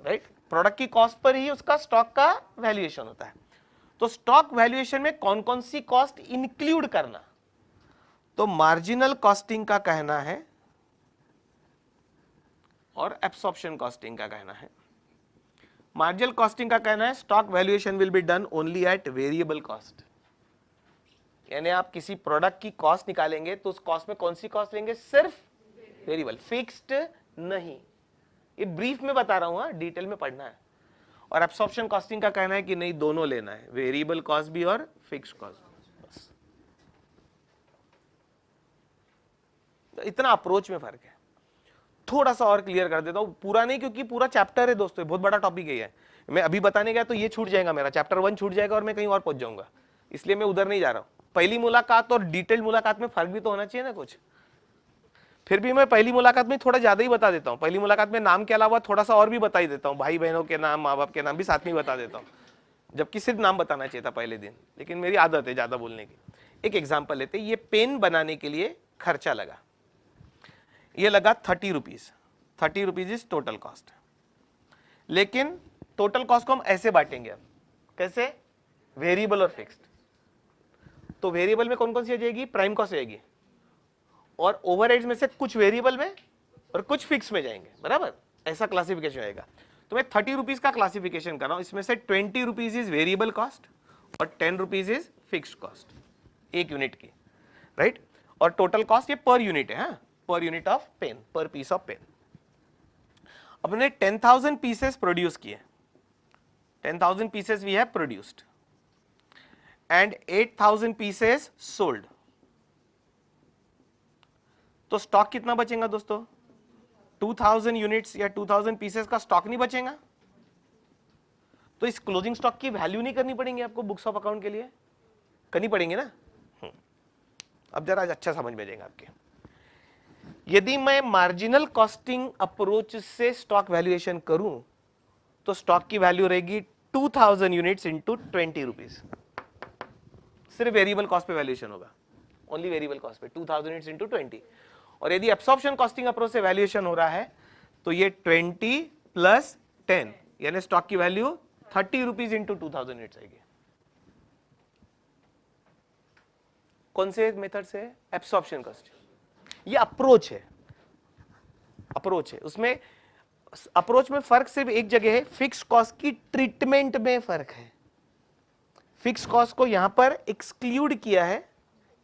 right, product की cost per ही उसका stock का valuation होता है। तो स्टॉक वैल्यूएशन में कौन कौन सी कॉस्ट इंक्लूड करना, तो मार्जिनल कॉस्टिंग का कहना है और एब्सॉर्प्शन कॉस्टिंग का कहना है। मार्जिनल कॉस्टिंग का कहना है stock valuation will be done only at variable cost, यानी आप किसी प्रोडक्ट की कॉस्ट निकालेंगे तो उस कॉस्ट में कौन सी कॉस्ट लेंगे, सिर्फ वेरिएबल, फिक्स्ड नहीं। ये ब्रीफ में बता रहा हूं, डिटेल में पढ़ना है। और एब्सॉर्प्शन कॉस्टिंग का कहना है कि नहीं, दोनों लेना है, वेरिएबल कॉस्ट भी और फिक्स्ड कॉस्ट बस। तो इतना अप्रोच में फर्क है। थोड़ा सा और क्लियर कर देता हूं, पूरा नहीं क्योंकि पूरा चैप्टर है दोस्तों, बहुत बड़ा टॉपिक है। मैं अभी बताने गया तो ये छूट जाएगा, मेरा चैप्टर 1 छूट जाएगा और मैं कहीं और पहुंच जाऊंगा, इसलिए मैं उधर नहीं जा रहा हूं। पहली मुलाकात और डिटेल्ड मुलाकात में फर्क भी तो होना चाहिए ना कुछ। फिर भी मैं पहली मुलाकात में थोड़ा ज्यादा ही बता देता हूं। पहली मुलाकात में नाम के अलावा थोड़ा सा और भी बता ही देता हूं, भाई बहनों के नाम, माँ बाप के नाम भी साथ में बता देता हूं, जबकि सिर्फ नाम बताना चाहिए था पहले दिन, लेकिन मेरी आदत है ज्यादा बोलने की। एक एग्जांपल लेते हैं, ये पेन बनाने के लिए खर्चा लगा, ये लगा 30 rupees, 30 rupees is total cost. लेकिन टोटल कॉस्ट को हम ऐसे बांटेंगे, अब कैसे, वेरिएबल और फिक्स्ड। तो वेरिएबल में कौन कौन सी आ जाएगी, प्राइम कॉस्ट आएगी, और ओवरहेड्स में से कुछ वेरिएबल में और कुछ फिक्स में जाएंगे, बराबर, ऐसा क्लासिफिकेशन आएगा। तो मैं 30 रुपीज का क्लासिफिकेशन कर रहा हूं, इसमें से 20 रुपीज इज वेरिएबल कॉस्ट और 10 रुपीज इज फिक्स्ड कॉस्ट, एक यूनिट की, राइट। और टोटल कॉस्ट ये पर यूनिट है, per unit of pen, per piece of pen. अब हमने 10,000 पीसेस प्रोड्यूस किए, 10,000 pieces we have produced and 8,000 pieces sold. तो स्टॉक कितना बचेगा दोस्तों, 2,000 यूनिट्स या 2,000 पीसेस का स्टॉक नहीं बचेगा। तो इस क्लोजिंग स्टॉक की वैल्यू नहीं करनी पड़ेगी आपको बुक्स ऑफ अकाउंट के लिए, करनी पड़ेंगे ना। अब जरा अच्छा समझ में जाएगा आपके। यदि मैं मार्जिनल कॉस्टिंग अप्रोच से स्टॉक वैल्यूएशन करूं तो स्टॉक की वैल्यू रहेगी 2,000 यूनिट्स इंटू 20 रुपीज, सिर्फ वेरिएबल कॉस्ट पे वैल्यूएशन होगा, ओनली वेरिएबल कॉस्ट पे 2,000 यूनिट्स इंटू 20। और यदि एब्सॉर्प्शन कॉस्टिंग अप्रोच से वैल्यूएशन हो रहा है तो ये 20 प्लस 10 यानी स्टॉक की वैल्यू 30 रुपीज इंटू 2,000 यूनिट्स आएगी। कौन से मेथड से, एब्सॉर्प्शन कॉस्ट। ये अप्रोच है, अप्रोच है, उसमें अप्रोच में फर्क सिर्फ एक जगह है, फिक्स कॉस्ट की ट्रीटमेंट में फर्क है। फिक्स कॉस्ट को यहां पर एक्सक्लूड किया है,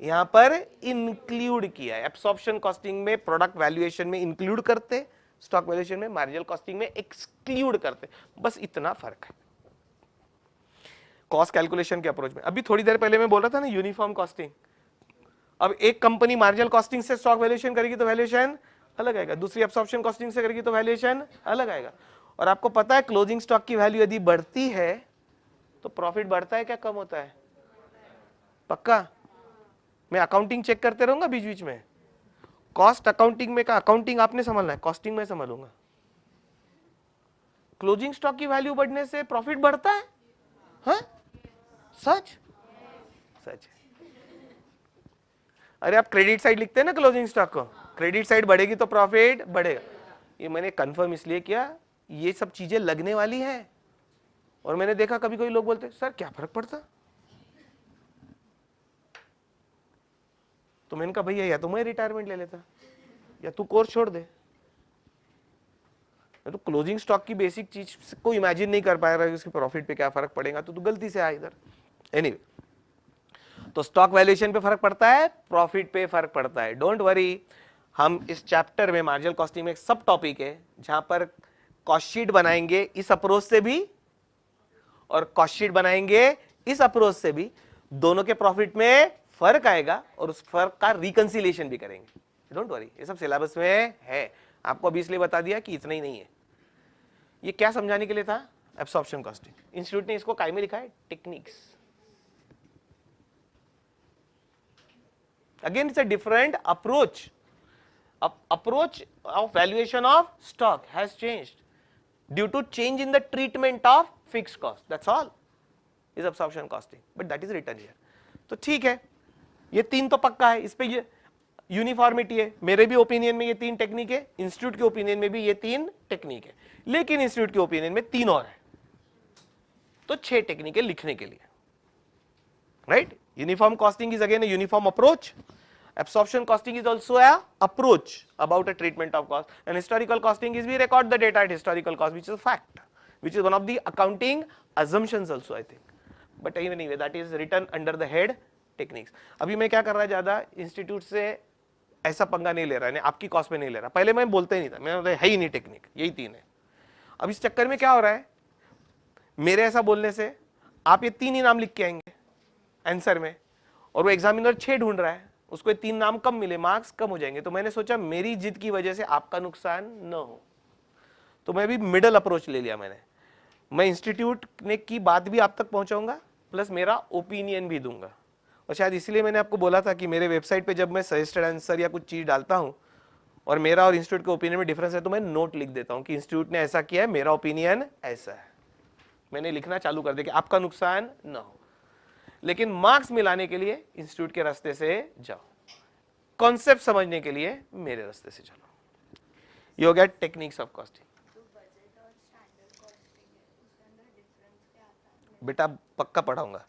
यहां पर इंक्लूड किया है। एब्सॉर्प्शन कॉस्टिंग में प्रोडक्ट वैल्यूएशन में इंक्लूड करते, स्टॉक वैल्यूएशन में, मार्जिनल कॉस्टिंग में एक्सक्लूड करते, बस इतना फर्क है कॉस्ट कैलकुलेशन के अप्रोच में। अभी थोड़ी देर पहले मैं बोल रहा था ना यूनिफॉर्म कॉस्टिंग। अब एक कंपनी मार्जिनल कॉस्टिंग से स्टॉक वैल्यूएशन करेगी तो वैल्यूएशन अलग आएगा, दूसरी एब्सॉर्प्शन कॉस्टिंग से करेगी तो वैल्यूएशन अलग आएगा। और आपको पता है क्लोजिंग स्टॉक की वैल्यू यदि बढ़ती है तो प्रॉफिट बढ़ता है क्या कम होता है, पक्का। मैं अकाउंटिंग चेक करते रहूंगा बीच बीच में, कॉस्ट अकाउंटिंग में का अकाउंटिंग आपने संभालना है, कॉस्टिंग में संभालूंगा। क्लोजिंग स्टॉक की वैल्यू बढ़ने से प्रॉफिट बढ़ता है, हाँ सच, सच। अरे आप क्रेडिट साइड लिखते हैं ना क्लोजिंग स्टॉक को, क्रेडिट साइड बढ़ेगी तो प्रॉफिट बढ़ेगा। ये मैंने कंफर्म इसलिए किया, ये सब चीजें लगने वाली है। और मैंने देखा कभी कोई लोग बोलते सर क्या फर्क पड़ता, तो मैंने कहा भैया या तो मैं रिटायरमेंट ले लेता या तू कोर्स छोड़ दे। तो क्लोजिंग स्टॉक की बेसिक चीज को इमेजिन नहीं कर पाएगा कि उसके प्रॉफिट पे क्या फर्क पड़ेगा, तो तू गलती से आया इधर। एनीवे, तो स्टॉक वैल्यूएशन पे फर्क पड़ता है, प्रॉफिट पे फर्क पड़ता है, डोंट वरी। हम इस चैप्टर में मार्जिनल कॉस्टिंग में एक सब टॉपिक है जहां पर कॉस्ट शीट बनाएंगे इस अप्रोच से भी और कॉस्ट शीट बनाएंगे इस अप्रोच से भी, दोनों के प्रॉफिट में फर्क आएगा और उस फर्क का रिकंसिलिएशन भी करेंगे, डोंट वरी। ये सब सिलेबस में है, आपको अभी इसलिए बता दिया कि इतना ही नहीं है। ये क्या समझाने के लिए था, एब्सॉर्प्शन कॉस्टिंग। इंस्टीट्यूट ने इसको काय में लिखा है, techniques. Again it's a different approach, approach of valuation of stock has changed due to change in the treatment of fixed cost, that's all is absorption costing, but that is written here। तो ठीक है, ये तीन तो पक्का है, इस पे ये यूनिफॉर्मिटी है। मेरे भी ओपिनियन में ये तीन टेक्निक है, इंस्टीट्यूट के ओपिनियन में भी ये तीन टेक्निक है, लेकिन इंस्टीट्यूट के ओपिनियन में तीन और है, तो 6 टेक्निक है लिखने के लिए, right. Uniform costing is again a uniform approach, absorption costing is also a approach about a treatment of cost, and historical costing is we record the data at historical cost, which is a fact, which is one of the accounting assumptions also I think, but anyway that is written under the head techniques। अभी मैं क्या कर रहा है, ज्यादा institute से ऐसा पंगा नहीं ले रहा है, आपकी कॉस्ट में नहीं ले रहा। पहले मैं बोलता ही नहीं था, मैं है ही नहीं टेक्निक, यही तीन है। अब इस चक्कर में क्या हो रहा है, मेरे ऐसा बोलने से आप ये तीन ही नाम लिख के आएंगे आंसर में, और वो एग्जामिनर 6 ढूंढ रहा है, उसको ये 3 नाम कम मिले, मार्क्स कम हो जाएंगे। तो मैंने सोचा मेरी जिद की वजह से आपका नुकसान न हो, तो मैं भी मिडल अप्रोच ले लिया मैंने। मैं इंस्टीट्यूट ने की बात भी आप तक पहुंचाऊंगा, प्लस मेरा ओपिनियन भी दूंगा। और शायद इसलिए मैंने आपको बोला था कि मेरे वेबसाइट पे जब मैं सजेस्टेड आंसर या कुछ चीज डालता हूं और मेरा और इंस्टीट्यूट के ओपिनियन में डिफरेंस है, तो मैं नोट लिख देता हूं कि इंस्टीट्यूट ने ऐसा किया है, मेरा ओपिनियन ऐसा है। मैंने लिखना चालू कर दिया कि आपका नुकसान न हो। लेकिन मार्क्स मिलाने के लिए इंस्टीट्यूट के रास्ते से जाओ, कॉन्सेप्ट समझने के लिए मेरे रास्ते से चलो। ये हो गया टेक्निक्स ऑफ कॉस्टिंग। बेटा पक्का पढ़ाऊंगा।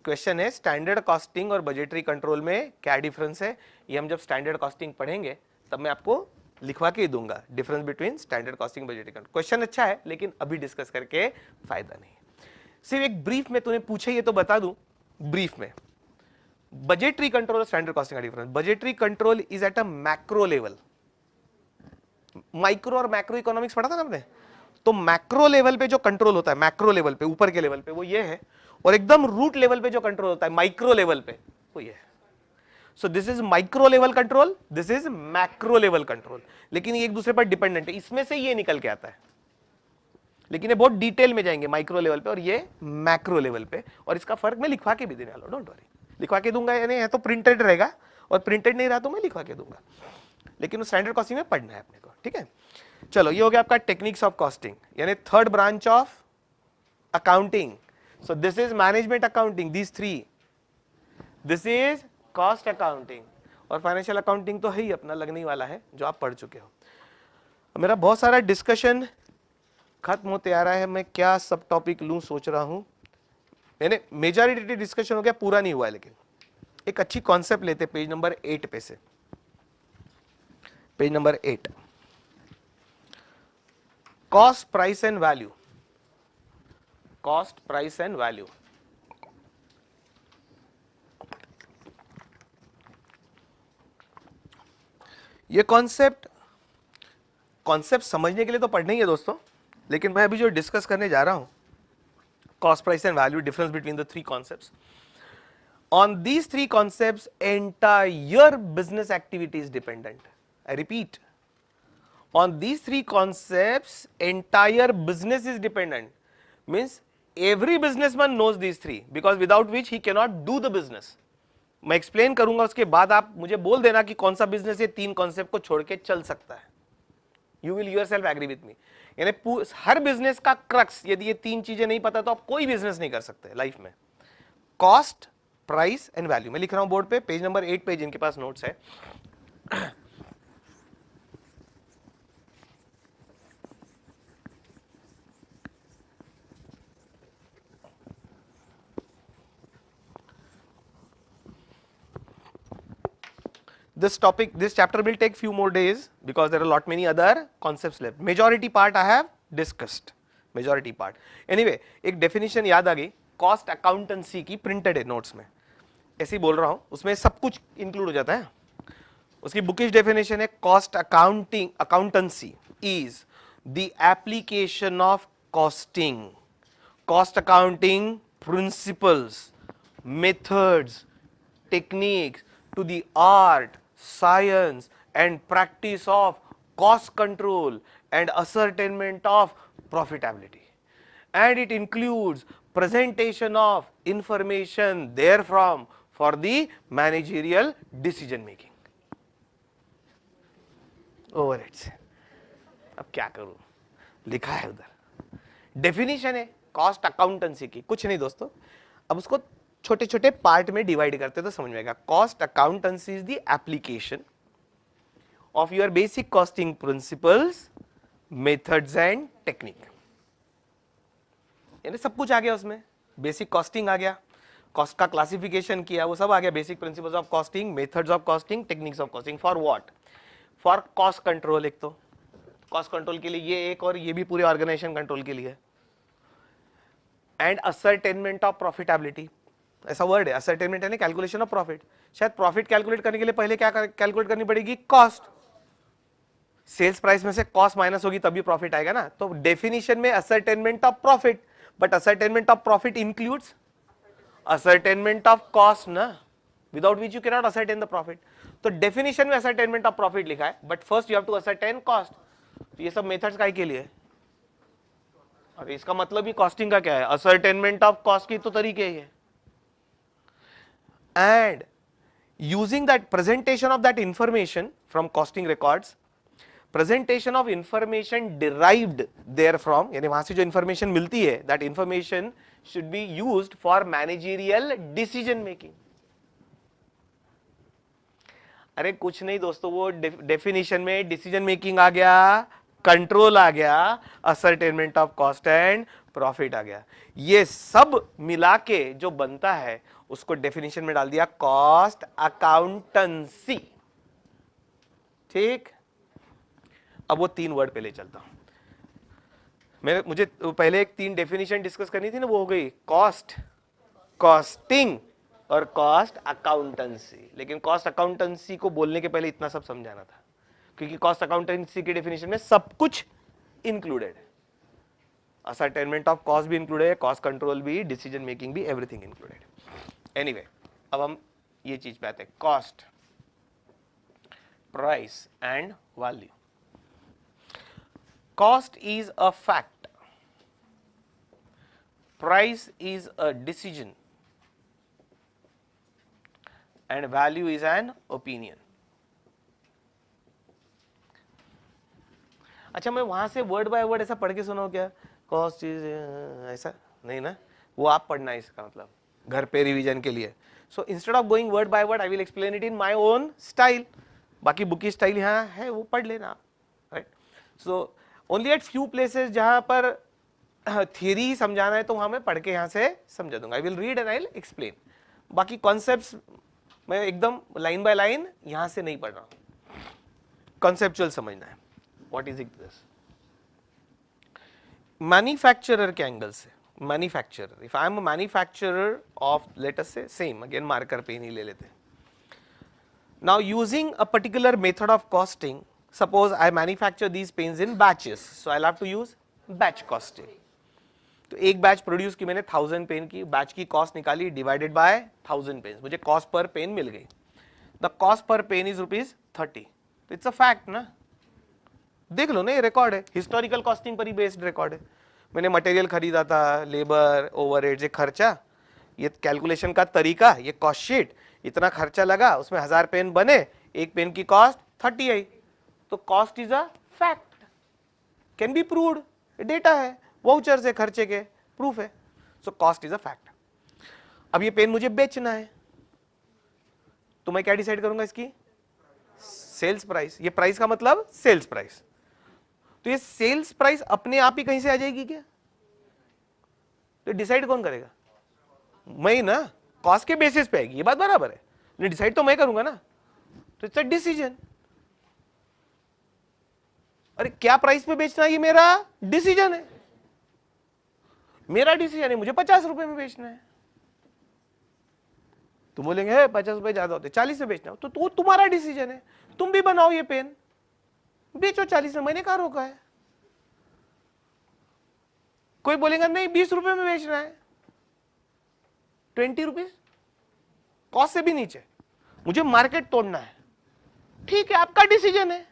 क्वेश्चन है स्टैंडर्ड कॉस्टिंग और बजटरी कंट्रोल में क्या डिफरेंस है, ये हम जब स्टैंडर्ड कॉस्टिंग पढ़ेंगे तब मैं आपको लिखवा के ही दूंगा, difference between standard costing budgetary control. Question अच्छा है लेकिन अभी डिस्कस करके फायदा नहीं। सिर्फ एक ब्रीफ में तूने पूछे ये तो बता दूं, ब्रीफ में बजटरी कंट्रोल और स्टैंडर्ड कॉस्टिंग का difference. Budgetary control is at a macro level. Micro और मैक्रो इकोनॉमिक्स पढ़ा था ना आपने, तो मैक्रो लेवल पे जो कंट्रोल होता है, मैक्रो लेवल पे ऊपर के लेवल पे वो ये है, और एकदम रूट लेवल पे जो कंट्रोल होता है माइक्रो लेवल पे वो ये है। So this is micro level control, this is macro level control, लेकिन ये एक दूसरे पर डिपेंडेंट है। इसमें से ये निकल के आता है, लेकिन ये बहुत डिटेल में जाएंगे माइक्रो लेवल पे और ये मैक्रो लेवल पे, और इसका फर्क मैं लिखवा के भी देने वाला हूं, डोंट वरी। लिखवा के दूंगा, यानी है तो प्रिंटेड रहेगा, और प्रिंटेड नहीं रहा तो मैं लिखवा के दूंगा, लेकिन स्टैंडर्ड कॉस्टिंग में पढ़ना है अपने को, ठीक है। चलो ये हो गया आपका टेक्निक्स ऑफ कॉस्टिंग, यानी third branch of accounting. So this is management accounting, these three, this is cost accounting, और फाइनेंशियल अकाउंटिंग तो है ही अपना, लगने वाला है जो आप पढ़ चुके हो। मेरा बहुत सारा डिस्कशन खत्म होते आ रहा है, मैं क्या सब टॉपिक लूं सोच रहा हूं। मैंने मेजॉरिटी डिस्कशन हो गया, पूरा नहीं हुआ है, लेकिन एक अच्छी कॉन्सेप्ट लेते पेज नंबर 8 पे से, page number 8, cost price and value. Cost price and value, ये कॉन्सेप्ट समझने के लिए तो पढ़ना ही है दोस्तों, लेकिन मैं अभी जो डिस्कस करने जा रहा हूं, cost price and value, difference between the three concepts, on these three concepts entire business activity is dependent. I repeat, on these three concepts entire business is dependent, means every businessman knows these three, because without which he cannot do the business. मैं explain करूंगा, उसके बाद आप मुझे बोल देना कि कौन सा बिजनेस ये तीन कॉन्सेप्ट को छोड़ के चल सकता है। You will yourself agree with me, यानी हर बिजनेस का क्रक्स, यदि ये तीन चीजें नहीं पता तो आप कोई बिजनेस नहीं कर सकते लाइफ में। कॉस्ट, प्राइस एंड वैल्यू, मैं लिख रहा हूं बोर्ड पे, पेज नंबर 8 पे जिनके पास नोट्स है। This topic, this chapter will take few more days because there are a lot many other concepts left. Majority part I have discussed, majority part. Anyway, एक definition याद आ गई, cost accountancy की, printed है notes में, ऐसे ही बोल रहा हूँ, उसमें सब कुछ include हो जाता है। उसकी bookish definition है, cost accountancy is the application of costing, cost accounting principles, methods, techniques to the art, science and practice of cost control and ascertainment of profitability, and it includes presentation of information therefrom for the managerial decision making. Over it. अब क्या करूं, लिखा है उधर, definition है cost accountancy की, कुछ नहीं दोस्तों। अब उसको छोटे छोटे पार्ट में डिवाइड करते तो समझ में आएगा। Cost accountancy is the application of your basic costing principles, methods and technique, यानी सब कुछ आ गया उसमें। बेसिक कॉस्टिंग आ गया, कॉस्ट का क्लासिफिकेशन किया, वो सब आ गया। Basic principles of costing, methods of costing, techniques of costing. For what? For cost control. एक तो कॉस्ट कंट्रोल के लिए ये एक, और ये भी पूरे ऑर्गेनाइजेशन कंट्रोल के लिए। एंड असर्टेनमेंट ऑफ प्रॉफिटेबिलिटी, ऐसा वर्ड है असर्टेनमेंट, यानी कैलकुलेशन ऑफ प्रॉफिट। शायद प्रॉफिट कैलकुलेट करने के लिए पहले क्या कैलकुलेट करनी पड़ेगी? कॉस्ट। सेल्स प्राइस में से कॉस्ट माइनस होगी तभी प्रॉफिट आएगा ना। तो डेफिनेशन में ascertainment of profit, but ascertainment of profit includes ascertainment of cost ना, without which you can not ascertain the profit. तो डेफिनेशन में असर्टेनमेंट ऑफ प्रॉफिट लिखा है, but first you have to ascertain cost. तो ये सब methods काय के लिए? और इसका मतलब ही कॉस्टिंग का क्या है? असर्टेनमेंट ऑफ कॉस्ट की तो तरीके ही है। And using that presentation of that information from costing records, presentation of information derived therefrom, यानी वहां से जो information मिलती है, that information should be used for managerial decision making. अरे कुछ नहीं दोस्तों, वो डेफिनेशन में डिसीजन मेकिंग आ गया, कंट्रोल आ गया, ascertainment of cost and profit आ गया, ये सब मिला के जो बनता है उसको डेफिनेशन में डाल दिया कॉस्ट अकाउंटेंसी। ठीक, अब वो 3 वर्ड पे ले चलता हूं। मुझे पहले एक 3 डेफिनेशन डिस्कस करनी थी ना, वो हो गई कॉस्ट, कॉस्टिंग और कॉस्ट अकाउंटेंसी। लेकिन कॉस्ट अकाउंटेंसी को बोलने के पहले इतना सब समझाना था, क्योंकि कॉस्ट अकाउंटेंसी की डेफिनेशन में सब कुछ इंक्लूडेड है, असर्टेनमेंट ऑफ कॉस्ट भी इंक्लूडेड है, कॉस्ट कंट्रोल भी, डिसीजन मेकिंग भी, एवरीथिंग इंक्लूडेड। एनीवे, अब हम ये चीज पे आते हैं, cost, price and value. Cost is a fact, price is a decision and value is an opinion. अच्छा, मैं वहां से वर्ड बाय वर्ड ऐसा पढ़ के सुनाऊं क्या? कॉस्ट इज ऐसा नहीं ना, वो आप पढ़ना है इसका मतलब घर पे रिवीजन के लिए। So instead of going word by word I will explain it in my own style. बाकी बुक की स्टाइल यहाँ है, वो पढ़ लेना, right? So only eight few places जहां पर थियरी समझाना है तो वहां मैं पढ़ के यहाँ से समझा दूंगा। I will read and I will explain. बाकी कॉन्सेप्ट्स मैं एकदम लाइन बाय लाइन यहां से नहीं पढ़ रहा हूं, कॉन्सेप्चुअल समझना है। What is it this? Manufacturer के एंगल से, manufacturer, if I am a manufacturer of, let us say, same again marker pen ही ले लेते हैं। Now using a particular method of costing, suppose I manufacture these pens in batches, so I have to use batch costing. तो एक batch produce की मैंने 1000 pen की, batch की कॉस्ट निकाली, डिवाइडेड बाय 1000 पेन, मुझे कॉस्ट पर पेन मिल गई। The cost per pen is ₹30। तो इट्स अ फैक्ट ना, देख लो ना, ये रिकॉर्ड है, हिस्टोरिकल कॉस्टिंग पर ही बेस्ड रिकॉर्ड है। मैंने मटेरियल खरीदा था, लेबर, ओवरहेड्स, ये खर्चा, ये कैलकुलेशन का तरीका, ये कॉस्ट शीट, इतना खर्चा लगा, उसमें 1000 पेन बने, एक पेन की कॉस्ट 30 आई। तो cost is a fact, can be proved, data है, वाउचर्स है, खर्चे के प्रूफ है। So cost is a fact. अब ये पेन मुझे बेचना है, तो मैं क्या डिसाइड करूंगा? इसकी सेल्स प्राइस। ये प्राइस का मतलब सेल्स प्राइस। तो ये सेल्स प्राइस अपने आप ही कहीं से आ जाएगी क्या? तो डिसाइड कौन करेगा? मैं ही ना, कॉस्ट के बेसिस पे आएगी, ये बात बराबर है, डिसाइड तो मैं करूंगा ना। तो इट्स अ डिसीजन। अरे क्या प्राइस पे बेचना है, ये मेरा डिसीजन है, मेरा डिसीजन है, मुझे 50 रुपए में बेचना है। तुम बोलेंगे 50 रुपए ज्यादा होते, 40 में बेचना हो, तो तुम्हारा डिसीजन है, तुम भी बनाओ ये पेन, बेचो 40 में, मैंने कहा रोका है। कोई बोलेगा नहीं 20 रुपए में बेचना है, 20 रुपीज, कॉस्ट से भी नीचे, मुझे मार्केट तोड़ना है, ठीक है, आपका डिसीजन है।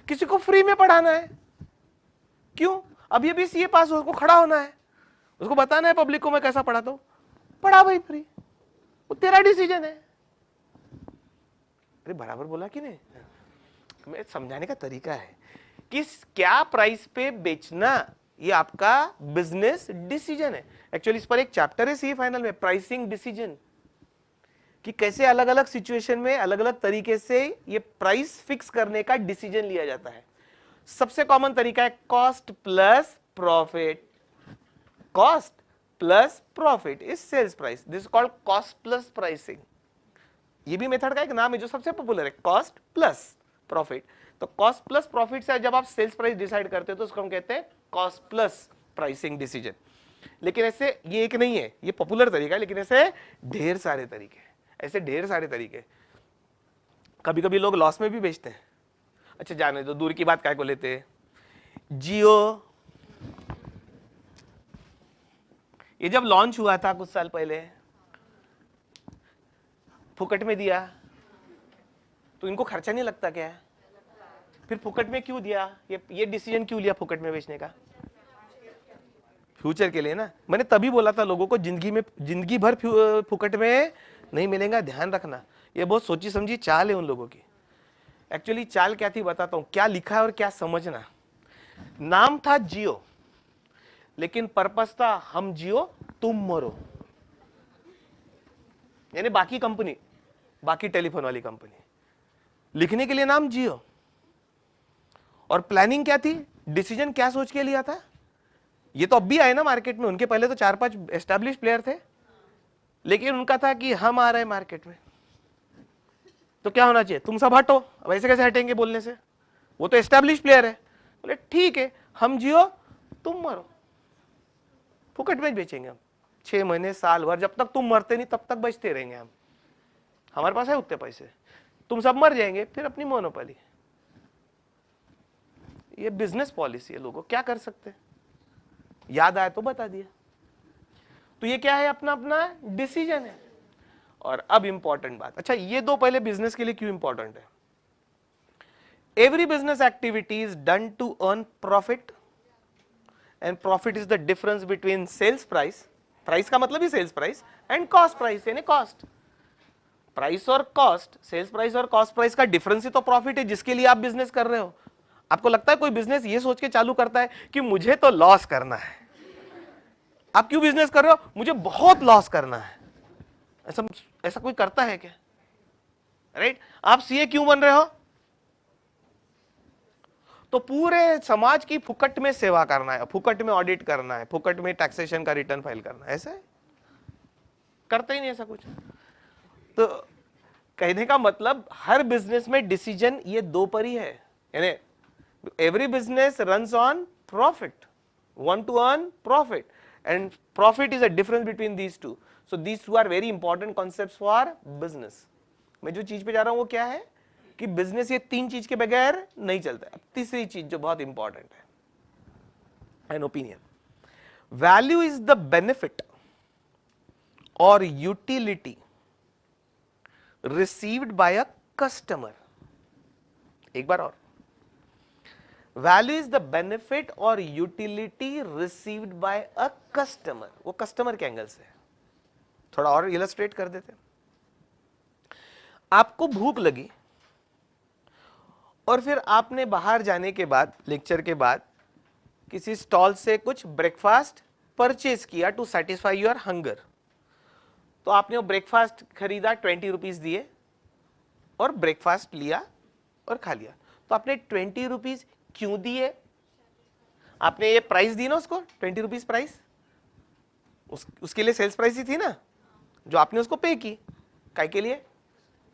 किसी को फ्री में पढ़ाना है, क्यों? अब ये भी सीए पास हो, उसको खड़ा होना है, उसको बताना है पब्लिक को मैं कैसा पढ़ाता हूं, पढ़ा भाई फ्री, वो तेरा डिसीजन है। अरे बराबर बोला कि नहीं? मैं समझाने का तरीका है कि क्या प्राइस पे बेचना, ये आपका बिजनेस डिसीजन है। एक्चुअली इस पर एक चैप्टर है सीए फाइनल में, प्राइसिंग डिसीजन, कि कैसे अलग अलग सिचुएशन में अलग अलग तरीके से ये प्राइस फिक्स करने का डिसीजन लिया जाता है। सबसे कॉमन तरीका है cost plus profit. Cost plus profit is sales price, this is called cost plus pricing. ये भी मेथड का एक नाम है जो सबसे पॉपुलर है, कॉस्ट प्लस प्रॉफिट। तो कॉस्ट प्लस प्रॉफिट से जब आप सेल्स प्राइस डिसाइड करते हो तो उसको हम कहते हैं कॉस्ट प्लस प्राइसिंग डिसीजन। लेकिन ऐसे ये एक नहीं है, ये पॉपुलर तरीका है, लेकिन ऐसे ढेर सारे तरीके, ऐसे ढेर सारे तरीके। कभी कभी लोग लॉस में भी बेचते हैं। अच्छा जाने दो, दूर की बात काय को लेते हैं। जियो, ये जब लॉन्च हुआ था कुछ साल पहले, फुकट में दिया, तो इनको खर्चा नहीं लगता क्या? फिर फुकट में क्यों दिया? ये डिसीजन क्यों लिया फुकट में बेचने का? फ्यूचर के लिए ना। मैंने तभी बोला था लोगों को जिंदगी भर फुकट में नहीं मिलेगा, ध्यान रखना। ये बहुत सोची समझी चाल है उन लोगों की। एक्चुअली चाल क्या थी बताता हूं, क्या लिखा है और क्या समझना। नाम था जियो, लेकिन पर्पस था हम जियो तुम मरो। यानी बाकी कंपनी, बाकी टेलीफोन वाली कंपनी, लिखने के लिए नाम जियो। और प्लानिंग क्या थी, डिसीजन क्या सोच के लिया था? ये तो अब भी आए ना मार्केट में, उनके पहले तो 4-5 एस्टैब्लिश प्लेयर थे, लेकिन उनका था कि हम आ रहे हैं मार्केट में, तो क्या होना चाहिए, तुम सब हटो। वैसे कैसे हटेंगे बोलने से, वो तो एस्टैब्लिश प्लेयर है। बोले ठीक है, हम जियो तुम मरो, फुकट में बेचेंगे हम, 6 महीने साल भर, जब तक तुम मरते नहीं तब तक बचते रहेंगे हम, हमारे पास है उतने पैसे, तुम सब मर जाएंगे फिर अपनी मोनोपोली। ये बिजनेस पॉलिसी है, लोगों क्या कर सकते हैं, याद आया तो बता दिया। तो ये क्या है, अपना अपना डिसीजन है। और अब इंपॉर्टेंट बात, अच्छा ये दो पहले बिजनेस के लिए क्यों इंपॉर्टेंट है? Every business activity is done to earn profit, and profit is the difference between sales price, price का मतलब ही sales price, and cost price यानी कॉस्ट। प्राइस और कॉस्ट, सेल्स प्राइस और कॉस्ट प्राइस का डिफरेंस ही तो प्रॉफिट है जिसके लिए आप बिजनेस कर रहे हो। आपको लगता है कोई बिजनेस ये सोच के चालू करता है कि मुझे तो लॉस करना है? आप क्यों बिजनेस कर रहे हो? मुझे बहुत लॉस करना है। ऐसा कोई करता है क्या? राइट? आप सीए क्यों बन रहे हो? तो पूरे समाज की फुकट में सेवा करना है, फुकट में ऑडिट करना है, फुकट में टैक्सेशन का रिटर्न फाइल करना है। ऐसा है? करते ही नहीं ऐसा कुछ। तो कहने का मतलब हर बिजनेस में डिसीजन ये दो पर ही है, यानी every business runs on profit, want to earn profit, and profit is a difference between these two. So these two are very important concepts for business. मैं जो चीज पे जा रहा हूं वो क्या है कि बिजनेस ये तीन चीज के बगैर नहीं चलता। अब तीसरी चीज जो बहुत इंपॉर्टेंट है, an opinion. Value is the benefit और utility received by a customer. एक बार और, वैल्यू इज द बेनिफिट और utility received by a customer. वो कस्टमर के एंगल से, थोड़ा और इलस्ट्रेट कर देते। आपको भूख लगी और फिर आपने बाहर जाने के बाद, लेक्चर के बाद, किसी स्टॉल से कुछ ब्रेकफास्ट परचेज किया टू सेटिस्फाई योर हंगर। तो आपने वो ब्रेकफास्ट खरीदा, 20 रुपीज दिए और ब्रेकफास्ट लिया और खा लिया। तो आपने 20 रुपीज क्यों दिए? आपने ये प्राइस दी ना उसको, 20 रुपीज प्राइस, उसके लिए सेल्स प्राइस ही थी ना जो आपने उसको पे की। काय के लिए?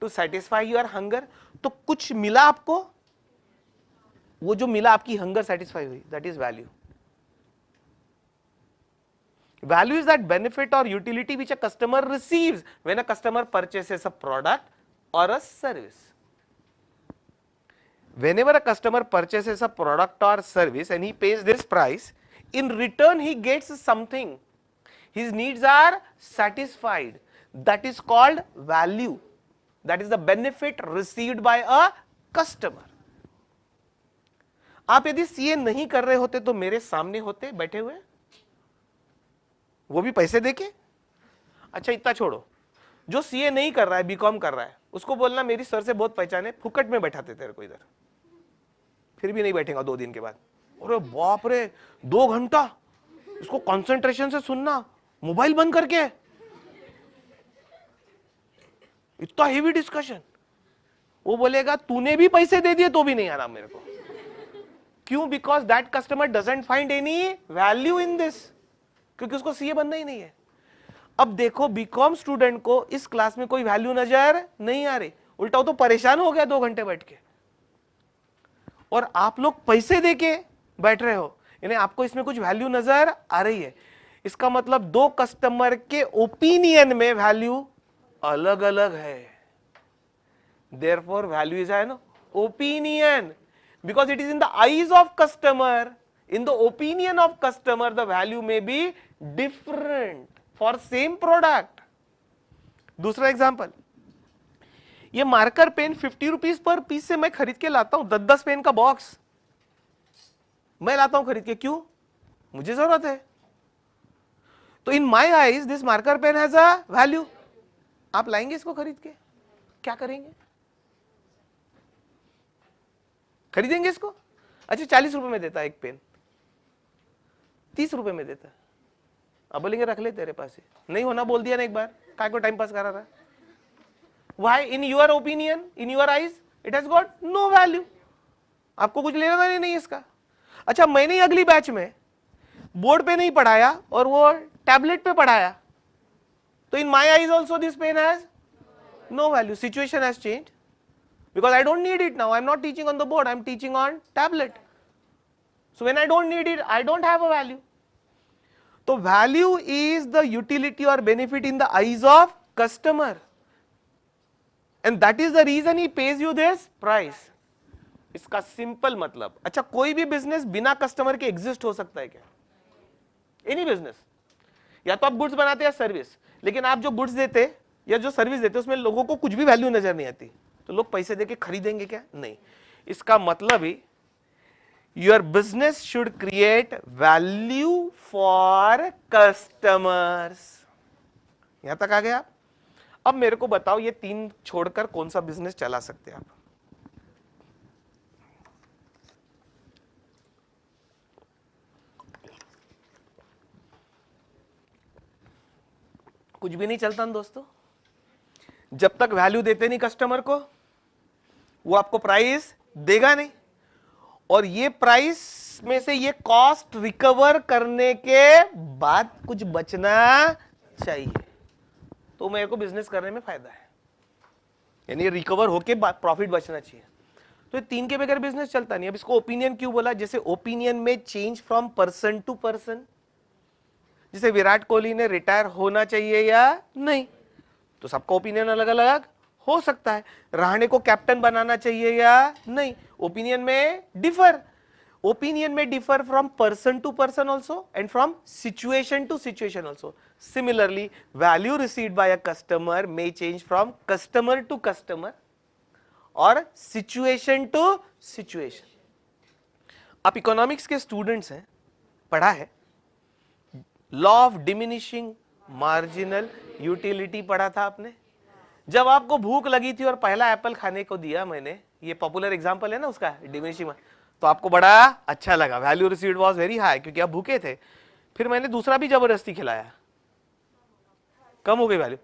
To satisfy your hunger. तो कुछ मिला आपको, वो जो मिला आपकी हंगर सेटिस्फाई हुई, that is value. Value is that benefit और utility which a customer receives when a customer purchases a product or a service. Whenever a customer purchases a product or service and he pays this price, in return he gets something. His needs are satisfied. That is called value. That is the benefit received by a customer. आप यदि CA नहीं कर रहे होते तो मेरे सामने होते बैठे हुए, वो भी पैसे देके। अच्छा इतना छोड़ो, जो सीए नहीं कर रहा है, बीकॉम कर रहा है, उसको बोलना मेरी सर से बहुत पहचान है, फुकट में बैठाते तेरे को इधर, फिर भी नहीं बैठेगा 2 दिन के बाद। अरे बाप रे, 2 घंटा इसको कंसंट्रेशन से सुनना, मोबाइल बंद करके, इतना हेवी डिस्कशन। वो बोलेगा तूने भी पैसे दे दिए तो भी नहीं आना मेरे को। क्यों? Because that customer doesn't find any value in this, क्योंकि उसको सीए बनना ही नहीं है। अब देखो बीकॉम स्टूडेंट को इस क्लास में कोई वैल्यू नजर नहीं आ रही, उल्टा वो तो परेशान हो गया 2 घंटे बैठ के। और आप लोग पैसे देके बैठ रहे हो, यानी आपको इसमें कुछ वैल्यू नजर आ रही है। इसका मतलब 2 कस्टमर के ओपिनियन में वैल्यू अलग अलग है। Therefore value is an opinion, because it is in the eyes of customer, in the opinion of customer the value may be different for same product. दूसरा एग्जांपल, ये marker pen 50 rupees per piece से मैं खरीद के लाता हूं, 10-10 pen का box मैं लाता हूं खरीद के। क्यों? मुझे जरूरत है। तो in my eyes this marker pen has a value. आप लाएंगे इसको खरीद के, क्या करेंगे? खरीदेंगे इसको? अच्छा 40 रुपए में देता है एक पेन, 30 रुपए में देता है। अब बोलेंगे रख ले तेरे पास ही, नहीं होना बोल दिया ना एक बार, काय को टाइम पास करा रहा है? Why in your opinion, in your eyes, it has got no value. आपको कुछ लेना देना नहीं इसका। अच्छा, मैंने अगली बैच में बोर्ड पे नहीं पढ़ाया और वो टैबलेट पे पढ़ाया, तो in my eyes also this pen has no value. Situation has changed because I don't need it now. I am not teaching on the board, I am teaching on tablet. So when I don't need it, I don't have a value. So value is the utility or benefit in the eyes of customer, and that is the reason he pays you this price. इसका simple मतलब, अच्छा कोई भी business बिना customer के exist हो सकता है क्या? एनी बिजनेस, या तो आप गुड्स बनाते हैं या सर्विस, लेकिन आप जो गुड्स देते या जो सर्विस देते उसमें लोगों को कुछ भी वैल्यू नजर नहीं आती, तो लोग पैसे देके खरीदेंगे क्या? नहीं। इसका मतलब ही your business should create value for customers. यहां तक आ गया आप? अब मेरे को बताओ ये 3 छोड़कर कौन सा बिजनेस चला सकते हैं आप? कुछ भी नहीं चलता ना दोस्तों, जब तक वैल्यू देते नहीं कस्टमर को, वो आपको प्राइस देगा नहीं, और ये प्राइस में से ये कॉस्ट रिकवर करने के बाद कुछ बचना चाहिए, तो मेरे को बिजनेस करने में फायदा है, यानी रिकवर होके प्रॉफिट बचना चाहिए। तो 3 के बगैर बिजनेस चलता नहीं। अब इसको ओपिनियन क्यों बोला? जैसे ओपिनियन में change from person to person, जैसे विराट कोहली ने रिटायर होना चाहिए या नहीं, तो सबका ओपिनियन अलग अलग हो सकता है। रहाणे को कैप्टन बनाना चाहिए या नहीं, ओपिनियन में डिफर। ओपिनियन में differ from person to person also and from situation to situation also. Similarly value received by a customer may change from customer to customer और सिचुएशन टू सिचुएशन। आप economics के students हैं, पढ़ा है, law of diminishing marginal utility पढ़ा था आपने। जब आपको भूख लगी थी और पहला एप्पल खाने को दिया मैंने, ये पॉपुलर एग्जांपल है ना उसका, डिमिनिशिंग, तो आपको बड़ा अच्छा लगा, value received was very high क्योंकि आप भूखे थे। फिर मैंने दूसरा भी जबरदस्ती खिलाया, कम हो गई वैल्यू।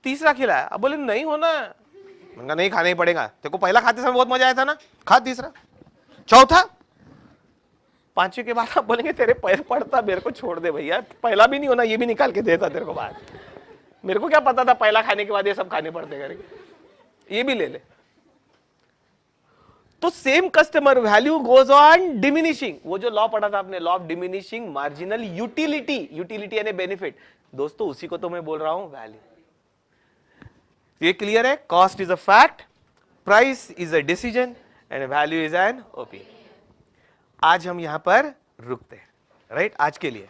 तीसरा खिलाया, अब बोले नहीं होना, मैंने नहीं खाना ही पड़ेगा, तेरे को पहला खाते समय बहुत मजा आया था ना, खा तीसरा। चौथा, 5वें के बाद आप बोलेंगे तेरे पैर पड़ता, मेरे को छोड़ दे भैया, पहला भी नहीं होना, ये भी निकाल के देता तेरे को बाद, मेरे को क्या पता था पहला खाने के बाद ये सब खाने पड़ते करके, ये भी ले ले। तो same customer value goes on diminishing. वो जो लॉ पढ़ा था आपने, law of diminishing marginal utility, utility यानी बेनिफिट, दोस्तों उसी को तो मैं बोल रहा हूं वैल्यू। ये क्लियर है? Cost is a fact, price is a decision and value is an opinion. आज हम यहां पर रुकते हैं, राइट? आज के लिए